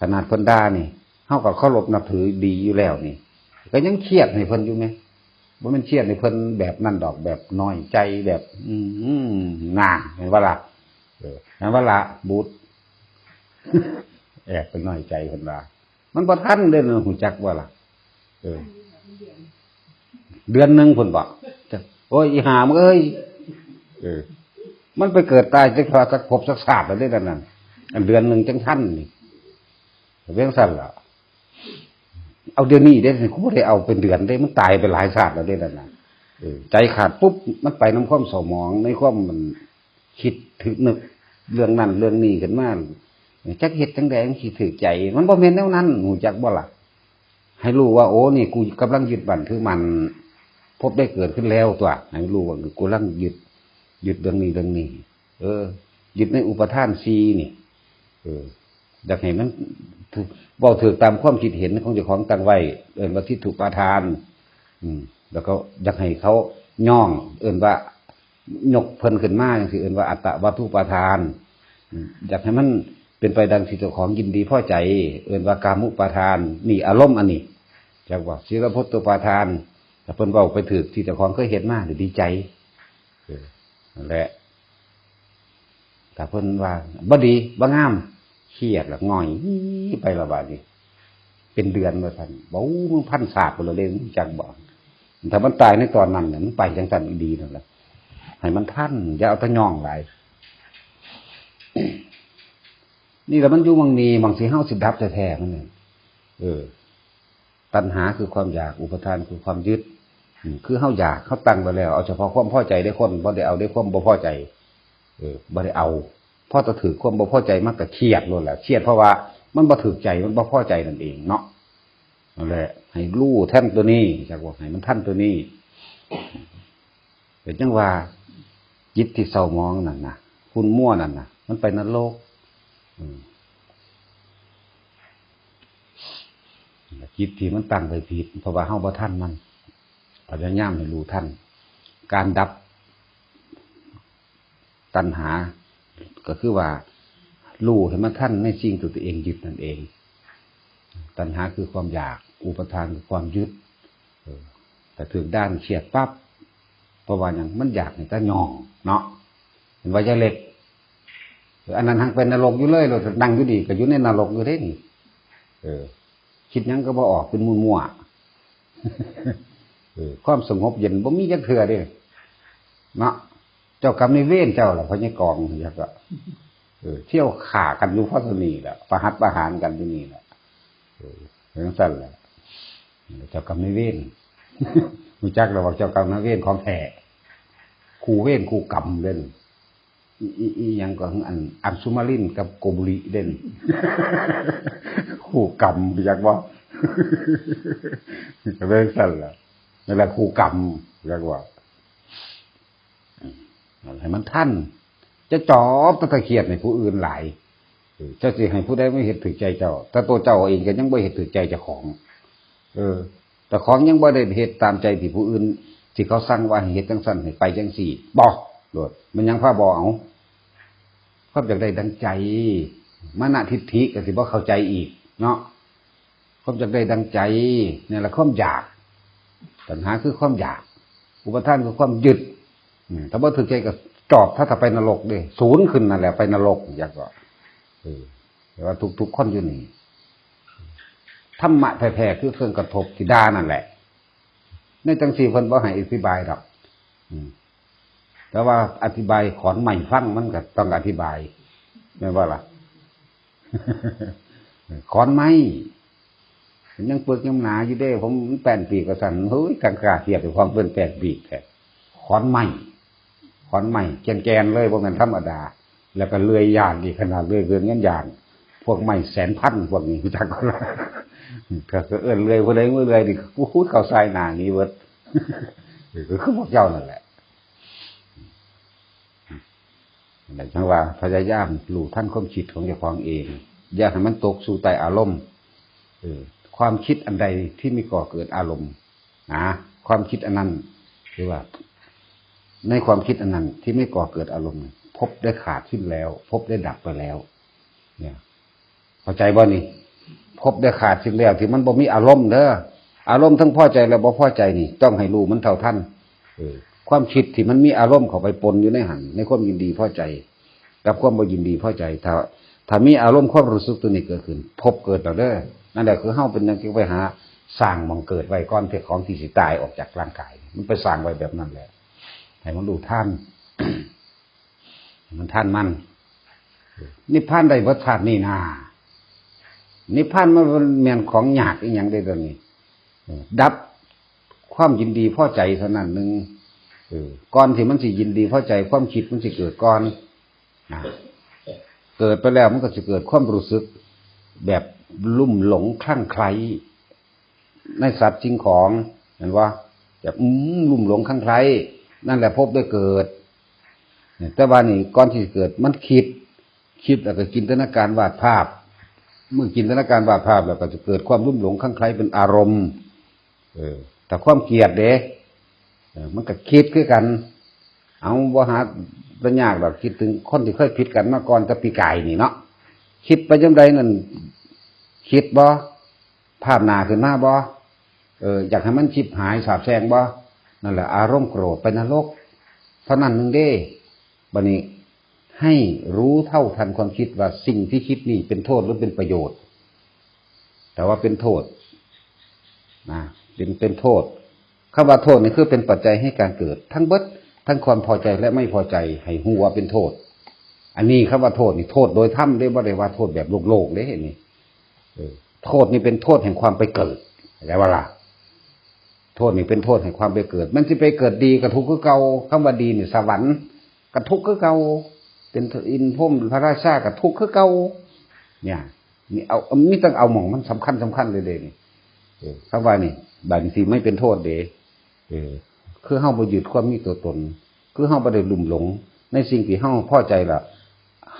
ขนาดเพิ่นด่านี่เฮาก็เคารพนับถือดีอยู่แล้วนี่ก็ยังเครียดให้เพิ่นอยู่มั้ยบ่แม่นเครียดให้เพิ่นแบบนั่นดอกแบบน้อยใจแบบน่าเห็นว่าล่ะเห็นว่าล่ะบูดแอบเป็นน้อยใจเพิ่นว่ามันบ่ทันเด้อฮู้จักว่าล่ะเดือนนึงเพิ่นบอกโอ้ยอีห่ามึงเอ้ยมันไปเกิดตายจักสักภพสักชาติแล้วได้นั่นอันเดือนนึงจังทันนี่เรื่องซั่นล่ะเอาเดี๋ยวนี้ได้กูบ่ได้เอาเป็นเดือนได้มันตายไปหลายชาติแล้วได้นั่นน่ะใจขาดปุ๊บมันไปนำความเศร้าหมองในความมันคิดถึงนึกเรื่องนั้นเรื่องนี้ขึ้นมาจักเฮ็ดจังได๋มันสิถูกใจมันบ่แม่นแนวนั้นฮู้จักบ่ล่ะ ให้รู้ว่าโอ้นี่กูกำลังยึดมั่นถือมันพบได้เกิดขึ้นแล้วตัวให้รู้ว่ากูกำลังยึดเรื่องนี้ยึดในอุปทานซีนี่อยากให้มันบอกถือตามความคิดเห็นของเจ้าของตั้งไว้ว่าทิฏฐุปาทานแล้วก็อยากให้เขาย่องว่ายกเพิ่นขึ้นมาอย่างที่ว่าอัตตวัตถุปาทานอยากให้มันเป็นไปดังที่เจ้าของยินดีพอใจว่ากามุปาทานนี่อารมณ์อันนี้จากว่าศีลพจน์ปาทานแต่เพิ่นเว้าไปถือที่เจ้าของเคยเห็นมาดีใจนั่นแหละแต่เพิ่นว่าบ่ดีบ่งามเครียดละง่อยไปละบาดนี้เป็นเดือนว่าท่านบ่มึงพันศาสตร์บ่ละเด้จักบ่ถ้ามันตายในตอนนั้นน่ะมันไปจังซั่นดีนั่นแหละให้มันทันอย่าเอาแต่ย่องหลาย นี่แหละมันอยู่มังมีบางสิเฮาสิดับแท้ๆมันนี่ตัณหาคือความอยากอุปทานคือความยึดคือเฮาอยากเฮาตั้งไว้แล้วเอาเฉพาะความพอใจได้คนบ่ได้เอาได้ความบ่พอใจบ่ได้เอาพอจะถือความบ่พอใจมันก็เครียดโลดแหละเครียดเพราะว่ามันบ่ถูกใจมันบ่พอใจนั่นเองเนาะนั่นแหละให้รู้แท่นตัวนี้จักว่าให้มันทันตัวนี้เป็นจังว่าจิตที่เศร้าหมองนั่นน่ะคุณมั่วนั่นน่ะมันไปนรกจิตที่มันตั้งไปผิดเพราะว่าเฮาบ่ทันมันพยายามให้รู้ทันการดับตัณหาก็คือว่ารู้ให้มันทันในสิ่งที่ตัวเองยึดนั่นเองตัณหาคือความอยากอุปทานคือความยึดแต่ถึงด้านเครียดปั๊บเพราะว่าอย่างมันอยากให้ตะยองเนาะเห็นว่าใจเล็กอันนั้นทั้งเป็นนรกอยู่เลยเราดังอยู่ดีก็อยู่ในนรกอยู่เด้นี่คิดยังก็บ่ออกเป็นมั่วๆความสงบเย็นบ่มีจักเทื่อเด้เนาะเจ้ากรรมนายเวรเจ้าล่ะพญากองอยากก็เที่ยวฆ่ากันอยู่เพราะนี่แหละประหัตประหารกันอยู่นี่แหละจังซั่นแหละเจ้ากรรมนายเวรรู้จักแล้วว่าเจ้ากรรมนายเวรของแท้คู่เวรคู่กรรมเด่นอีหยังก็อัญชุมารินกับโกบุริเด่นคู่กรรมอยากว่าก็เป็นสั่นล่ะนั่นแหละคู่กรรมอยากว่าให้มันทันจะจอบตะเคียดในผู้อื่นหลายเจ้าสิให้ผู้ใดไม่เห็นถือใจเจ้าแต่ตัวเจ้าเองก็ยังบ่เห็นถือใจเจ้าของแต่ของยังบ่ได้เฮ็ดตามใจที่ผู้อื่นที่เขาสั่งว่าให้เฮ็ดจังซั่นให้ไปจังซี่บ่โดดมันยังพาบ่เอาความอยากได้ดังใจมานะทิฏฐิก็สิบ่เข้าใจอีกเนาะความอยากได้ดังใจนี่แหละความอยากตัณหาคือความอยากอุปทานคือความยึดถ้าบ่ถือใจก็จอบถ้าไปนรกเด้ศูนย์ขึ้นนั่นแหละไปนรกอยากว่าแต่ว่าทุกๆคนอยู่นี่ธรรมะแท้ๆคือเครื่องกระทบที่ด่านั่นแหละในจังซี่เพิ่นบ่ให้อธิบายดอกแต่ว่าอธิบายขอนใหม่ฟังมันก็ต้องอธิบายแม่นบ่ล่ะ ขอนไม้ยังเปลือกยังหนาอยู่เด้ผมแป้นปีกก็สั่นเฮ้ยกลางๆเทียบกับความเพิ่นแป้นปีกแท้ขอนไม้แกนๆเลยบ่แม่นธรรมดาแล้วก็เลื่อยยานอีกขนาดเลื่อยเกินงั้นยานพวกไม้แสนพันพวกนี้รู้จักก็ล่ะก็เอิ้นเลื่อยผู้ใดมื้อเลื่อยนี่พูดเข้าใส่หน้านี้เบิดก็คือพวกเจ้านั่นแหละแต่จังว่าพยายามรู้ทันความคิดของเจ้าของเองอย่าให้มันตกสู่ใต้อารมณ์ความคิดอันใดที่มีก่อเกิดอารมณ์ความคิดอันนั้นหรือว่าในความคิดอันนั้นที่ไม่ก่อเกิดอารมณ์พบได้ขาดขึ้นแล้วพบได้ดับไปแล้วเนี่ยเข้าใจบ่นี่พบได้ขาดขึ้นแล้วที่มันบ่มีอารมณ์เด้ออารมณ์ทั้งพอใจและบ่พอใจนี่ต้องให้รู้มันเท่าทันความคิดที่มันมีอารมณ์เข้าไปปนอยู่ในหันในความยินดีพอใจกับความบ่ยินดีพอใจถ้ามีอารมณ์ความรู้สึกตัวนี้เกิดขึ้นพบเกิดแล้วเด้อนั่นแหละคือเฮาเป็นจังซี่ไปหาสร้างบังเกิดไว้ก่อนที่ของที่สิตายออกจากร่างกายมันไปสร้างไว้แบบนั้นแหละให้มันรู้ทัน มันทันมันนิพพานได้บ่ชาตินี้นะนิพพานมันแม่นของยากอีหยังได้ตัวนี้ดับความยินดีพอใจเท่านั้นนึงก่อนที่มันสิยินดีพอใจความคิดมันสิเกิดก่อนเกิดไปแล้วมันก็จะเกิดความรู้สึกแบบลุ่มหลงคลั่งไคล้ ในสัตว์สิ่งของเห็นว่าจะลุ่มหลงคลั่งไคล้นั่นแหละพบได้เกิดแต่ว่านี่ก่อนที่เกิดมันคิดแล้วก็จินตนาการวาดภาพเมื่อจินตนาการวาดภาพแล้วก็จะเกิดความลุ่มหลงคลั่งไคล้เป็นอารมณ์แต่ความเกลียดเด้มันก็คิดคือกันเอาบ่หาปัญญาดอกคิดถึงคนที่เคยผิดกันมาก่อนแต่ปีกายนี่เนาะคิดไปจังใดนั่นคิดบ่ภาพหน้าขึ้นมาบ่อยากให้มันชิบหายสาบแช่งบ่นั่นแหละอารมณ์โกรธไปนรกเท่านั้นนึงเด้บัดนี้ให้รู้เท่าทันความคิดว่าสิ่งที่คิดนี่เป็นโทษหรือเป็นประโยชน์แต่ว่าเป็นโทษนะเป็นโทษคำว่าโทษนี่คือเป็นปัจจัยให้การเกิดทั้งเบิดทั้งความพอใจและไม่พอใจให้ฮู้ว่าเป็นโทษอันนี้คำว่าโทษนี่โทษโดยธรรมได้บ่ได้ว่าโทษแบบโลกเด้นี่โทษนี่เป็นโทษแห่งความไปเกิดเข้าใจบ่ล่ะโทษนี่เป็นโทษแห่งความไปเกิดมันสิไปเกิดดีกับทุกข์คือเก่าคำว่าดีนี่สวรรค์กับทุกข์คือเก่าเป็นอินทร์พรหมพระราชากับทุกข์คือเก่าเนี่ยนี่เอามีต้องเอาหม่องมันสำคัญเลยเด้นี่คำว่านี่บางทีไม่เป็นโทษเด้คือเฮาบ่ยึดความมีตัวตนคือเฮาบ่ได้ลุ่มหลงในสิ่งที่เฮาพอใจล่ะ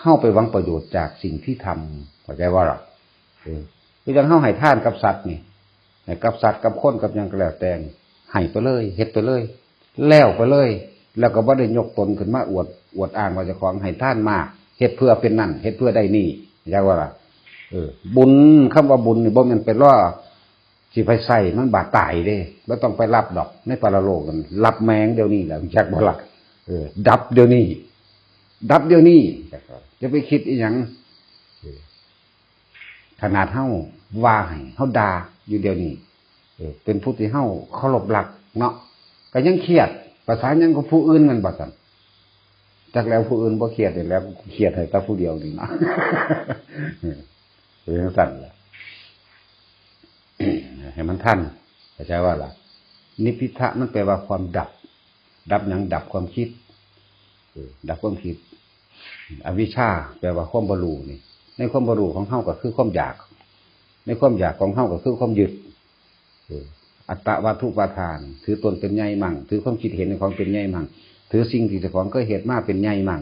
เฮาไปหวังประโยชน์จากสิ่งที่ทำเข้าใจว่าล่ะคือจังเฮาให้ทานกับสัตว์นี่ให้กับสัตว์กับคนกับหยังก็แล้วแต่ให้ไปเลยเฮ็ดไปเลยแล้วไปเลยแล้วก็บ่ได้ยกตนขึ้นมาอวดอ้างว่าเจ้าของให้ทานมากเฮ็ดเพื่อเป็นนั่นเฮ็ดเพื่อได้นี่เข้าใจว่าล่ะบุญคำว่าบุญนี่บ่แม่นไปล่อสิไปใส่มันบาดตายเด้บ่ต้องไปรับดอกในปรโลกกันรับแมงเดี๋ยวนี้แหละจักบ่ล่ะดับเดี๋ยวนี้จะไปคิดอีหยังขนาดเฮาว่าให้เฮาด่าอยู่เดี๋ยวนี้เป็นผู้ที่เฮาเคารพรักเนาะก็ยังเครียดภาษายังก็ผู้อื่นมันบ่ซั่นจักแล้วผู้อื่นบ่เครียดแล้วเครียดให้แต่ผู้เดียวนี่เนาะเป็นจังซั่นล่ะให้มันทันเข้าใจว่าล่ะนิพพิทะมันแปลว่าความดับหยังดับความคิดดับความคิดอวิชชาแปลว่าความบ่รู้นี่ในความบ่รู้ของเฮาก็คือความอยากในความอยากของเฮาก็คือความยึดอัตตวัตถุปาทานถือตนเป็นใหญ่มั่งถือความคิดเห็นในของเป็นใหญ่มั่งถือสิ่งที่เจ้าของเคยเฮ็ดมาเป็นใหญ่มั่ง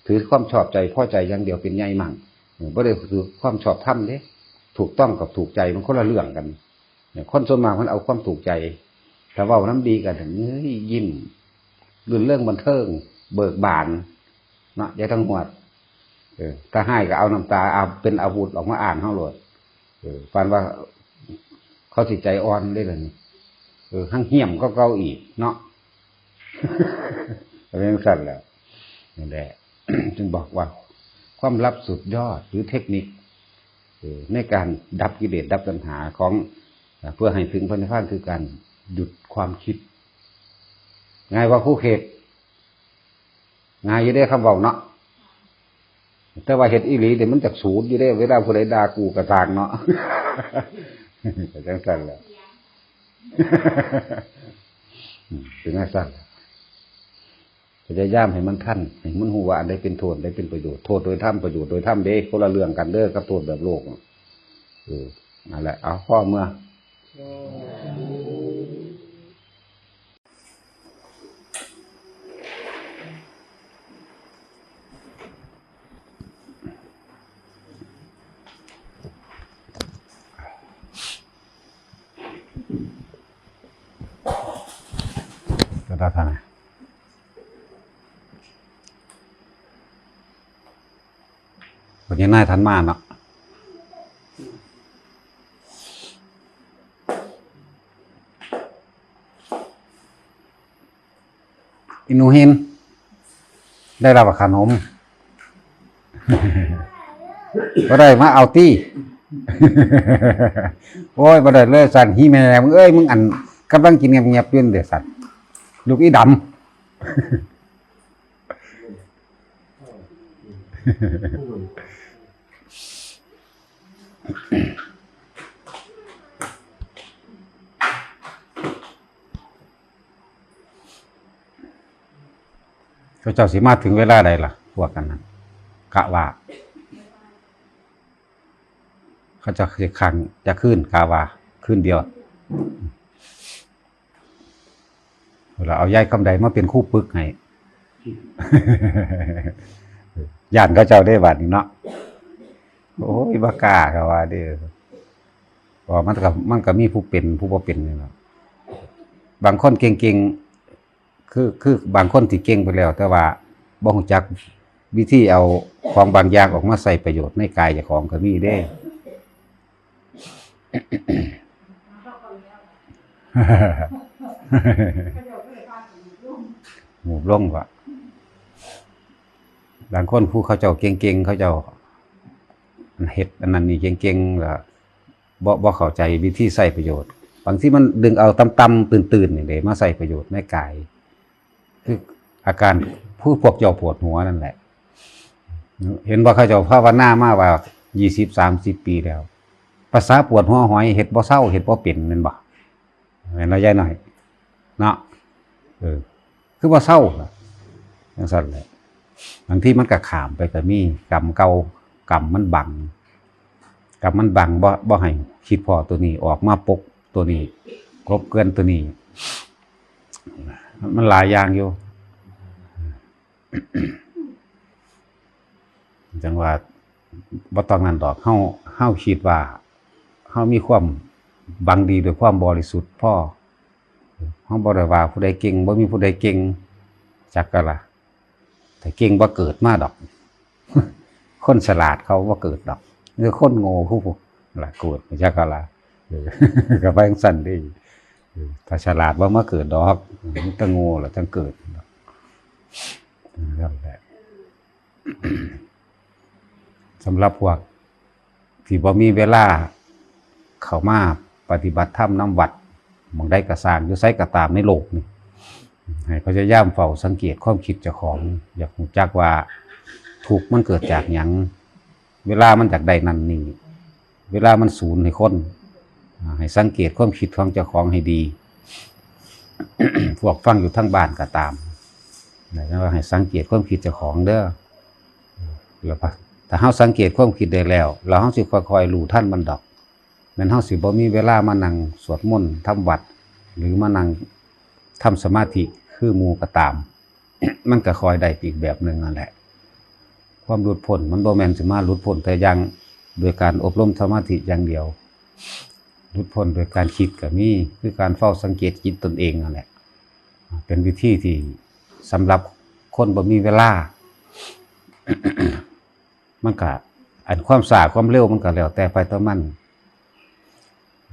ถือความชอบใจพอใจอย่างเดียวเป็นใหญ่มั่งบ่ได้ถือความชอบธรรมเด้ถูกต้องกับถูกใจมันคนละเรื่องกันคนส่วนมากมันเอาความถูกใจถ้าเว้าน้ำดีกันเฮ้ยยิ้มรื่นเรื่องบันเทิงเบิกบานเนาะอย่าทั้งหวดถ้าให้ก็เอาน้ำตาเอาเป็นอาวุธออกมาอ่านเฮาโลดปานว่าเขาสิใจอ่อนได้เลยนี่หั่งเหี้ยมก็เก่าอีกเนาะเป็นจังซั่นแหละนั่นแหละ จึงบอกว่าความลับสุดยอดหรือเทคนิคในการดับกิเลสดับตัณหาของเพื่อให้ถึงพระนิพพานคือการหยุดความคิดง่ายกว่าคู่เขตง่ายอยู่ได้คำเว้าเนาะแต่ว่าเฮ็ดอีหลีเดี๋ยวมันจักสูญอยู่ได้เวลาผู้ใดด่ากูกระซางเนาะจังซั่นแหละเป็นจังซั่นพยายามให้มันทันให้มันฮู้ว่าอันใดเป็นโทษอันใดเป็นประโยชน์โทษโดยธรรมประโยชน์โดยธรรมเด้คนละเรื่องกันเด้อกับโทษแบบโลกนั่นแหละเอาพ่อเมื่อก็ได้ท่านวันนี้นายทันมาเนาะอินูหินได้รับขนมบ่ได้มาเอาตี้โอ้ยบ่ได้เลยสั่นฮีแม่มึงเอ้ยมึงอันกำลังกินเงียบๆอยู่เด้อสั่นลูกอีดำเขาเจ้าสิมาถึงเวลาใดล่ะพวกกันนั้นกะว่าเขาจะขังจะขึ้นกะว่าขึ้นเดียว เราเอายายคำใดมาเป็นคู่ปึกให้ ย่านเขาเจ้าได้บัดนี้เนาะโอ้ยบ่กล้าก็ว่าเด้อว่ามันก็มีผู้เป็นผู้บ่เป็นนี่เนาะบางคนเก่งๆคือบางคนที่เก่งไปแล้ว แต่ว่าบ่รู้จักวิธีเอาของบางอย่างออกมาใช้ประโยชน์ในกายเจ้าของก็มีเด้ หมู่ลงก็บางคนผู้เขาเจ้าเก่งๆเขาเจ้าเฮ็ดอันนั้นนี่เก่งๆก็บ่เข้าใจวิธีใช้ประโยชน์บางทีมันดึงเอาต่ำๆตื่นๆนี่เด้มาใช้ประโยชน์ในกายคืออาการพวกเจ้าปวดหัวนั่นแหละเห็นว่าเขาเจ้าภาวนามาว่า20-30 ปีแล้วภาษาปวดหัวหอยเฮ็ดบ่เศร้าเฮ็ดบ่เป็นแม่นบ่แม่นยายหน่อยเนาะคือบ่เศร้าจังซั่นแหละบางทีมันก็ข้ามไปก็มีกรรมเก่ากรรมมันบังบ่ให้คิดพอตัวนี้ออกมาปกตัวนี้กลบเกลื่อนตัวนี้มันหลายอย่างอยู่ จังว่าบ่ต้องนั่นดอกเฮาคิดว่าเฮามีความบังดีด้วยความบริสุทธิ์พอเฮาบ่ได้ว่าผู้ใดเก่งบ่มีผู้ใดเก่งจักกะล่ะแต่เก่งบ่เกิดมาดอก คนฉลาดเขาบ่เกิดดอกหรือคนโง่ผู้ล่ะเกิดจักกะล่ะ ก็ไปจังซั่นเด้ถ้าฉลาดบ่มาเกิดดอกมันต้องโง่แล้วต้องเกิดนั่นแหละ สำหรับพวกที่บ่มีเวลาเข้ามาปฏิบัติธรรมนำวัดหม่องใดก็สร้างอยู่ไสก็ตามในโลกนี่ให้พยายามเฝ้าสังเกตความคิดเจ้าของอยากรู้จักว่าทุกข์มันเกิดจากหยังเวลามันจากใดนั่นนี่เวลามันสูญให้คนให้สังเกตความคิดของเจ้าของให้ดี พวกฟังอยู่ทั้งบ้านก็ตามนะว่าให้สังเกตความคิดเจ้าของเด้อแล้วถ้าเฮาสังเกตความคิดได้แล้วเฮาสิค่อยๆรู้ทันมันดอกแม้นเฮาสิบ่มีเวลามานั่งสวดมนต์ทำวัดหรือมานั่งทำสมาธิคือหมู่ก็ตาม มันก็คอยได้อีกแบบนึงนั่นแหละความหลุดพ้นมันบ่แม่นสิมาหลุดพ้นแต่อย่างโดยการอบรมสมาธิอย่างเดียวหลุดพ้นโดยการคิดก็มีคือการเฝ้าสังเกตจิตตนเองนั่นแหละเป็นวิธีที่สำหรับคนบ่มีเวลา มันก็อันความสาความเร็วมันก็แล้วแต่ไปต่อมัน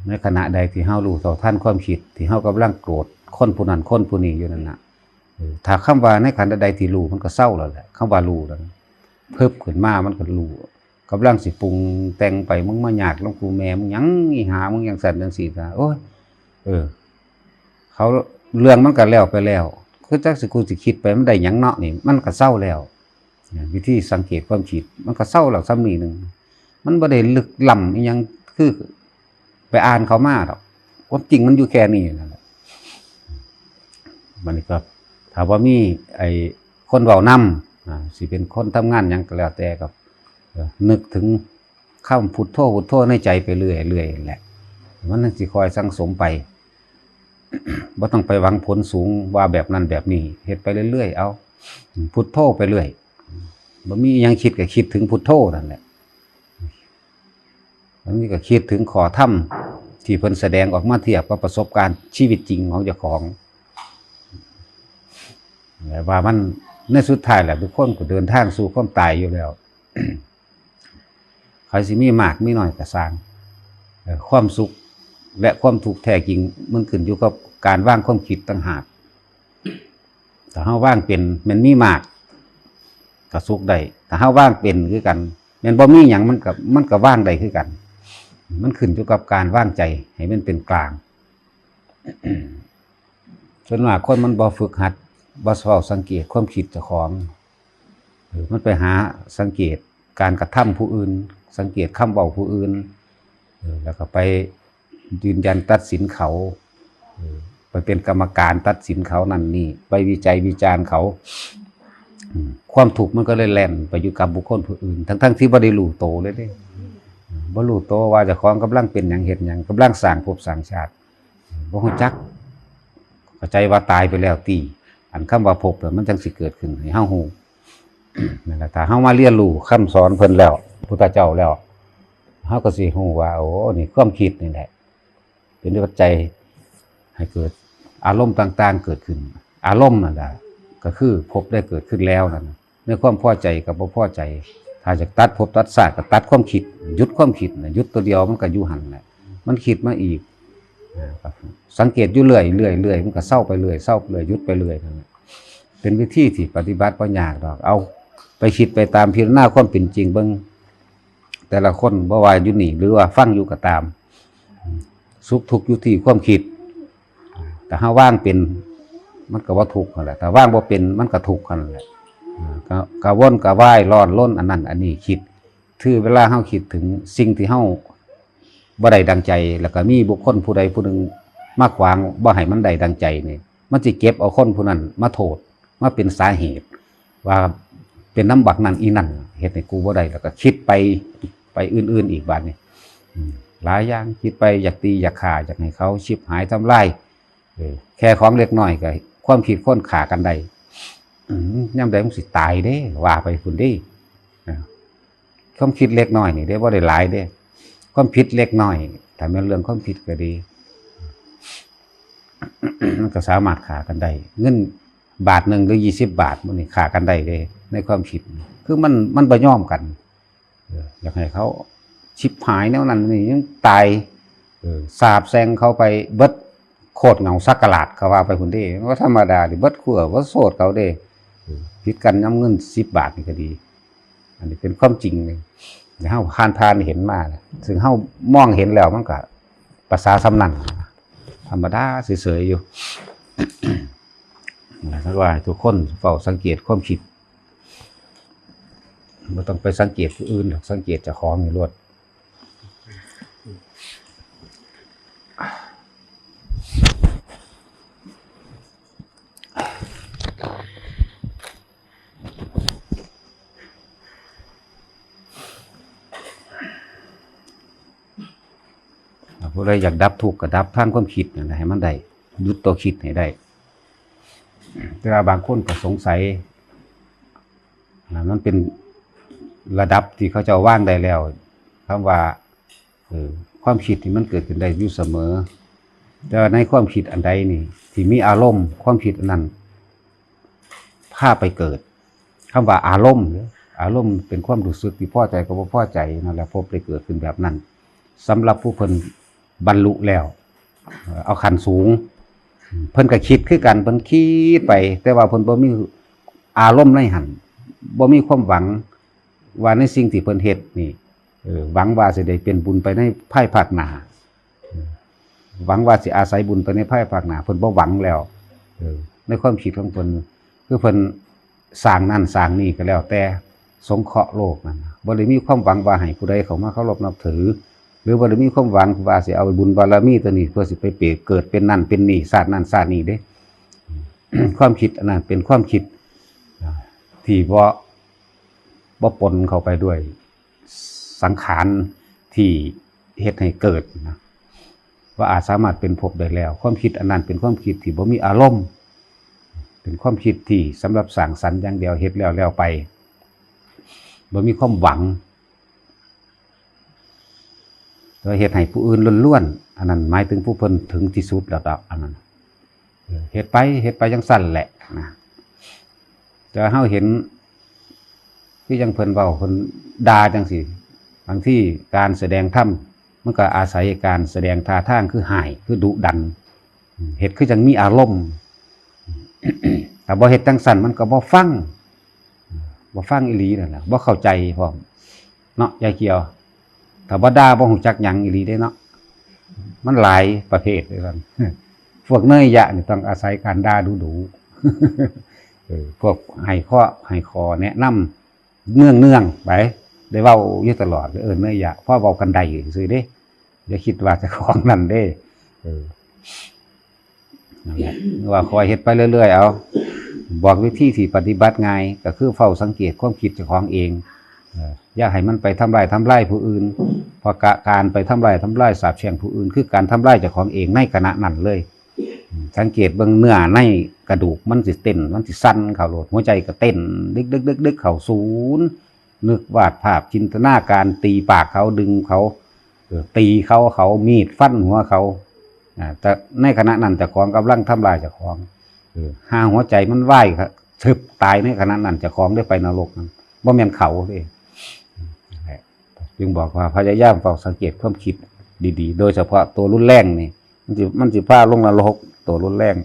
ในขณะใดที่เฮารู้เท่าทันความคิดที่เฮากำลังโกรธคนผู้นั้นคนผู้นี้อยู่นั่นน่ะถ้าคำว่าในขณะใดที่รู้มันก็เศร้าแล้วแหละคำว่ารู้แล้วเพิ่มขึ้นมามันก็รู้กำลังสิปรุงแต่งไปมึงมายากหลวงปู่แม่มึงหยังอีหามึงหยังสั่นจังซี่นะโอ้ยเขาเรื่องมันก็แล้วไปแล้วคือจักสิกูสิคิดไปมันได้หยังเนาะนี่มันก็เศร้าแล้ววิธีสังเกตความคิดมันก็เศร้าแล้วซ้ำนี่นึงมันบ่ได้ลึกล้ำอีหยังคือไปอ่านเขามาดอกความจริงมันอยู่แค่นี้นั่นแหละมันก็ถ้าว่ามีไอ้คนเว้านำสิเป็นคนทำงานหยังก็แล้วแต่ก็นึกถึงคำพุทโธพุทโธในใจไปเรื่อยๆแหละมันสิคอยสังสมไป บ่ต้องไปหวังผลสูงว่าแบบนั้นแบบนี้เฮ็ดไปเรื่อยๆเอาพุทโธไปเรื่อยบ่มีหยังคิดก็คิดถึงพุทโธนั่นแหละอันนี้ก็คิดถึงขอธรรมที่เพิ่นแสดงออกมาเทียบกับประสบการณ์ชีวิตจริงของเจ้าของแต่ว่ามันในสุดท้ายแหละทุกคนก็เดินทางสู่ความตายอยู่แล้ว ใครสิมีมากมีน้อยก็สร้างความสุขและความทุกข์แท้จริงมันขึ้นอยู่กับการวางความคิดต่างหากถ้าเฮาว่างเป็นมันมีมากก็สุขได้ถ้าเฮาว่างเป็นคือกันแม่นบ่มีหยังมันก็ว่างได้คือกันมันขึ้นอยู่กับการว่างใจให้มันเป็นกลาง ส่วนมากคนมันบ่ฝึกหัดบ่เฝ้าสังเกตความคิดเจ้าของมันไปหาสังเกตการกระทำผู้อื่นสังเกตคำเว้าผู้อื่นแล้วก็ไปยืนยันตัดสินเขาไปเป็นกรรมการตัดสินเขานั่นนี่ไปวิจัยวิจารณ์เขาความถูกมันก็เลยแล่นไปอยู่กับบุคคลผู้อื่นทั้งที่บ่ได้รู้โตเลยเด้บ่รู้โตว่าเจ้าของกำลังเป็นหยังเฮ็ดหยังกำลังสร้างภพสร้างชาติบ่ฮู้จัก เข้าใจว่าตายไปแล้วตีอันคำว่าภพน่ะมันจังสิเกิดขึ้นให้เฮาฮู้ นั่นแหละถ้าเฮามาเรียนรู้คำสอนเพิ่นแล้วพุทธเจ้าแล้วเฮาก็สิฮู้ว่าโอ้นี่ความคิดนี่แหละเป็นปัจจัยให้เกิดอารมณ์ต่างๆเกิดขึ้นอารมณ์นั่นแหละก็คือภพได้เกิดขึ้นแล้วนั่นในความพอใจกับบ่พอใจถ้าจะตัดภพตัดชาติก็ตัดความคิดหยุดความคิดหยุดตัวเดียวมันก็อยู่หั่นแหละมันคิดมาอีกสังเกตอยู่เรื่อยมันก็เศร้าไปเรื่อยเศร้าไปเรื่อยหยุดไปเรื่อยนั่นแหละเป็นวิธีที่ปฏิบัติบ่ยากดอกเอาไปคิดไปตามพิจารณาความเป็นจริงเบิ่งแต่ละคนบ่ว่าอยู่นี่หรือว่าฟังอยู่ก็ตามสุขทุกข์อยู่ที่ความคิดแต่ถ้าว่างเป็นมันก็ว่าทุกข์นั่นแหละแต่ว่างบ่เป็นมันก็ทุกข์นั่นแหละก็วนก็ว่ายร้อนล้นอันนั้นอันนี้คิดคือเวลาเฮาคิดถึงสิ่งที่เฮาบ่ได้ดังใจแล้วก็มีบุคคลผู้ใดผู้หนึ่งมาขวางบ่ให้มันได้ดังใจนี่มันสิเก็บเอาคนผู้นั้นมาโทษมาเป็นสาเหตุว่าเป็นน้ำบักนั้นอีนั่นเฮ็ดให้กูบ่ได้แล้วก็คิดไปอื่นๆอีกบาดนี้หลายอย่างคิดไปอยากตีอยากฆ่าอยากให้เขาชิบหายทำลายแค่ของเล็กน้อยก็ความคิดคนฆ่ากันได้ยามใดมันสิตายเด้ว่าไปพุ่นเด้ความคิดเล็กน้อยนี่ได้บ่ได้หลายเด้ความผิดเล็กน้อยถ้าเป็นเรื่องความผิดก็ดี มันก็สามารถฆ่ากันได้เงินบาทหนึ่งหรือ20 บาทมันนี่ฆ่ากันได้เลยในความผิดคือมันบ่ยอมกันอยากให้เขาชิบหายแนวนั้นนี่ยังตายสาบแซงเขาไปเบิดโคตรเหงาสักกะลาดเขาว่าไปพุ่นเด้ก็ธรรมดาดิเบิดขั่วบ่โสดเขาเด้ผิดกันย้ำเงิน10 บาทนี่ก็ดีอันนี้เป็นความจริงเลยเฮาผ่านเห็นมาซึ่งเฮามองเห็นแล้วมันก็ภาษาสำนันธรรมดาเฉยๆอยู่ ถ้าว่าทุกคนเฝ้าสังเกตความคิดบ่ต้องไปสังเกตผู้อื่นหรอกสังเกตเจ้าของนี่รวดผู้ใดอยากดับทุกข์ก็ดับทางความคิดนั่นแหละให้มันได้หยุดตัวคิดให้ได้แต่ว่าบางคนก็สงสัยมันเป็นระดับที่เขาจะว่างได้แล้วคำว่าความคิดที่มันเกิดขึ้นได้อยู่เสมอแต่ในความคิดอันใดนี่ที่มีอารมณ์ความคิดอันนั้นพาไปเกิดคำว่าอารมณ์เป็นความรู้สึกที่พอใจกับบ่พอใจนั่นแหละพบได้เกิดขึ้นแบบนั้นสำหรับผู้เพิ่นบรรลุแล้วเอาขั้นสูงเพิ่นก็คิดคือกันเพิ่นคิดไปแต่ว่าเพิ่นบ่มีอารมณ์ในหันบ่มีความหวังว่าในสิ่งที่เพิ่นเฮ็ดนี่หวังว่าสิได้เป็นบุญไปในภายภาคหน้าหวังว่าสิอาศัยบุญไปในภายภาคหน้าเพิ่นบ่หวังแล้วในความคิดของเพิ่นคือเพิ่นสร้างนั่นสร้างนี่ก็แล้วแต่สงเคราะห์โลกนั่นบ่ได้มีความหวังว่าให้ผู้ใดเข้ามาเคารพนับถือหรือว่าได้มีความหวังว่าสิเอาบุญบารมีตัวนี้เพื่อสิไปเกิดเป็นนั่นเป็นนี่ชาตินั่นชาตินี้เด้ ความคิดอันนั้นเป็นความคิดที่บ่ปนเข้าไปด้วยสังขารที่เฮ็ดให้เกิดนะว่าอาจสามารถเป็นภพได้แล้วความคิดอันนั้นเป็นความคิดที่บ่มีอารมณ์เป็นความคิดที่สำหรับสร้างสรรค์อย่างเดียวเฮ็ดแล้วไปบ่มีความหวังโดยเหตุให้ผู้อื่นล้วนๆอันนั้นหมายถึงผู้เพิ่นถึงที่สุดแล้วอันนั้นเหตุไปจังสั่นแหละนะแต่เฮาเห็นที่ยังเพิ่นเว้าเพิ่นด่าจังซี่บางที่การแสดงธรรมมันก็อาศัยการแสดงท่าทางคือหายคือดุดันเฮ็ดคือจังมีอารมณ์ แต่บ่เฮ็ดจังสั่นมันก็บ่ฟังอีหลีนั่นแหละบ่เข้าใจพร้อมเนาะยายเกียวถ้าบ่ด่าบ่ฮู้จักหยังอีหลีได้เนาะมันหลายประเภทด้วยกันพวกเนยยะนี่ต้องอาศัยการด่าดุๆพวกให้ข้อแนะนำเนื่องไปได้เว้าอยู่ตลอดเนยยะพอเว้ากันได้ซื่อเด้อย่าคิดว่าเจ้าของนั่นเด้นั่นแหละว่าคอยเฮ็ดไปเรื่อยๆเอาบอกวิธีที่ปฏิบัติง่ายก็คือเฝ้าสังเกตความคิดเจ้าของเองอย่าให้มันไปทำลายผู้อื่นเพราะการไปทำลายสาปแช่งผู้อื่นคือการทำลายเจ้าของเองในขณะนั้นเลย สังเกตเบิ่งเนื้อในกระดูกมันสิเต้นมันสิสั่นเข้าโลดหัวใจก็เต้นดึกเข้าศูนย์นึกวาดภาพจินตนาการตีปากเขาดึงเขาตีเขามีดฟันหัวเขาแต่ในขณะนั้นเจ้าของกำลังทำลายเจ้าของหาหัวใจมันไหวครับทึบตายในขณะนั้นเจ้าของได้ไปนรกนั้นบ่แม่นเขาเด้จึงบอกว่าพยายามเฝ้าสังเกตความคิดดีๆโดยเฉพาะตัวรุนแรงนี่มันสิพาลงนรกตัวรุนแรง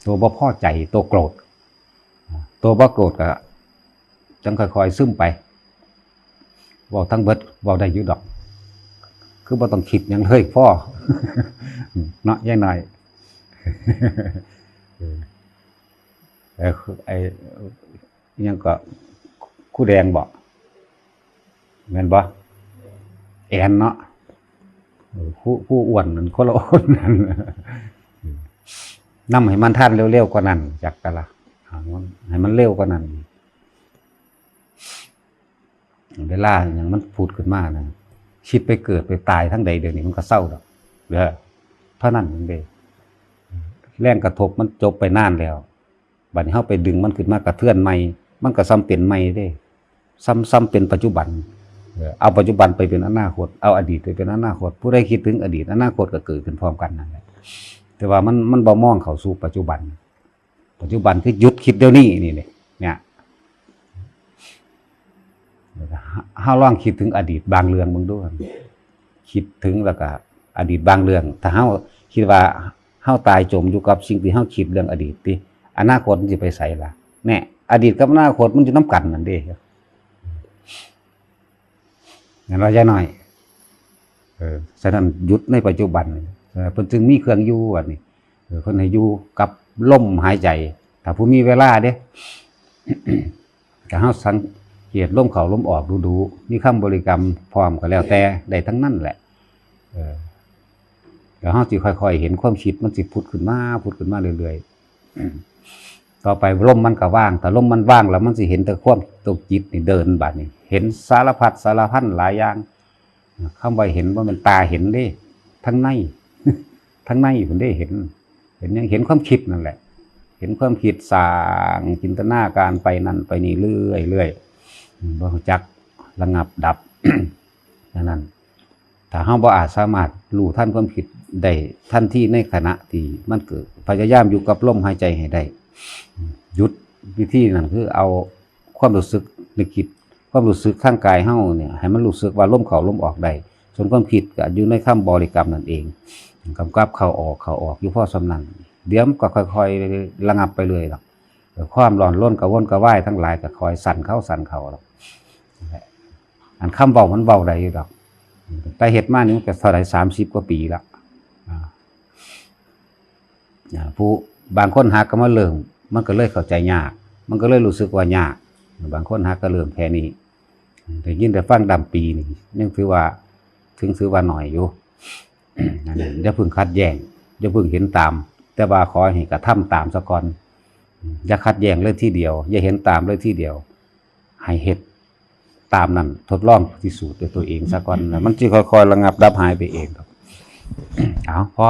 ตัวบ่พอใจตัวโกรธตัวบ่โกรธก็จังค่อยๆซึมไปเว้าทั้งเบิดเว้าได้อยู่ดอกคือบ่ต้องคิดหยังเลยพ่อเนาะยายน้อยไอ้ยังก็คู่แดงบ่แม่นบ่แอนเนาะผู้อ้วนนั่นคนละคนนั่นนำให้มันทันเร็วๆกว่านั้นจักกะละให้มันเร็วกว่านั้นเวลาอย่างมันพูดขึ้นมานะคิดไปเกิดไปตายทั้งใดเดี๋ยวนี้มันก็เศร้าดอกเด้อเท่านั้นเองเด้แรงกระทบมันจบไปนานแล้วบัดนี้เฮาไปดึงมันขึ้นมากระเทือนใหม่มันก็ซ้ำเป็นใหม่เด้ซ้ำเป็นปัจจุบันเอาปัจจุบันไปเป็นอนาคตเอาอดีตไปเป็นอนาคตผู้ใดคิดถึงอดีตอนาคตก็เกิดขึ้นพร้อมกันนั่นแหละแต่ว่ามันบ่มองเข้าสู่ปัจจุบันคือหยุดคิดเดี๋ยวนี้นี่เนี่ยเฮาลองคิดถึงอดีตบางเรื่องมึงด้วยคิดถึงแล้วก็อดีตบางเรื่องถ้าเฮาคิดว่าเฮาตายจมอยู่กับสิ่งที่เฮาคิดเรื่องอดีตติอนาคตมันสิไปไสล่ะแน่อดีตกับอนาคตมันอยู่นํกันนั่นเด้งั้นเราจะหน่อยฉะนั้นหยุดในปัจจุบันเพิ่นจึงมีเครื่องอยู่อันนี้เพิ่นให้อยู่กับลมหายใจถ้าผู้มีเวลาเด้ ก็เฮาสังเกตลมเข้าลมออกดูๆมีคำบริกรรมพร้อมก็แล้วแต่ได้ทั้งนั้นแหละแล้วเฮาสิค่อยๆเห็นความคิดมันสิผุดขึ้นมาเรื่อยๆต่อไปลมมันก็ว่างถ้าลมมันว่างแล้วมันสิเห็นแต่ความตกจิตนี่เดินบัดนี้เห็นสารพัดสารพันหลายอย่างคำว่าเห็นว่ามันตาเห็นเด้ทั้งในผมได้เห็นยังเห็นความคิดนั่นแหละเห็นความคิดสร้างจินตนาการไปนั่นไปนี่เรื่อยบ่รู้จักระงับดับ นั่นถ้าเฮาบ่อาจสามารถรู้ทันความคิดได้ทันทีในขณะที่มันเกิดพยายามอยู่กับลมหายใจให้ได้หยุดวิธีนั้นคือเอาความรู้สึกนึกคิดความรู้สึกทางกายเฮาเนี่ยให้มันรู้สึกว่าลมเข้าลมออกได้ส่วนความคิดก็อยู่ในคำบริกรรมนั่นเองกำกับเข้าออกอยู่พอสำนันเดี๋ยวมันก็ค่อยๆระงับไปเลยหรอกความร้อนรนกระวนกระวายทั้งหลายก็ค่อยสั่นเข้าหรอกอันคำเบามันเบาได้อยู่ดอกแต่เฮ็ดมานี่มันก็เท่าไหร่30 กว่าปีแล้วผู้บางคนหาก็มาเริ่มมันก็เลยเข้าใจยากมันก็เลยรู้สึกว่ายากบางคนหาก็เริ่มแค่นี้แต่ยินแต่ฟังดำปีนี่ยังถือว่าหน่อยอยู่อย่าเพิ่งคัดแย้งอย่าเพิ่งเห็นตามแต่ว่าขอให้กระทำตามซะก่อนอย่าคัดแย้งเลยทีเดียวอย่าเห็นตามเลยทีเดียวให้เฮ็ดตามนั้นทดลองพิสูจน์ด้วยตัวเองซะก่อนแล้วมันสิค่อยๆระงับดับหายไปเองครับเอาพอ